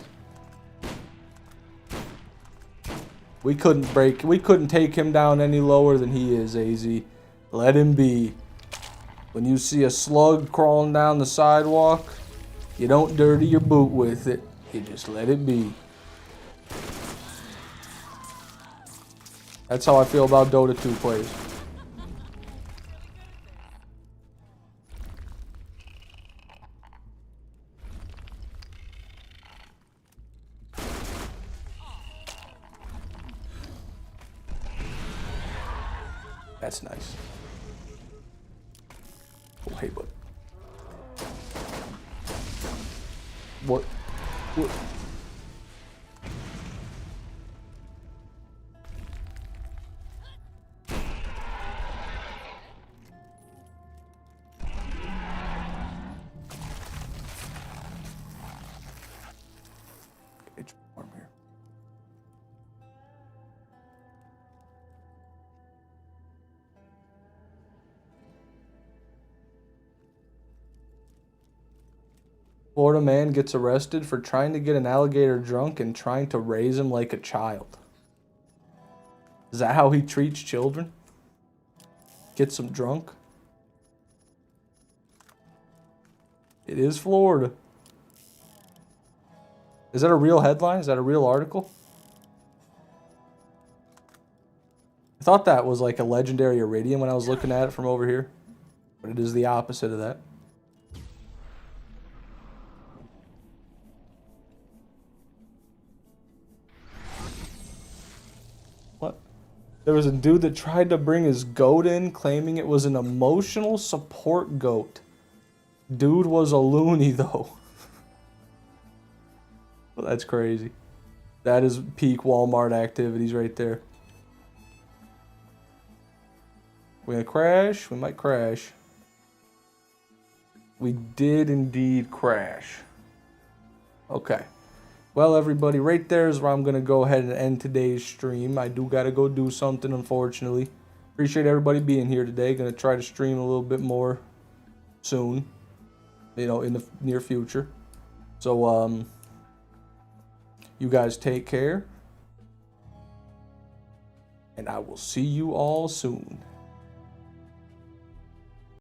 We couldn't take him down any lower than he is, AZ. Let him be. When you see a slug crawling down the sidewalk, you don't dirty your boot with it. You just let it be. That's how I feel about Dota 2 players. That's nice. Oh, hey, bud. What? What? Arm here. Florida man gets arrested for trying to get an alligator drunk and trying to raise him like a child. Is that how he treats children? Gets them drunk? It is Florida. Is that a real headline? Is that a real article? I thought that was like a legendary iridium when I was looking at it from over here. But it is the opposite of that. What? There was a dude that tried to bring his goat in, claiming it was an emotional support goat. Dude was a loony, though. Well, that's crazy. That is peak Walmart activities right there. We're gonna crash. We might crash. We did indeed crash. Okay. Well, everybody, right there is where I'm going to go ahead and end today's stream. I do got to go do something, unfortunately. Appreciate everybody being here today. Going to try to stream a little bit more soon, you know, in the near future. So, you guys take care. And I will see you all soon.